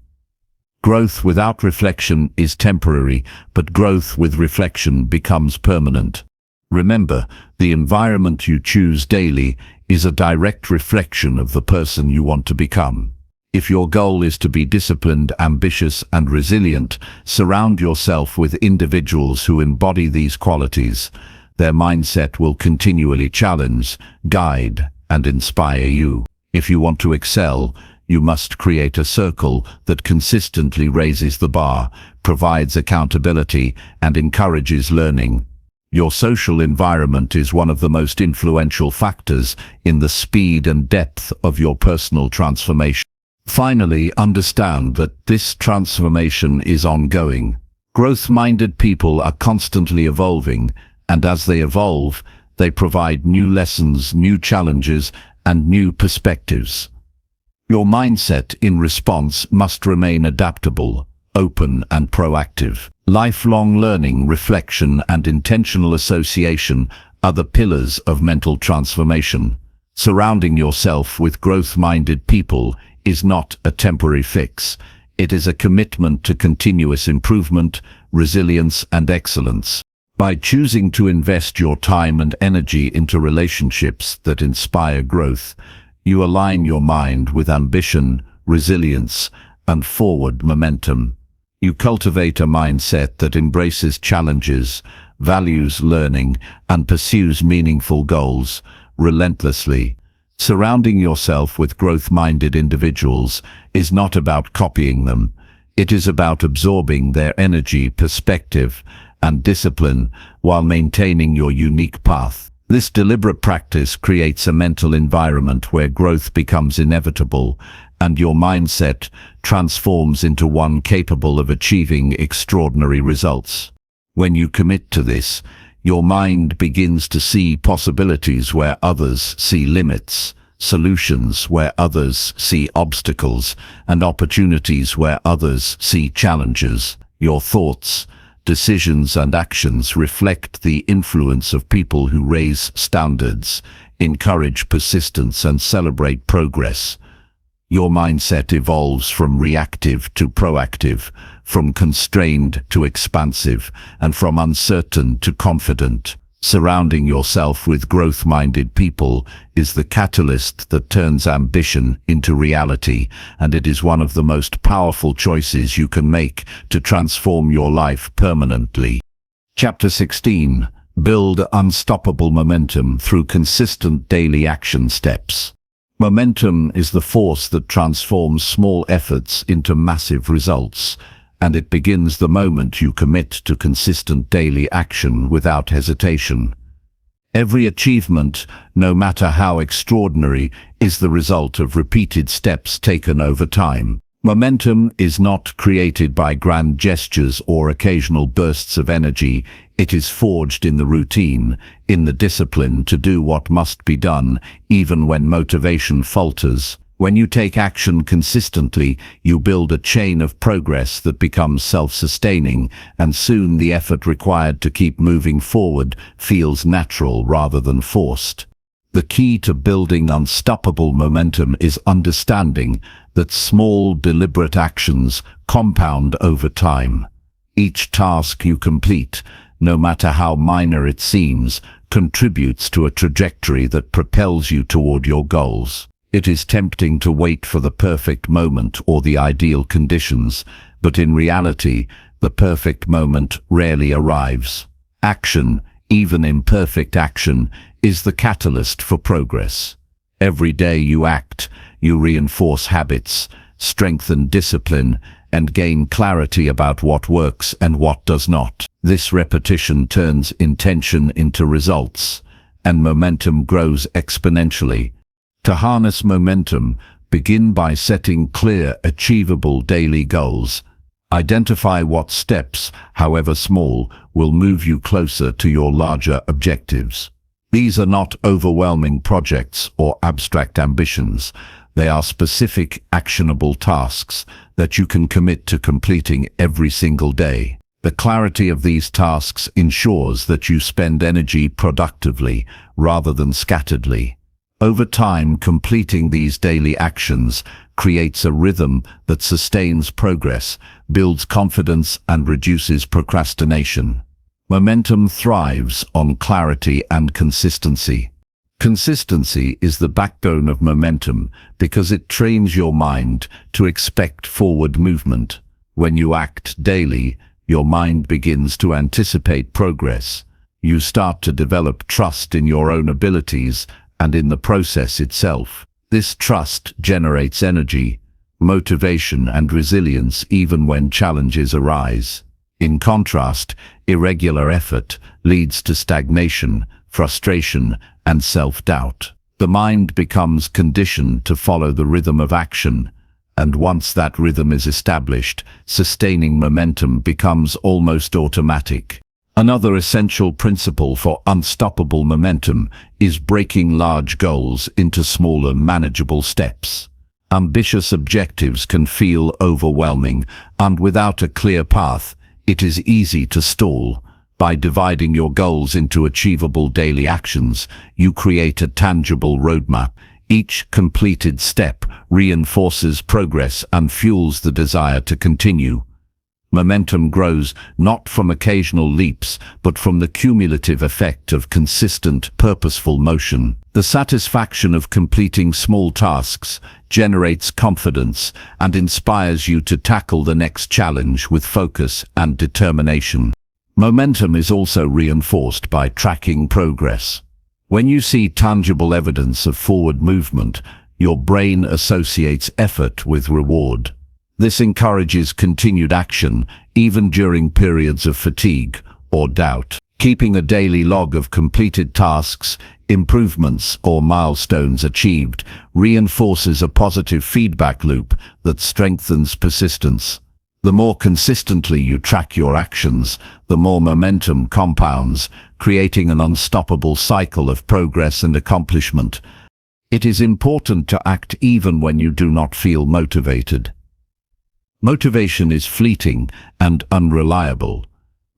Growth without reflection is temporary, but growth with reflection becomes permanent. Remember, the environment you choose daily is a direct reflection of the person you want to become. If your goal is to be disciplined, ambitious, and resilient, surround yourself with individuals who embody these qualities. Their mindset will continually challenge, guide, and inspire you. If you want to excel, you must create a circle that consistently raises the bar, provides accountability, and encourages learning. Your social environment is one of the most influential factors in the speed and depth of your personal transformation. Finally, understand that this transformation is ongoing. Growth-minded people are constantly evolving, and as they evolve, they provide new lessons, new challenges, and new perspectives. Your mindset in response must remain adaptable, open, and proactive. Lifelong learning, reflection, and intentional association are the pillars of mental transformation. Surrounding yourself with growth-minded people is not a temporary fix. It is a commitment to continuous improvement, resilience, and excellence. By choosing to invest your time and energy into relationships that inspire growth, you align your mind with ambition, resilience, and forward momentum. You cultivate a mindset that embraces challenges, values learning, and pursues meaningful goals relentlessly. Surrounding yourself with growth-minded individuals is not about copying them. It is about absorbing their energy, perspective, and discipline while maintaining your unique path. This deliberate practice creates a mental environment where growth becomes inevitable and your mindset transforms into one capable of achieving extraordinary results. When you commit to this, your mind begins to see possibilities where others see limits, solutions where others see obstacles, and opportunities where others see challenges. Your thoughts, decisions, and actions reflect the influence of people who raise standards, encourage persistence, and celebrate progress. Your mindset evolves from reactive to proactive, from constrained to expansive, and from uncertain to confident. Surrounding yourself with growth-minded people is the catalyst that turns ambition into reality, and it is one of the most powerful choices you can make to transform your life permanently. Chapter 16. Build unstoppable momentum through consistent daily action steps. Momentum is the force that transforms small efforts into massive results, and it begins the moment you commit to consistent daily action without hesitation. Every achievement, no matter how extraordinary, is the result of repeated steps taken over time. Momentum is not created by grand gestures or occasional bursts of energy. It is forged in the routine, in the discipline to do what must be done, even when motivation falters. When you take action consistently, you build a chain of progress that becomes self-sustaining, and soon the effort required to keep moving forward feels natural rather than forced. The key to building unstoppable momentum is understanding that small, deliberate actions compound over time. Each task you complete, no matter how minor it seems, contributes to a trajectory that propels you toward your goals. It is tempting to wait for the perfect moment or the ideal conditions, but in reality, the perfect moment rarely arrives. Action, even imperfect action, is the catalyst for progress. Every day you act, you reinforce habits, strengthen discipline, and gain clarity about what works and what does not. This repetition turns intention into results, and momentum grows exponentially. To harness momentum, begin by setting clear, achievable daily goals. Identify what steps, however small, will move you closer to your larger objectives. These are not overwhelming projects or abstract ambitions. They are specific, actionable tasks that you can commit to completing every single day. The clarity of these tasks ensures that you spend energy productively rather than scatteredly. Over time, completing these daily actions creates a rhythm that sustains progress, builds confidence, and reduces procrastination. Momentum thrives on clarity and consistency. Consistency is the backbone of momentum because it trains your mind to expect forward movement. When you act daily, your mind begins to anticipate progress. You start to develop trust in your own abilities and in the process itself. This trust generates energy, motivation, and resilience even when challenges arise. In contrast, irregular effort leads to stagnation, frustration, and self-doubt. The mind becomes conditioned to follow the rhythm of action, and once that rhythm is established, sustaining momentum becomes almost automatic. Another essential principle for unstoppable momentum is breaking large goals into smaller, manageable steps. Ambitious objectives can feel overwhelming, and without a clear path, it is easy to stall. By dividing your goals into achievable daily actions, you create a tangible roadmap. Each completed step reinforces progress and fuels the desire to continue. Momentum grows not from occasional leaps, but from the cumulative effect of consistent, purposeful motion. The satisfaction of completing small tasks generates confidence and inspires you to tackle the next challenge with focus and determination. Momentum is also reinforced by tracking progress. When you see tangible evidence of forward movement, your brain associates effort with reward. This encourages continued action, even during periods of fatigue or doubt. Keeping a daily log of completed tasks, improvements, or milestones achieved reinforces a positive feedback loop that strengthens persistence. The more consistently you track your actions, the more momentum compounds, creating an unstoppable cycle of progress and accomplishment. It is important to act even when you do not feel motivated. Motivation is fleeting and unreliable.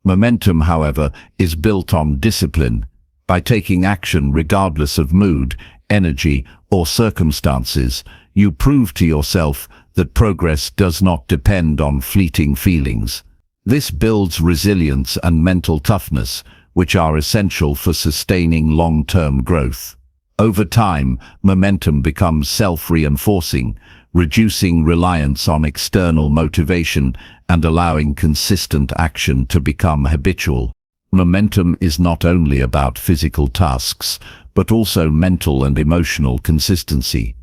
Momentum, however, is built on discipline. By taking action regardless of mood, energy, or circumstances, you prove to yourself that progress does not depend on fleeting feelings. This builds resilience and mental toughness, which are essential for sustaining long-term growth. Over time, momentum becomes self-reinforcing, reducing reliance on external motivation and allowing consistent action to become habitual. Momentum is not only about physical tasks, but also mental and emotional consistency.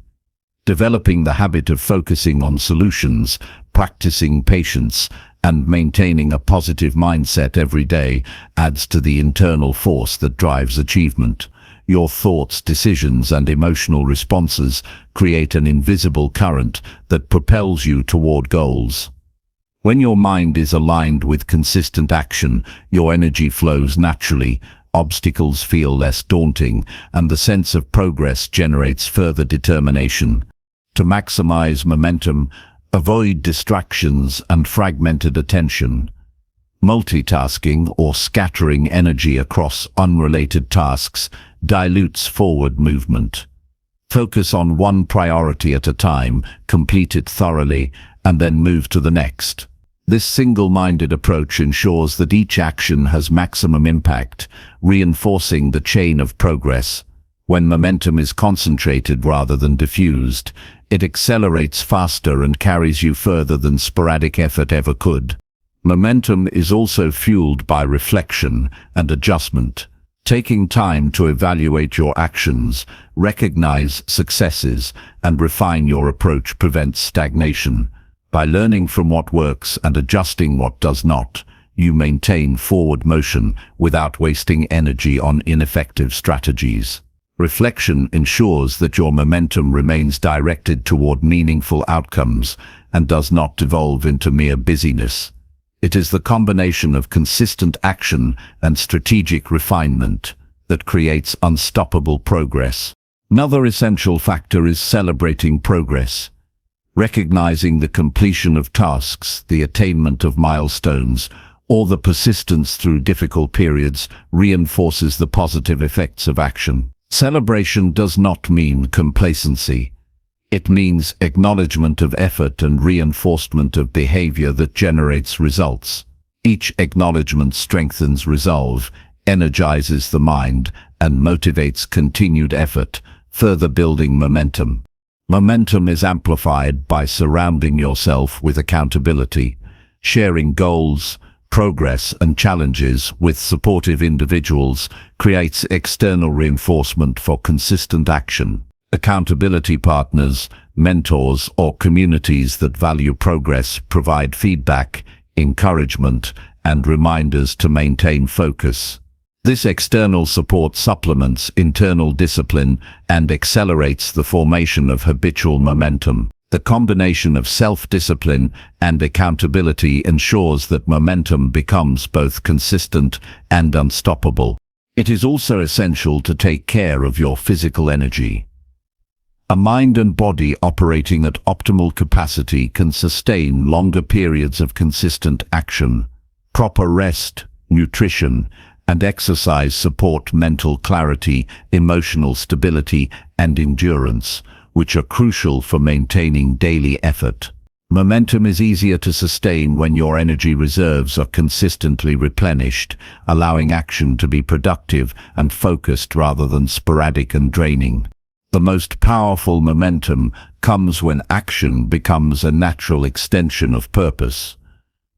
Developing the habit of focusing on solutions, practicing patience, and maintaining a positive mindset every day adds to the internal force that drives achievement. Your thoughts, decisions, and emotional responses create an invisible current that propels you toward goals. When your mind is aligned with consistent action, your energy flows naturally, obstacles feel less daunting, and the sense of progress generates further determination. To maximize momentum, avoid distractions and fragmented attention. Multitasking or scattering energy across unrelated tasks dilutes forward movement. Focus on one priority at a time, complete it thoroughly, and then move to the next. This single-minded approach ensures that each action has maximum impact, reinforcing the chain of progress. When momentum is concentrated rather than diffused, it accelerates faster and carries you further than sporadic effort ever could. Momentum is also fueled by reflection and adjustment. Taking time to evaluate your actions, recognize successes, and refine your approach prevents stagnation. By learning from what works and adjusting what does not, you maintain forward motion without wasting energy on ineffective strategies. Reflection ensures that your momentum remains directed toward meaningful outcomes and does not devolve into mere busyness. It is the combination of consistent action and strategic refinement that creates unstoppable progress. Another essential factor is celebrating progress. Recognizing the completion of tasks, the attainment of milestones, or the persistence through difficult periods reinforces the positive effects of action. Celebration does not mean complacency. It means acknowledgement of effort and reinforcement of behavior that generates results. Each acknowledgement strengthens resolve, energizes the mind, and motivates continued effort, further building momentum. Momentum is amplified by surrounding yourself with accountability. Sharing goals, progress and challenges with supportive individuals creates external reinforcement for consistent action. Accountability partners, mentors, or communities that value progress provide feedback, encouragement, and reminders to maintain focus. This external support supplements internal discipline and accelerates the formation of habitual momentum. The combination of self-discipline and accountability ensures that momentum becomes both consistent and unstoppable. It is also essential to take care of your physical energy. A mind and body operating at optimal capacity can sustain longer periods of consistent action. Proper rest, nutrition, and exercise support mental clarity, emotional stability, and endurance, which are crucial for maintaining daily effort. Momentum is easier to sustain when your energy reserves are consistently replenished, allowing action to be productive and focused rather than sporadic and draining. The most powerful momentum comes when action becomes a natural extension of purpose.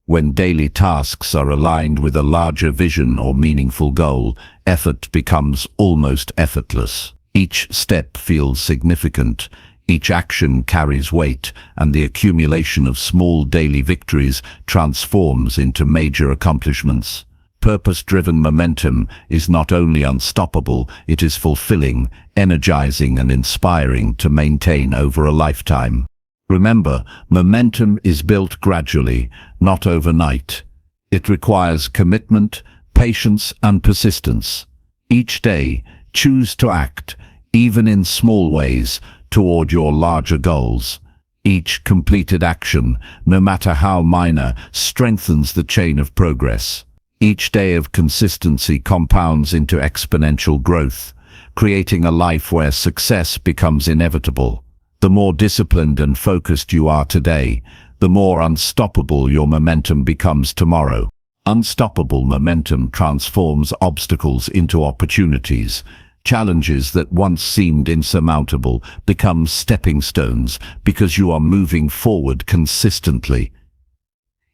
When daily tasks are aligned with a larger vision or meaningful goal, effort becomes almost effortless. Each step feels significant, each action carries weight, and the accumulation of small daily victories transforms into major accomplishments. Purpose-driven momentum is not only unstoppable, it is fulfilling, energizing, and inspiring to maintain over a lifetime. Remember, momentum is built gradually, not overnight. It requires commitment, patience, and persistence. Each day, choose to act, even in small ways, toward your larger goals. Each completed action, no matter how minor, strengthens the chain of progress. Each day of consistency compounds into exponential growth, creating a life where success becomes inevitable. The more disciplined and focused you are today, the more unstoppable your momentum becomes tomorrow. Unstoppable momentum transforms obstacles into opportunities. Challenges that once seemed insurmountable become stepping stones because you are moving forward consistently.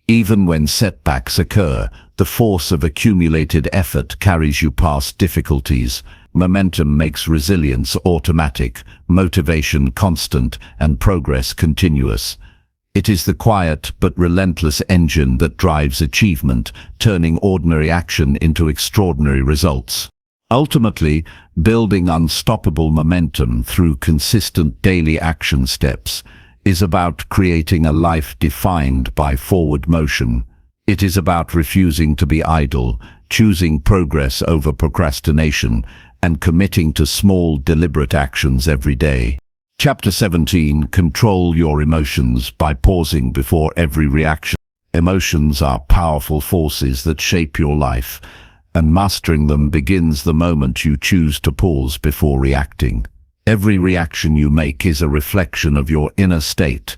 Even when setbacks occur, the force of accumulated effort carries you past difficulties. Momentum makes resilience automatic, motivation constant, and progress continuous. It is the quiet but relentless engine that drives achievement, turning ordinary action into extraordinary results. Ultimately, building unstoppable momentum through consistent daily action steps is about creating a life defined by forward motion. It is about refusing to be idle, choosing progress over procrastination, and committing to small, deliberate actions every day. Chapter 17. Control your emotions by pausing before every reaction. Emotions are powerful forces that shape your life, and mastering them begins the moment you choose to pause before reacting. Every reaction you make is a reflection of your inner state,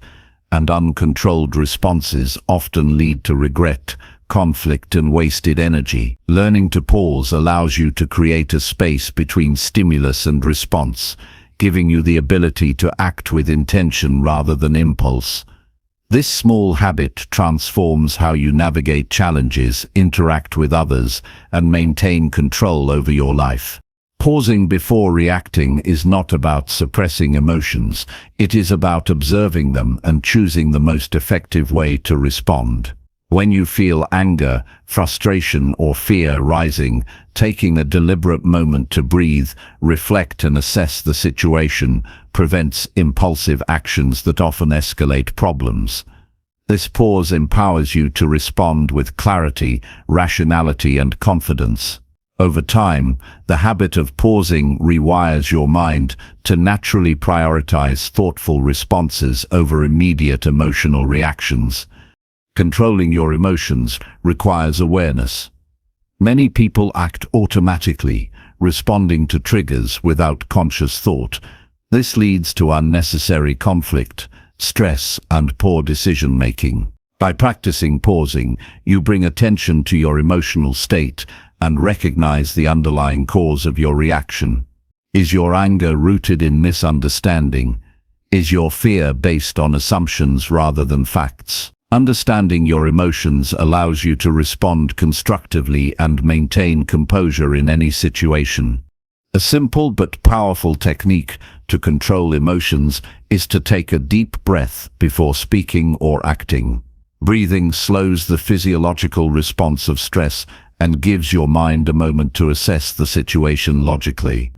and uncontrolled responses often lead to regret, conflict, and wasted energy. Learning to pause allows you to create a space between stimulus and response, giving you the ability to act with intention rather than impulse. This small habit transforms how you navigate challenges, interact with others, and maintain control over your life. Pausing before reacting is not about suppressing emotions. It is about observing them and choosing the most effective way to respond. When you feel anger, frustration, or fear rising, taking a deliberate moment to breathe, reflect, and assess the situation prevents impulsive actions that often escalate problems. This pause empowers you to respond with clarity, rationality, and confidence. Over time, the habit of pausing rewires your mind to naturally prioritize thoughtful responses over immediate emotional reactions. Controlling your emotions requires awareness. Many people act automatically, responding to triggers without conscious thought. This leads to unnecessary conflict, stress, and poor decision-making. By practicing pausing, you bring attention to your emotional state and recognize the underlying cause of your reaction. Is your anger rooted in misunderstanding? Is your fear based on assumptions rather than facts? Understanding your emotions allows you to respond constructively and maintain composure in any situation. A simple but powerful technique to control emotions is to take a deep breath before speaking or acting. Breathing slows the physiological response of stress and gives your mind a moment to assess the situation logically.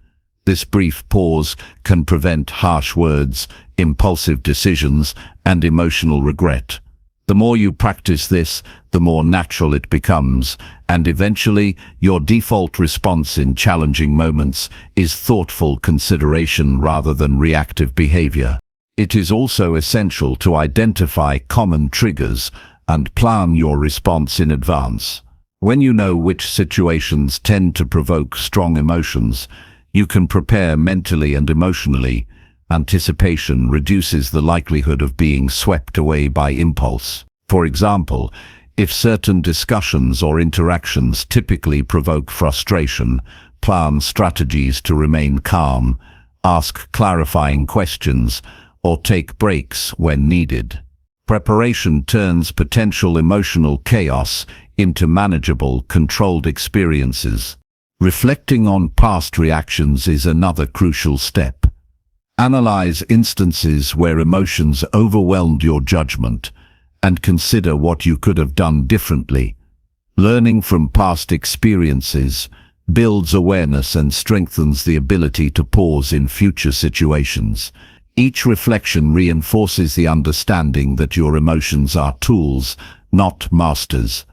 This brief pause can prevent harsh words, impulsive decisions, and emotional regret. The more you practice this, the more natural it becomes, and eventually your default response in challenging moments is thoughtful consideration rather than reactive behavior. It is also essential to identify common triggers and plan your response in advance. When you know which situations tend to provoke strong emotions, you can prepare mentally and emotionally. Anticipation reduces the likelihood of being swept away by impulse. For example, if certain discussions or interactions typically provoke frustration, plan strategies to remain calm, ask clarifying questions, or take breaks when needed. Preparation turns potential emotional chaos into manageable, controlled experiences. Reflecting on past reactions is another crucial step. Analyze instances where emotions overwhelmed your judgment and consider what you could have done differently. Learning from past experiences builds awareness and strengthens the ability to pause in future situations. Each reflection reinforces the understanding that your emotions are tools, not masters.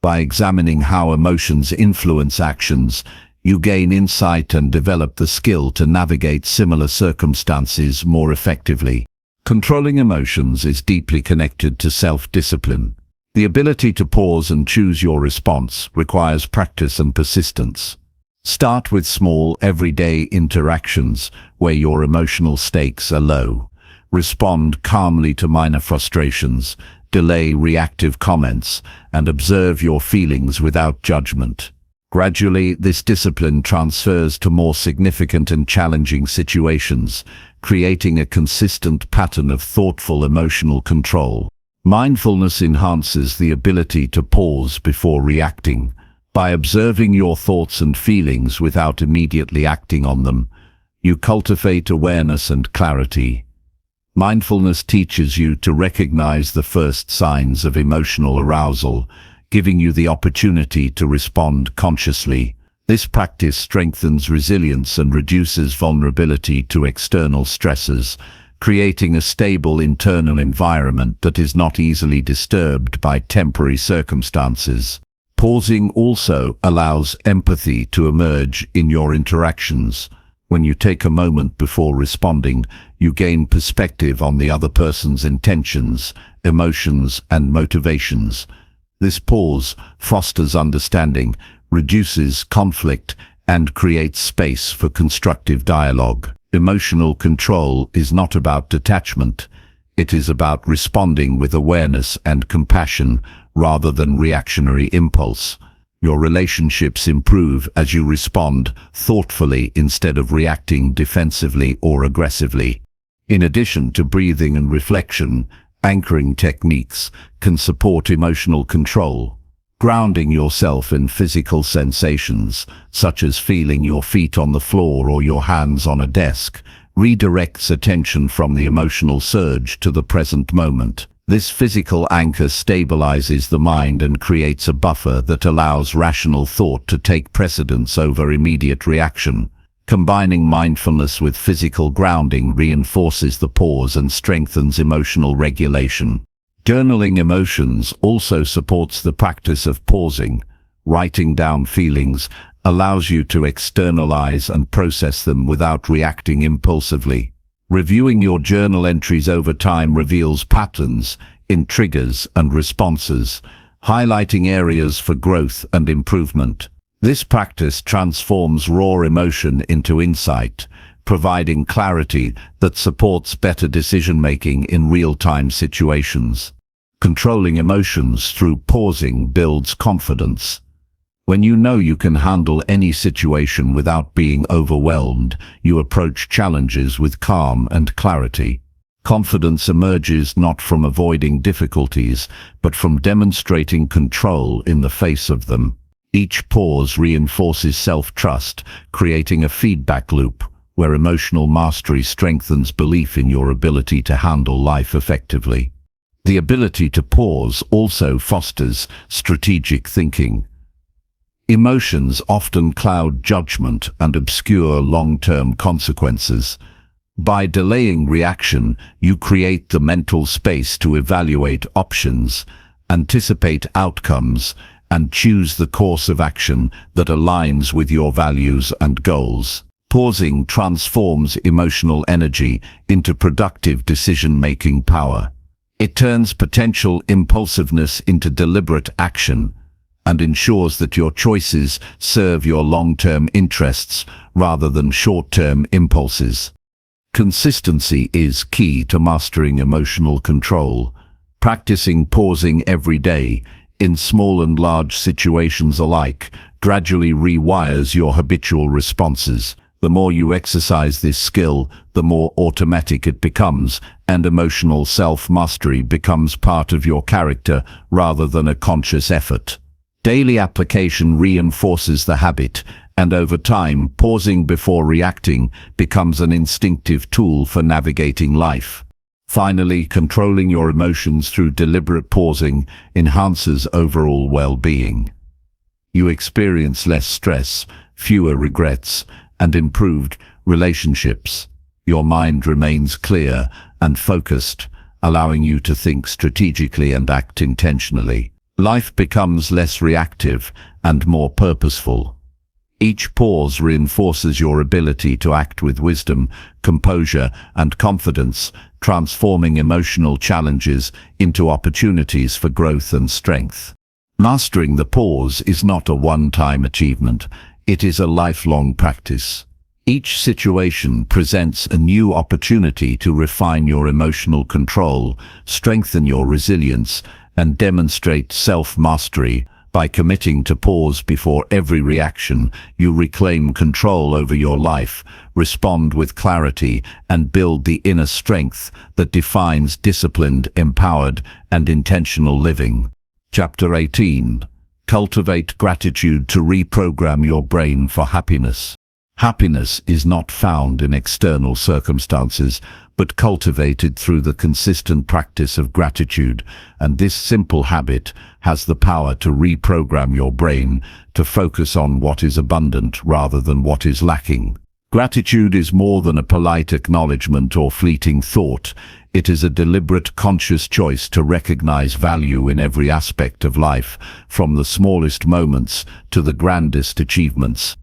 By examining how emotions influence actions, you gain insight and develop the skill to navigate similar circumstances more effectively. Controlling emotions is deeply connected to self-discipline. The ability to pause and choose your response requires practice and persistence. Start with small, everyday interactions where your emotional stakes are low. Respond calmly to minor frustrations, delay reactive comments, and observe your feelings without judgment. Gradually, this discipline transfers to more significant and challenging situations, creating a consistent pattern of thoughtful emotional control. Mindfulness enhances the ability to pause before reacting. By observing your thoughts and feelings without immediately acting on them, you cultivate awareness and clarity. Mindfulness teaches you to recognize the first signs of emotional arousal, giving you the opportunity to respond consciously. This practice strengthens resilience and reduces vulnerability to external stresses, creating a stable internal environment that is not easily disturbed by temporary circumstances. Pausing also allows empathy to emerge in your interactions. When you take a moment before responding, you gain perspective on the other person's intentions, emotions, and motivations. This pause fosters understanding, reduces conflict, and creates space for constructive dialogue. Emotional control is not about detachment. It is about responding with awareness and compassion rather than reactionary impulse. Your relationships improve as you respond thoughtfully instead of reacting defensively or aggressively. In addition to breathing and reflection, anchoring techniques can support emotional control. Grounding yourself in physical sensations, such as feeling your feet on the floor or your hands on a desk, redirects attention from the emotional surge to the present moment. This physical anchor stabilizes the mind and creates a buffer that allows rational thought to take precedence over immediate reaction. Combining mindfulness with physical grounding reinforces the pause and strengthens emotional regulation. Journaling emotions also supports the practice of pausing. Writing down feelings allows you to externalize and process them without reacting impulsively. Reviewing your journal entries over time reveals patterns in triggers and responses, highlighting areas for growth and improvement. This practice transforms raw emotion into insight, providing clarity that supports better decision-making in real-time situations. Controlling emotions through pausing builds confidence. When you know you can handle any situation without being overwhelmed, you approach challenges with calm and clarity. Confidence emerges not from avoiding difficulties, but from demonstrating control in the face of them. Each pause reinforces self-trust, creating a feedback loop where emotional mastery strengthens belief in your ability to handle life effectively. The ability to pause also fosters strategic thinking. Emotions often cloud judgment and obscure long-term consequences. By delaying reaction, you create the mental space to evaluate options, anticipate outcomes, and choose the course of action that aligns with your values and goals. Pausing transforms emotional energy into productive decision-making power. It turns potential impulsiveness into deliberate action and ensures that your choices serve your long-term interests rather than short-term impulses. Consistency is key to mastering emotional control. Practicing pausing every day, in small and large situations alike, gradually rewires your habitual responses. The more you exercise this skill, the more automatic it becomes, and emotional self-mastery becomes part of your character rather than a conscious effort. Daily application reinforces the habit, and over time, pausing before reacting becomes an instinctive tool for navigating life. Finally, controlling your emotions through deliberate pausing enhances overall well-being. You experience less stress, fewer regrets, and improved relationships. Your mind remains clear and focused, allowing you to think strategically and act intentionally. Life becomes less reactive and more purposeful. Each pause reinforces your ability to act with wisdom, composure, and confidence, transforming emotional challenges into opportunities for growth and strength. Mastering the pause is not a one-time achievement. It is a lifelong practice. Each situation presents a new opportunity to refine your emotional control, strengthen your resilience, and demonstrate self-mastery. By committing to pause before every reaction, you reclaim control over your life, respond with clarity, and build the inner strength that defines disciplined, empowered, and intentional living. Chapter 18. Cultivate gratitude to reprogram your brain for happiness. Happiness is not found in external circumstances, but cultivated through the consistent practice of gratitude, and this simple habit has the power to reprogram your brain to focus on what is abundant rather than what is lacking. Gratitude is more than a polite acknowledgement or fleeting thought. It is a deliberate, conscious choice to recognize value in every aspect of life, from the smallest moments to the grandest achievements.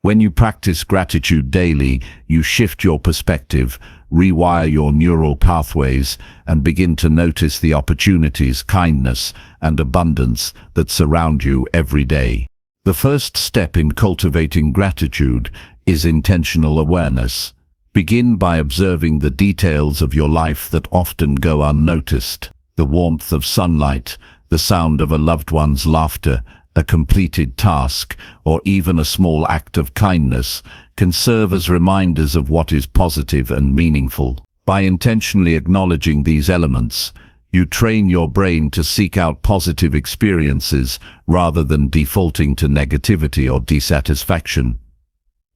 When you practice gratitude daily, you shift your perspective, rewire your neural pathways, and begin to notice the opportunities, kindness, and abundance that surround you every day. The first step in cultivating gratitude is intentional awareness. Begin by observing the details of your life that often go unnoticed. The warmth of sunlight, the sound of a loved one's laughter, a completed task, or even a small act of kindness can serve as reminders of what is positive and meaningful. By intentionally acknowledging these elements, you train your brain to seek out positive experiences rather than defaulting to negativity or dissatisfaction.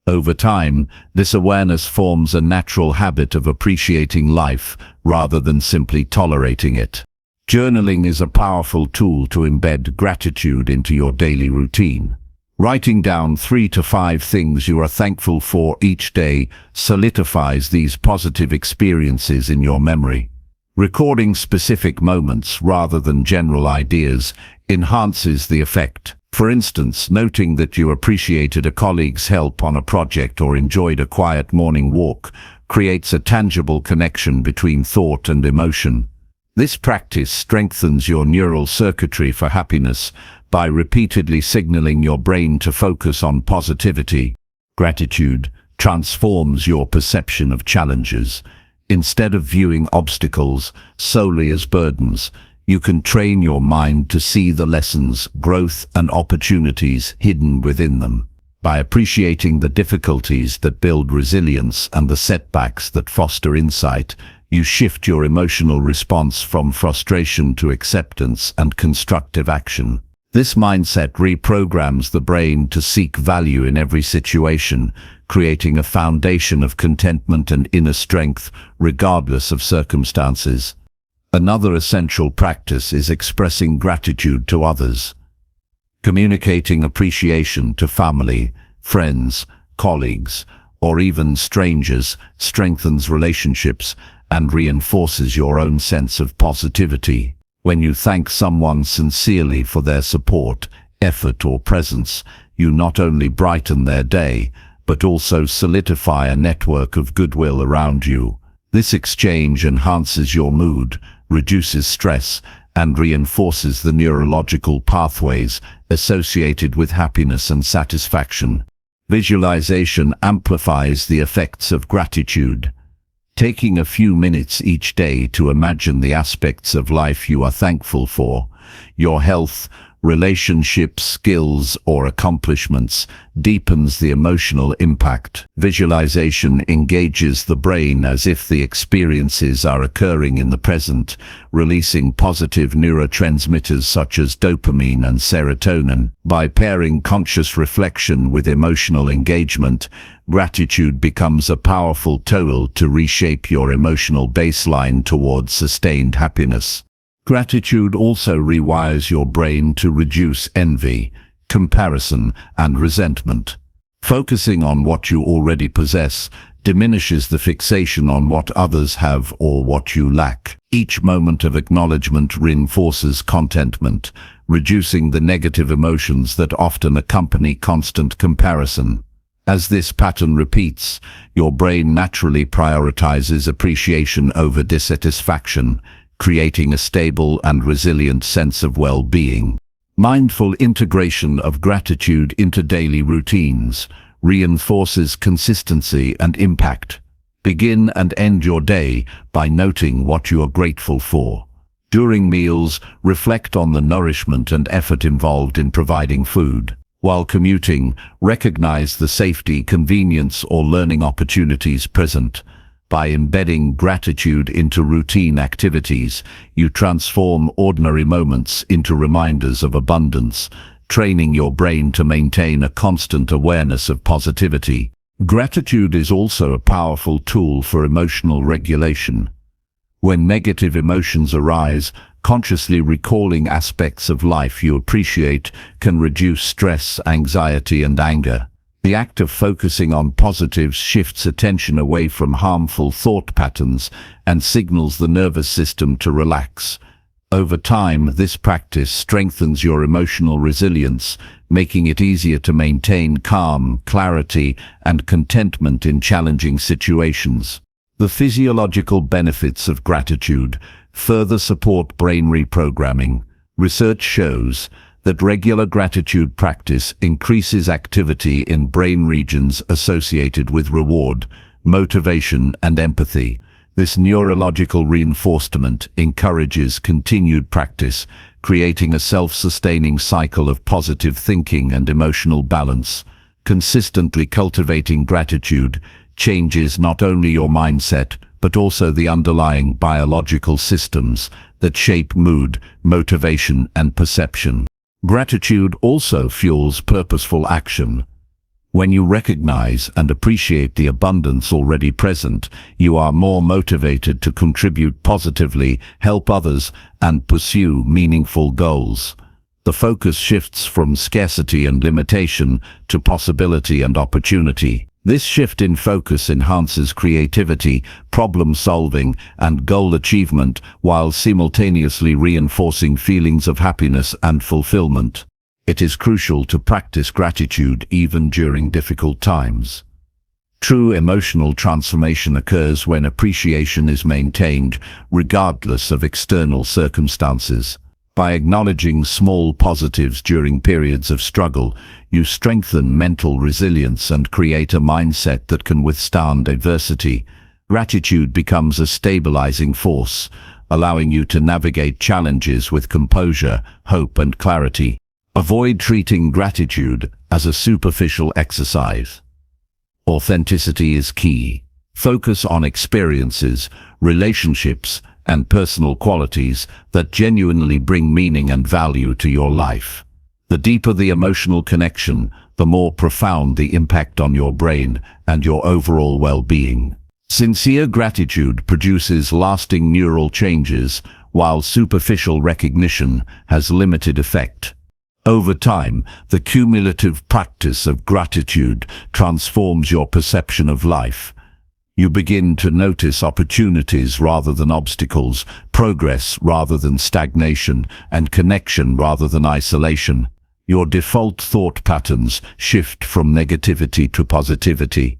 Over time, this awareness forms a natural habit of appreciating life rather than simply tolerating it. Journaling is a powerful tool to embed gratitude into your daily routine. Writing down 3 to 5 things you are thankful for each day solidifies these positive experiences in your memory. Recording specific moments rather than general ideas enhances the effect. For instance, noting that you appreciated a colleague's help on a project or enjoyed a quiet morning walk creates a tangible connection between thought and emotion. This practice strengthens your neural circuitry for happiness by repeatedly signaling your brain to focus on positivity. Gratitude transforms your perception of challenges. Instead of viewing obstacles solely as burdens, you can train your mind to see the lessons, growth, and opportunities hidden within them. By appreciating the difficulties that build resilience and the setbacks that foster insight, You shift your emotional response from frustration to acceptance and constructive action. This mindset reprograms the brain to seek value in every situation, creating a foundation of contentment and inner strength, regardless of circumstances. Another essential practice is expressing gratitude to others. Communicating appreciation to family, friends, colleagues, or even strangers strengthens relationships and reinforces your own sense of positivity. When you thank someone sincerely for their support, effort, or presence, you not only brighten their day, but also solidify a network of goodwill around you. This exchange enhances your mood, reduces stress, and reinforces the neurological pathways associated with happiness and satisfaction. Visualization amplifies the effects of gratitude. Taking a few minutes each day to imagine the aspects of life you are thankful for, your health, relationships, skills, or accomplishments, deepens the emotional impact. Visualization engages the brain as if the experiences are occurring in the present, releasing positive neurotransmitters such as dopamine and serotonin. By pairing conscious reflection with emotional engagement, gratitude becomes a powerful tool to reshape your emotional baseline towards sustained happiness. Gratitude also rewires your brain to reduce envy, comparison, and resentment. Focusing on what you already possess diminishes the fixation on what others have or what you lack. Each moment of acknowledgement reinforces contentment, reducing the negative emotions that often accompany constant comparison. As this pattern repeats, your brain naturally prioritizes appreciation over dissatisfaction, creating a stable and resilient sense of well-being. Mindful integration of gratitude into daily routines reinforces consistency and impact. Begin and end your day by noting what you are grateful for. During meals, reflect on the nourishment and effort involved in providing food. While commuting, recognize the safety, convenience, or learning opportunities present. By embedding gratitude into routine activities, you transform ordinary moments into reminders of abundance, training your brain to maintain a constant awareness of positivity. Gratitude is also a powerful tool for emotional regulation. When negative emotions arise, consciously recalling aspects of life you appreciate can reduce stress, anxiety, and anger. The act of focusing on positives shifts attention away from harmful thought patterns and signals the nervous system to relax. Over time, this practice strengthens your emotional resilience, making it easier to maintain calm, clarity, and contentment in challenging situations. The physiological benefits of gratitude further support brain reprogramming. Research shows that regular gratitude practice increases activity in brain regions associated with reward, motivation, and empathy. This neurological reinforcement encourages continued practice, creating a self-sustaining cycle of positive thinking and emotional balance. Consistently cultivating gratitude changes not only your mindset, but also the underlying biological systems that shape mood, motivation, and perception. Gratitude also fuels purposeful action. When you recognize and appreciate the abundance already present, you are more motivated to contribute positively, help others, and pursue meaningful goals. The focus shifts from scarcity and limitation to possibility and opportunity. This shift in focus enhances creativity, problem solving, and goal achievement, while simultaneously reinforcing feelings of happiness and fulfillment. It is crucial to practice gratitude even during difficult times. True emotional transformation occurs when appreciation is maintained, regardless of external circumstances. By acknowledging small positives during periods of struggle, you strengthen mental resilience and create a mindset that can withstand adversity. Gratitude becomes a stabilizing force, allowing you to navigate challenges with composure, hope, and clarity. Avoid treating gratitude as a superficial exercise. Authenticity is key. Focus on experiences, relationships, and personal qualities that genuinely bring meaning and value to your life. The deeper the emotional connection, the more profound the impact on your brain and your overall well-being. Sincere gratitude produces lasting neural changes, while superficial recognition has limited effect. Over time, the cumulative practice of gratitude transforms your perception of life. You begin to notice opportunities rather than obstacles, progress rather than stagnation, and connection rather than isolation. Your default thought patterns shift from negativity to positivity,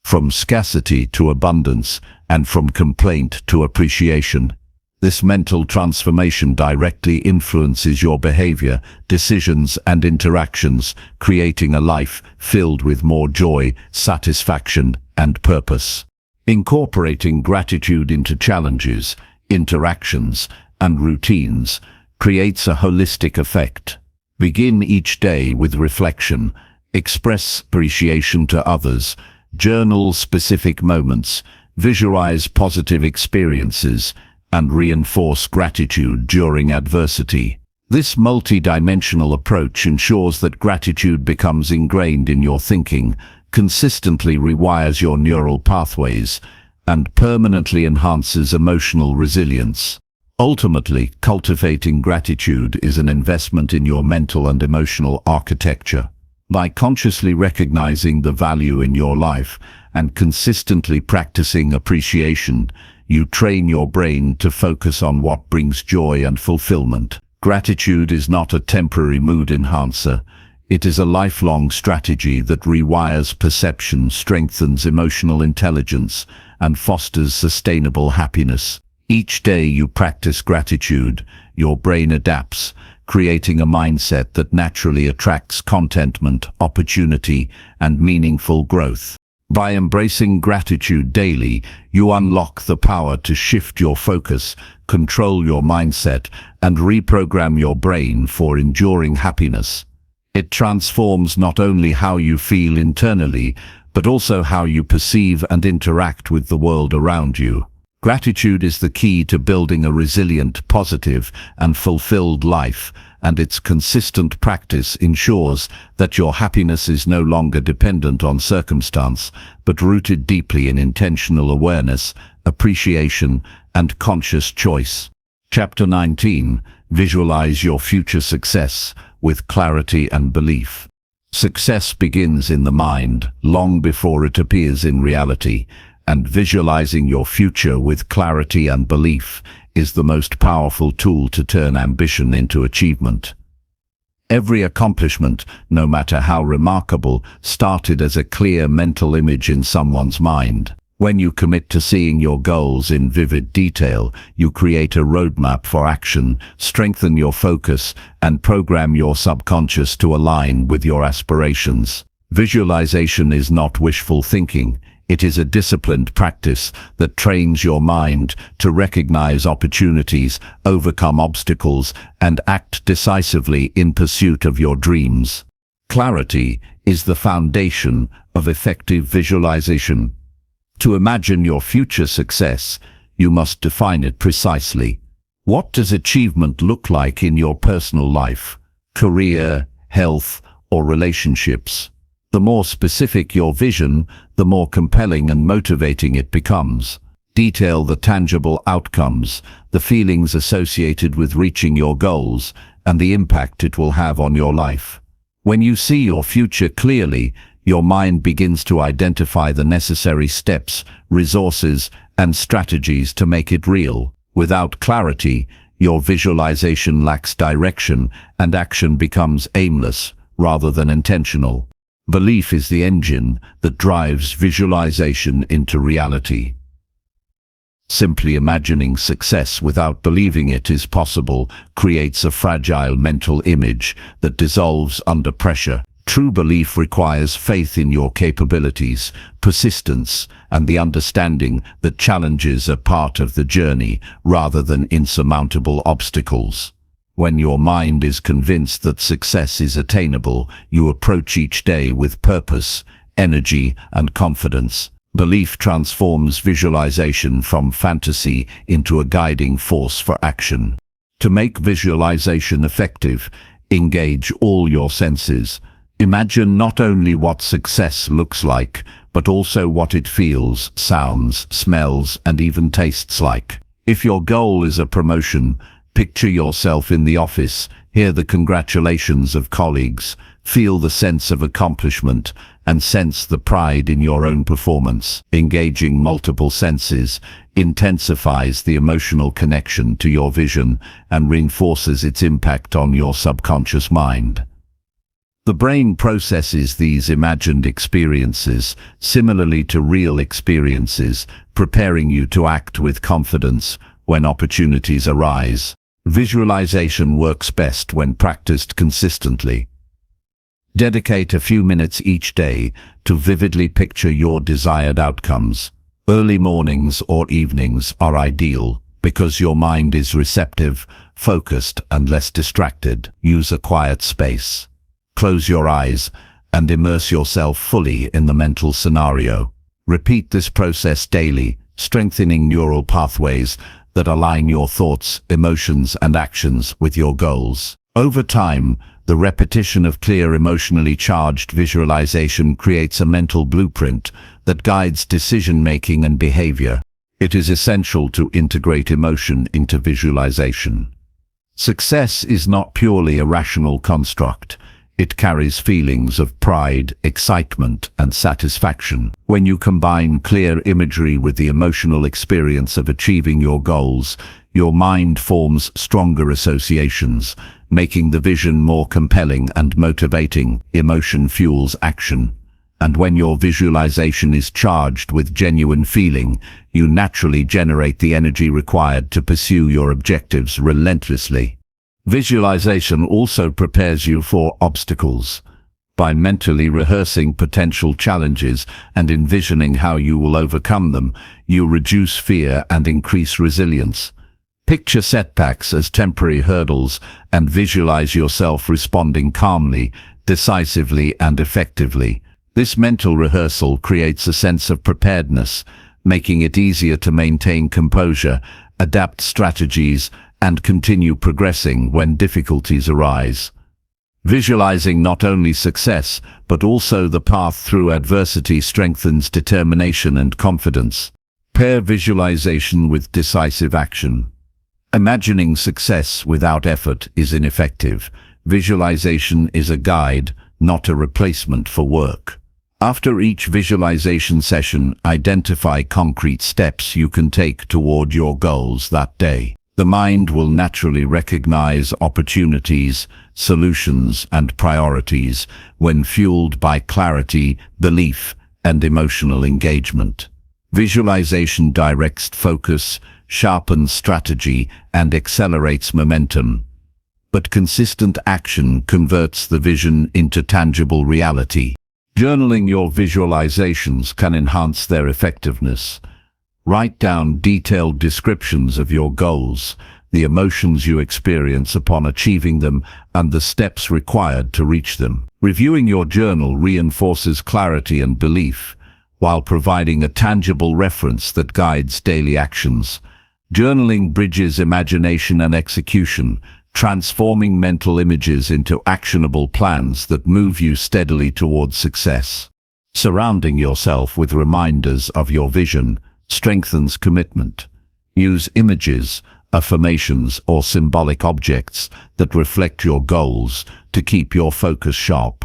from scarcity to abundance, and from complaint to appreciation. This mental transformation directly influences your behavior, decisions, and interactions, creating a life filled with more joy, satisfaction, and purpose. Incorporating gratitude into challenges, interactions, and routines creates a holistic effect. Begin each day with reflection, express appreciation to others, journal specific moments, visualize positive experiences, and reinforce gratitude during adversity. This multi-dimensional approach ensures that gratitude becomes ingrained in your thinking, consistently rewires your neural pathways, and permanently enhances emotional resilience. Ultimately, cultivating gratitude is an investment in your mental and emotional architecture. By consciously recognizing the value in your life and consistently practicing appreciation, you train your brain to focus on what brings joy and fulfillment. Gratitude is not a temporary mood enhancer. It is a lifelong strategy that rewires perception, strengthens emotional intelligence, and fosters sustainable happiness. Each day you practice gratitude, your brain adapts, creating a mindset that naturally attracts contentment, opportunity, and meaningful growth. By embracing gratitude daily, you unlock the power to shift your focus, control your mindset, and reprogram your brain for enduring happiness. It transforms not only how you feel internally, but also how you perceive and interact with the world around you. Gratitude is the key to building a resilient, positive, and fulfilled life, and its consistent practice ensures that your happiness is no longer dependent on circumstance, but rooted deeply in intentional awareness, appreciation, and conscious choice. Chapter 19. Visualize your future success with clarity and belief. Success begins in the mind, long before it appears in reality, and visualizing your future with clarity and belief is the most powerful tool to turn ambition into achievement. Every accomplishment, no matter how remarkable, started as a clear mental image in someone's mind. When you commit to seeing your goals in vivid detail, you create a roadmap for action, strengthen your focus, and program your subconscious to align with your aspirations. Visualization is not wishful thinking. It is a disciplined practice that trains your mind to recognize opportunities, overcome obstacles, and act decisively in pursuit of your dreams. Clarity is the foundation of effective visualization. To imagine your future success, you must define it precisely. What does achievement look like in your personal life, career, health, or relationships? The more specific your vision, the more compelling and motivating it becomes. Detail the tangible outcomes, the feelings associated with reaching your goals, and the impact it will have on your life. When you see your future clearly, your mind begins to identify the necessary steps, resources, and strategies to make it real. Without clarity, your visualization lacks direction, and action becomes aimless rather than intentional. Belief is the engine that drives visualization into reality. Simply imagining success without believing it is possible creates a fragile mental image that dissolves under pressure. True belief requires faith in your capabilities, persistence, and the understanding that challenges are part of the journey rather than insurmountable obstacles. When your mind is convinced that success is attainable, you approach each day with purpose, energy, and confidence. Belief transforms visualization from fantasy into a guiding force for action. To make visualization effective, engage all your senses. Imagine not only what success looks like, but also what it feels, sounds, smells, and even tastes like. If your goal is a promotion, picture yourself in the office, hear the congratulations of colleagues, feel the sense of accomplishment, and sense the pride in your own performance. Engaging multiple senses intensifies the emotional connection to your vision and reinforces its impact on your subconscious mind. The brain processes these imagined experiences similarly to real experiences, preparing you to act with confidence when opportunities arise. Visualization works best when practiced consistently. Dedicate a few minutes each day to vividly picture your desired outcomes. Early mornings or evenings are ideal because your mind is receptive, focused, and less distracted. Use a quiet space. Close your eyes and immerse yourself fully in the mental scenario. Repeat this process daily, strengthening neural pathways that align your thoughts, emotions, and actions with your goals. Over time, the repetition of clear, emotionally charged visualization creates a mental blueprint that guides decision-making and behavior. It is essential to integrate emotion into visualization. Success is not purely a rational construct. It carries feelings of pride, excitement, and satisfaction. When you combine clear imagery with the emotional experience of achieving your goals, your mind forms stronger associations, making the vision more compelling and motivating. Emotion fuels action. And when your visualization is charged with genuine feeling, you naturally generate the energy required to pursue your objectives relentlessly. Visualization also prepares you for obstacles. By mentally rehearsing potential challenges and envisioning how you will overcome them, you reduce fear and increase resilience. Picture setbacks as temporary hurdles and visualize yourself responding calmly, decisively, and effectively. This mental rehearsal creates a sense of preparedness, making it easier to maintain composure, adapt strategies, and continue progressing when difficulties arise. Visualizing not only success, but also the path through adversity strengthens determination and confidence. Pair visualization with decisive action. Imagining success without effort is ineffective. Visualization is a guide, not a replacement for work. After each visualization session, identify concrete steps you can take toward your goals that day. The mind will naturally recognize opportunities, solutions, and priorities when fueled by clarity, belief, and emotional engagement. Visualization directs focus, sharpens strategy, and accelerates momentum. But consistent action converts the vision into tangible reality. Journaling your visualizations can enhance their effectiveness. Write down detailed descriptions of your goals, the emotions you experience upon achieving them, and the steps required to reach them. Reviewing your journal reinforces clarity and belief, while providing a tangible reference that guides daily actions. Journaling bridges imagination and execution, transforming mental images into actionable plans that move you steadily towards success. Surrounding yourself with reminders of your vision strengthens commitment. Use images, affirmations, or symbolic objects that reflect your goals to keep your focus sharp.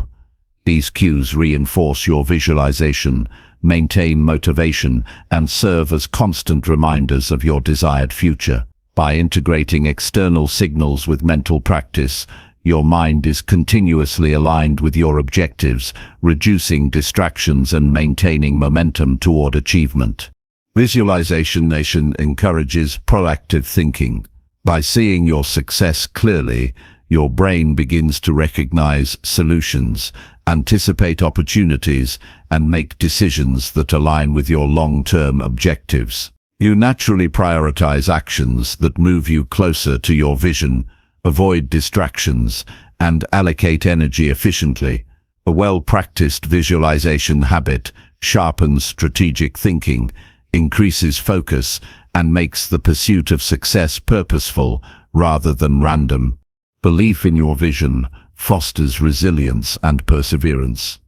These cues reinforce your visualization, maintain motivation, and serve as constant reminders of your desired future. By integrating external signals with mental practice, your mind is continuously aligned with your objectives, reducing distractions and maintaining momentum toward achievement. Visualization encourages proactive thinking. By seeing your success clearly, your brain begins to recognize solutions, anticipate opportunities, and make decisions that align with your long-term objectives. You naturally prioritize actions that move you closer to your vision, avoid distractions, and allocate energy efficiently. A well-practiced visualization habit sharpens strategic thinking, increases focus, and makes the pursuit of success purposeful rather than random. Belief in your vision fosters resilience and perseverance.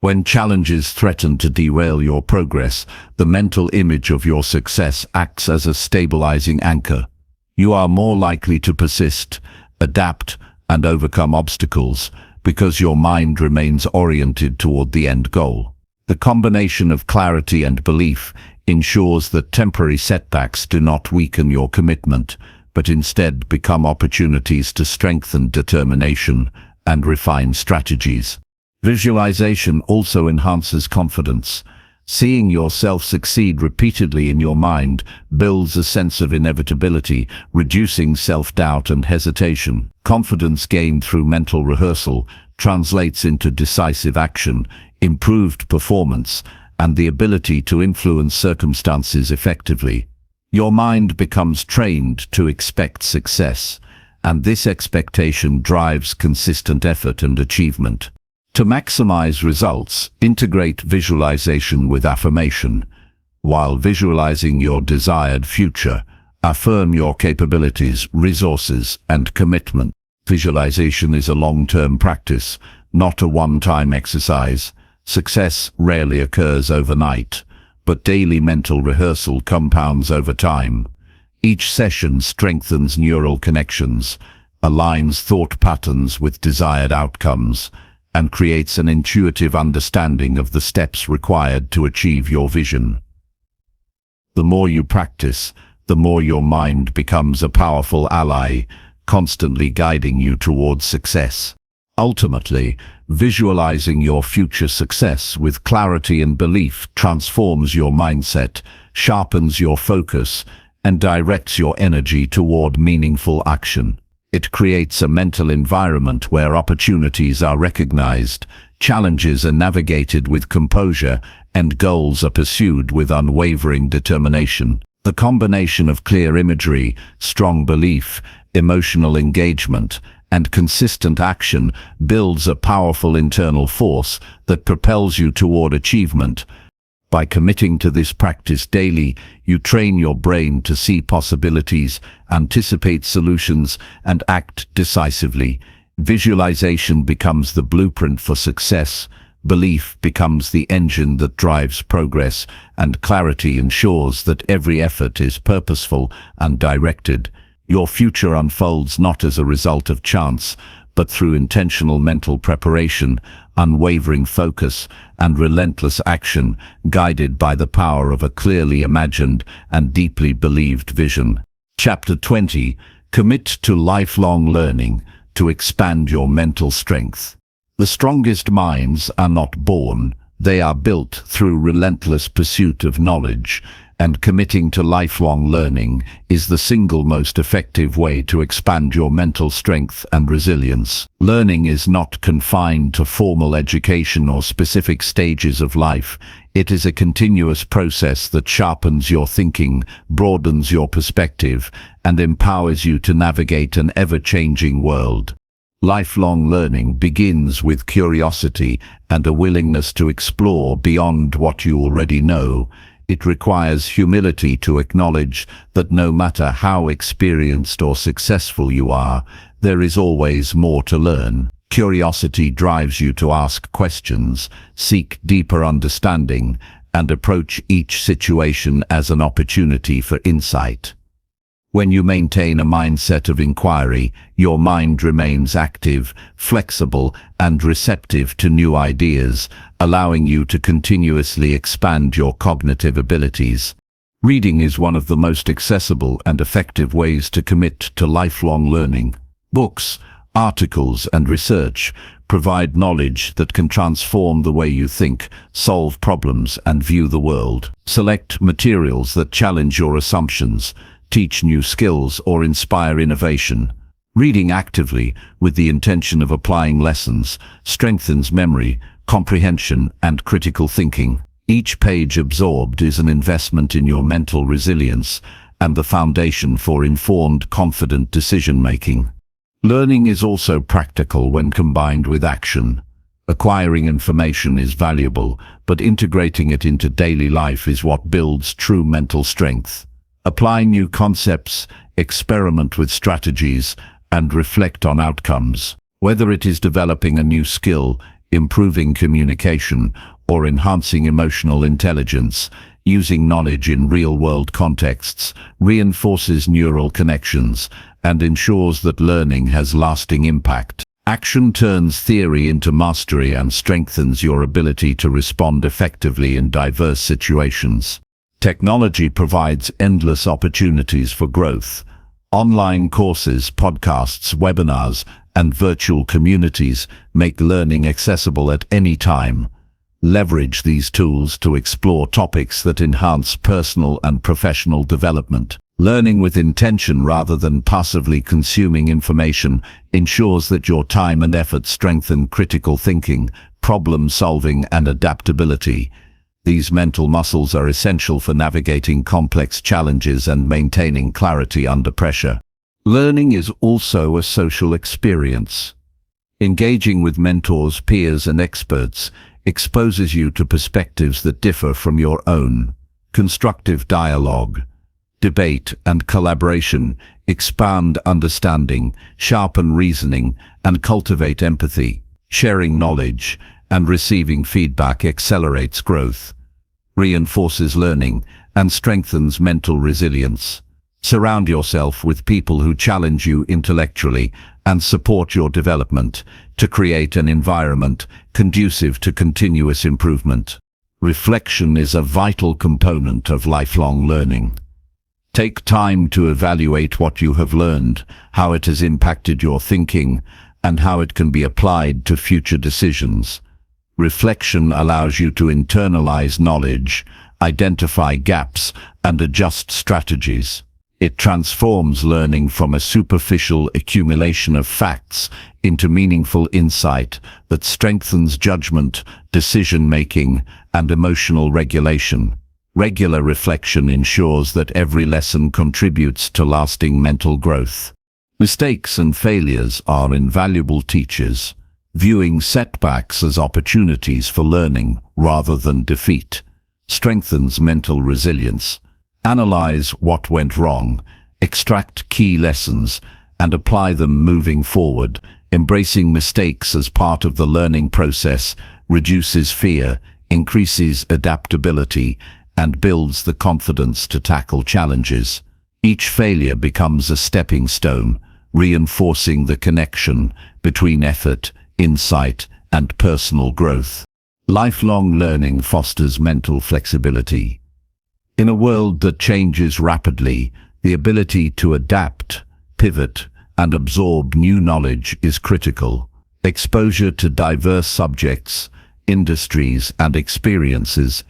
When challenges threaten to derail your progress, the mental image of your success acts as a stabilizing anchor. You are more likely to persist, adapt, and overcome obstacles because your mind remains oriented toward the end goal. The combination of clarity and belief ensures that temporary setbacks do not weaken your commitment, but instead become opportunities to strengthen determination and refine strategies. Visualization also enhances confidence. Seeing yourself succeed repeatedly in your mind builds a sense of inevitability, reducing self-doubt and hesitation. Confidence gained through mental rehearsal translates into decisive action, improved performance, and the ability to influence circumstances effectively. Your mind becomes trained to expect success, and this expectation drives consistent effort and achievement. To maximize results, integrate visualization with affirmation. While visualizing your desired future, affirm your capabilities, resources, and commitment. Visualization is a long-term practice, not a one-time exercise. Success rarely occurs overnight, but daily mental rehearsal compounds over time. Each session strengthens neural connections, aligns thought patterns with desired outcomes, and creates an intuitive understanding of the steps required to achieve your vision. The more you practice, the more your mind becomes a powerful ally, constantly guiding you towards success. Ultimately, visualizing your future success with clarity and belief transforms your mindset, sharpens your focus, and directs your energy toward meaningful action. It creates a mental environment where opportunities are recognized, challenges are navigated with composure, and goals are pursued with unwavering determination. The combination of clear imagery, strong belief, emotional engagement, and consistent action builds a powerful internal force that propels you toward achievement. By committing to this practice daily, you train your brain to see possibilities, anticipate solutions, and act decisively. Visualization becomes the blueprint for success, belief becomes the engine that drives progress, and clarity ensures that every effort is purposeful and directed. Your future unfolds not as a result of chance, but through intentional mental preparation, unwavering focus, and relentless action, guided by the power of a clearly imagined and deeply believed vision. Chapter 20. Commit to lifelong learning to expand your mental strength. The strongest minds are not born, they are built through relentless pursuit of knowledge, and committing to lifelong learning is the single most effective way to expand your mental strength and resilience. Learning is not confined to formal education or specific stages of life. It is a continuous process that sharpens your thinking, broadens your perspective, and empowers you to navigate an ever-changing world. Lifelong learning begins with curiosity and a willingness to explore beyond what you already know. It requires humility to acknowledge that no matter how experienced or successful you are, there is always more to learn. Curiosity drives you to ask questions, seek deeper understanding, and approach each situation as an opportunity for insight. When you maintain a mindset of inquiry, your mind remains active, flexible, and receptive to new ideas, allowing you to continuously expand your cognitive abilities. Reading is one of the most accessible and effective ways to commit to lifelong learning. Books, articles, and research provide knowledge that can transform the way you think, solve problems, and view the world. Select materials that challenge your assumptions, teach new skills, or inspire innovation. Reading actively, with the intention of applying lessons, strengthens memory, comprehension, and critical thinking. Each page absorbed is an investment in your mental resilience and the foundation for informed, confident decision-making. Learning is also practical when combined with action. Acquiring information is valuable, but integrating it into daily life is what builds true mental strength. Apply new concepts, experiment with strategies, and reflect on outcomes. Whether it is developing a new skill, improving communication, or enhancing emotional intelligence, using knowledge in real-world contexts reinforces neural connections and ensures that learning has lasting impact. Action turns theory into mastery and strengthens your ability to respond effectively in diverse situations. Technology provides endless opportunities for growth. Online courses, podcasts, webinars, and virtual communities make learning accessible at any time. Leverage these tools to explore topics that enhance personal and professional development. Learning with intention rather than passively consuming information ensures that your time and effort strengthen critical thinking, problem-solving, and adaptability. These mental muscles are essential for navigating complex challenges and maintaining clarity under pressure. Learning is also a social experience. Engaging with mentors, peers, and experts exposes you to perspectives that differ from your own. Constructive dialogue, debate, and collaboration expand understanding, sharpen reasoning, and cultivate empathy. Sharing knowledge and receiving feedback accelerates growth, reinforces learning, and strengthens mental resilience. Surround yourself with people who challenge you intellectually and support your development to create an environment conducive to continuous improvement. Reflection is a vital component of lifelong learning. Take time to evaluate what you have learned, how it has impacted your thinking, and how it can be applied to future decisions. Reflection allows you to internalize knowledge, identify gaps, and adjust strategies. It transforms learning from a superficial accumulation of facts into meaningful insight that strengthens judgment, decision-making, and emotional regulation. Regular reflection ensures that every lesson contributes to lasting mental growth. Mistakes and failures are invaluable teachers. Viewing setbacks as opportunities for learning rather than defeat strengthens mental resilience. Analyze what went wrong, extract key lessons, and apply them moving forward. Embracing mistakes as part of the learning process reduces fear, increases adaptability, and builds the confidence to tackle challenges. Each failure becomes a stepping stone, reinforcing the connection between effort, insight, and personal growth. Lifelong learning fosters mental flexibility. In a world that changes rapidly, the ability to adapt, pivot, and absorb new knowledge is critical. Exposure to diverse subjects, industries, and experiences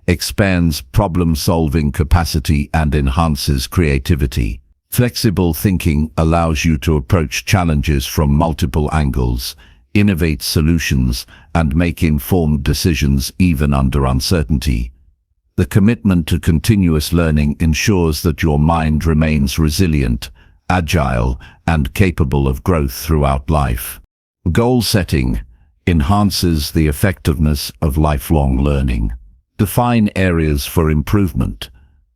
expands problem-solving capacity and enhances creativity. Flexible thinking allows you to approach challenges from multiple angles, innovate solutions, and make informed decisions even under uncertainty. The commitment to continuous learning ensures that your mind remains resilient, agile, and capable of growth throughout life. Goal setting enhances the effectiveness of lifelong learning. Define areas for improvement.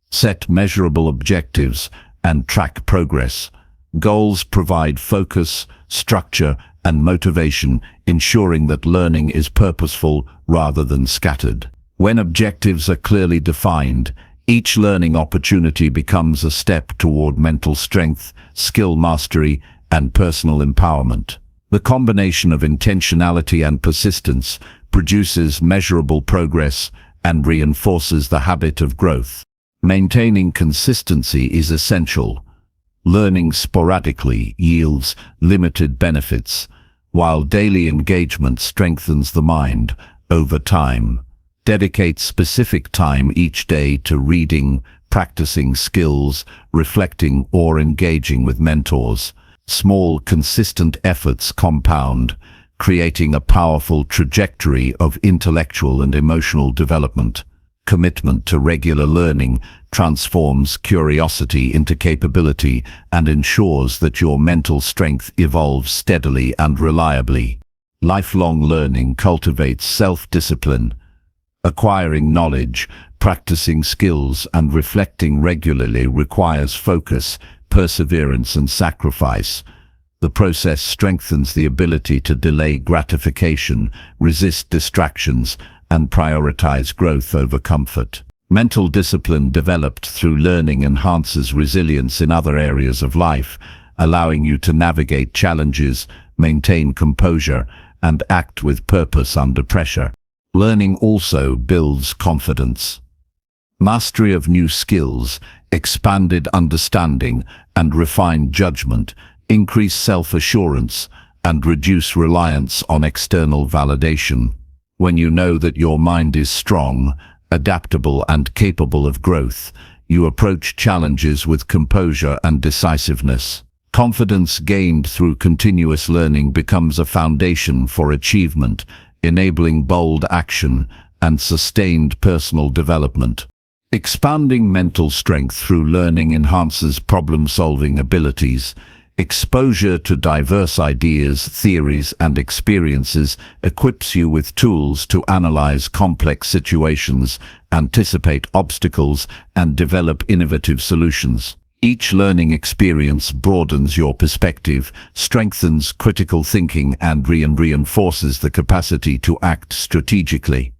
Set measurable objectives and track progress. Goals provide focus, structure, and motivation, ensuring that learning is purposeful rather than scattered. When objectives are clearly defined, each learning opportunity becomes a step toward mental strength, skill mastery, and personal empowerment. The combination of intentionality and persistence produces measurable progress and reinforces the habit of growth. Maintaining consistency is essential. Learning sporadically yields limited benefits, while daily engagement strengthens the mind over time. Dedicate specific time each day to reading, practicing skills, reflecting, or engaging with mentors. Small, consistent efforts compound, creating a powerful trajectory of intellectual and emotional development. Commitment to regular learning transforms curiosity into capability and ensures that your mental strength evolves steadily and reliably. Lifelong learning cultivates self-discipline. Acquiring knowledge, practicing skills, and reflecting regularly requires focus, perseverance, and sacrifice. The process strengthens the ability to delay gratification, resist distractions, and prioritize growth over comfort. Mental discipline developed through learning enhances resilience in other areas of life, allowing you to navigate challenges, maintain composure, and act with purpose under pressure. Learning also builds confidence. Mastery of new skills, expanded understanding, and refined judgment increase self-assurance and reduce reliance on external validation. When you know that your mind is strong, adaptable, and capable of growth, you approach challenges with composure and decisiveness. Confidence gained through continuous learning becomes a foundation for achievement, enabling bold action and sustained personal development. Expanding mental strength through learning enhances problem-solving abilities. Exposure to diverse ideas, theories, and experiences equips you with tools to analyze complex situations, anticipate obstacles, and develop innovative solutions. Each learning experience broadens your perspective, strengthens critical thinking, and reinforces the capacity to act strategically.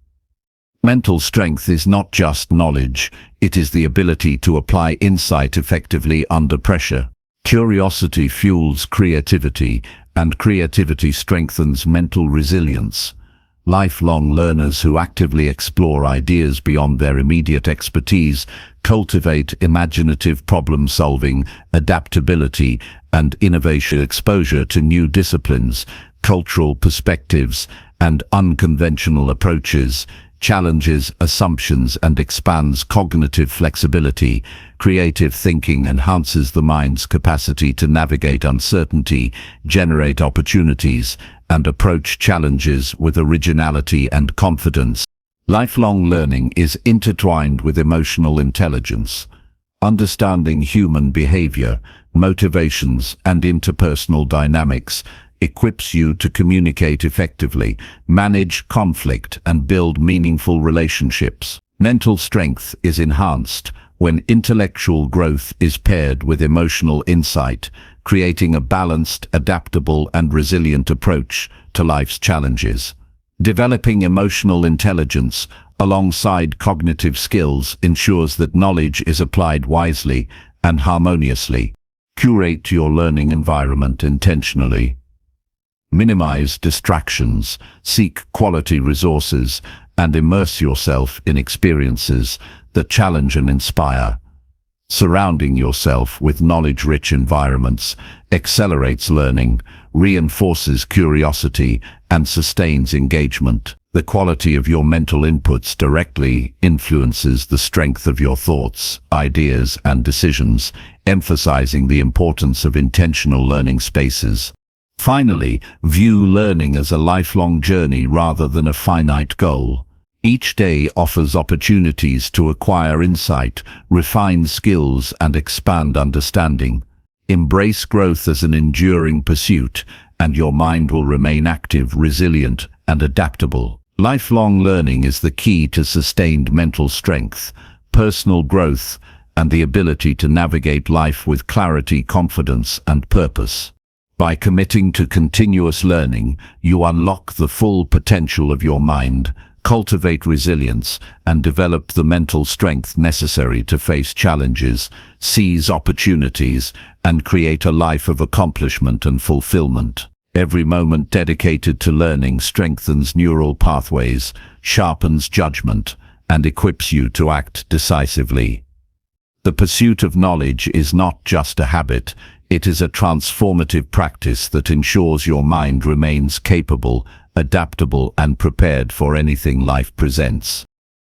Mental strength is not just knowledge, it is the ability to apply insight effectively under pressure. Curiosity fuels creativity, and creativity strengthens mental resilience. Lifelong learners who actively explore ideas beyond their immediate expertise cultivate imaginative problem-solving, adaptability, and innovation. Exposure to new disciplines, cultural perspectives, and unconventional approaches challenges assumptions and expands cognitive flexibility. Creative thinking enhances the mind's capacity to navigate uncertainty, generate opportunities, and approach challenges with originality and confidence. Lifelong learning is intertwined with emotional intelligence. Understanding human behavior, motivations, and interpersonal dynamics equips you to communicate effectively, manage conflict, and build meaningful relationships. Mental strength is enhanced when intellectual growth is paired with emotional insight, creating a balanced, adaptable, and resilient approach to life's challenges. Developing emotional intelligence alongside cognitive skills ensures that knowledge is applied wisely and harmoniously. Curate your learning environment intentionally. Minimize distractions, seek quality resources, and immerse yourself in experiences that challenge and inspire. Surrounding yourself with knowledge-rich environments accelerates learning, reinforces curiosity, and sustains engagement. The quality of your mental inputs directly influences the strength of your thoughts, ideas, and decisions, emphasizing the importance of intentional learning spaces. Finally, view learning as a lifelong journey rather than a finite goal. Each day offers opportunities to acquire insight, refine skills, and expand understanding. Embrace growth as an enduring pursuit, and your mind will remain active, resilient, and adaptable. Lifelong learning is the key to sustained mental strength, personal growth, and the ability to navigate life with clarity, confidence, and purpose. By committing to continuous learning, you unlock the full potential of your mind, cultivate resilience, and develop the mental strength necessary to face challenges, seize opportunities, and create a life of accomplishment and fulfillment. Every moment dedicated to learning strengthens neural pathways, sharpens judgment, and equips you to act decisively. The pursuit of knowledge is not just a habit, it is a transformative practice that ensures your mind remains capable, adaptable, and prepared for anything life presents.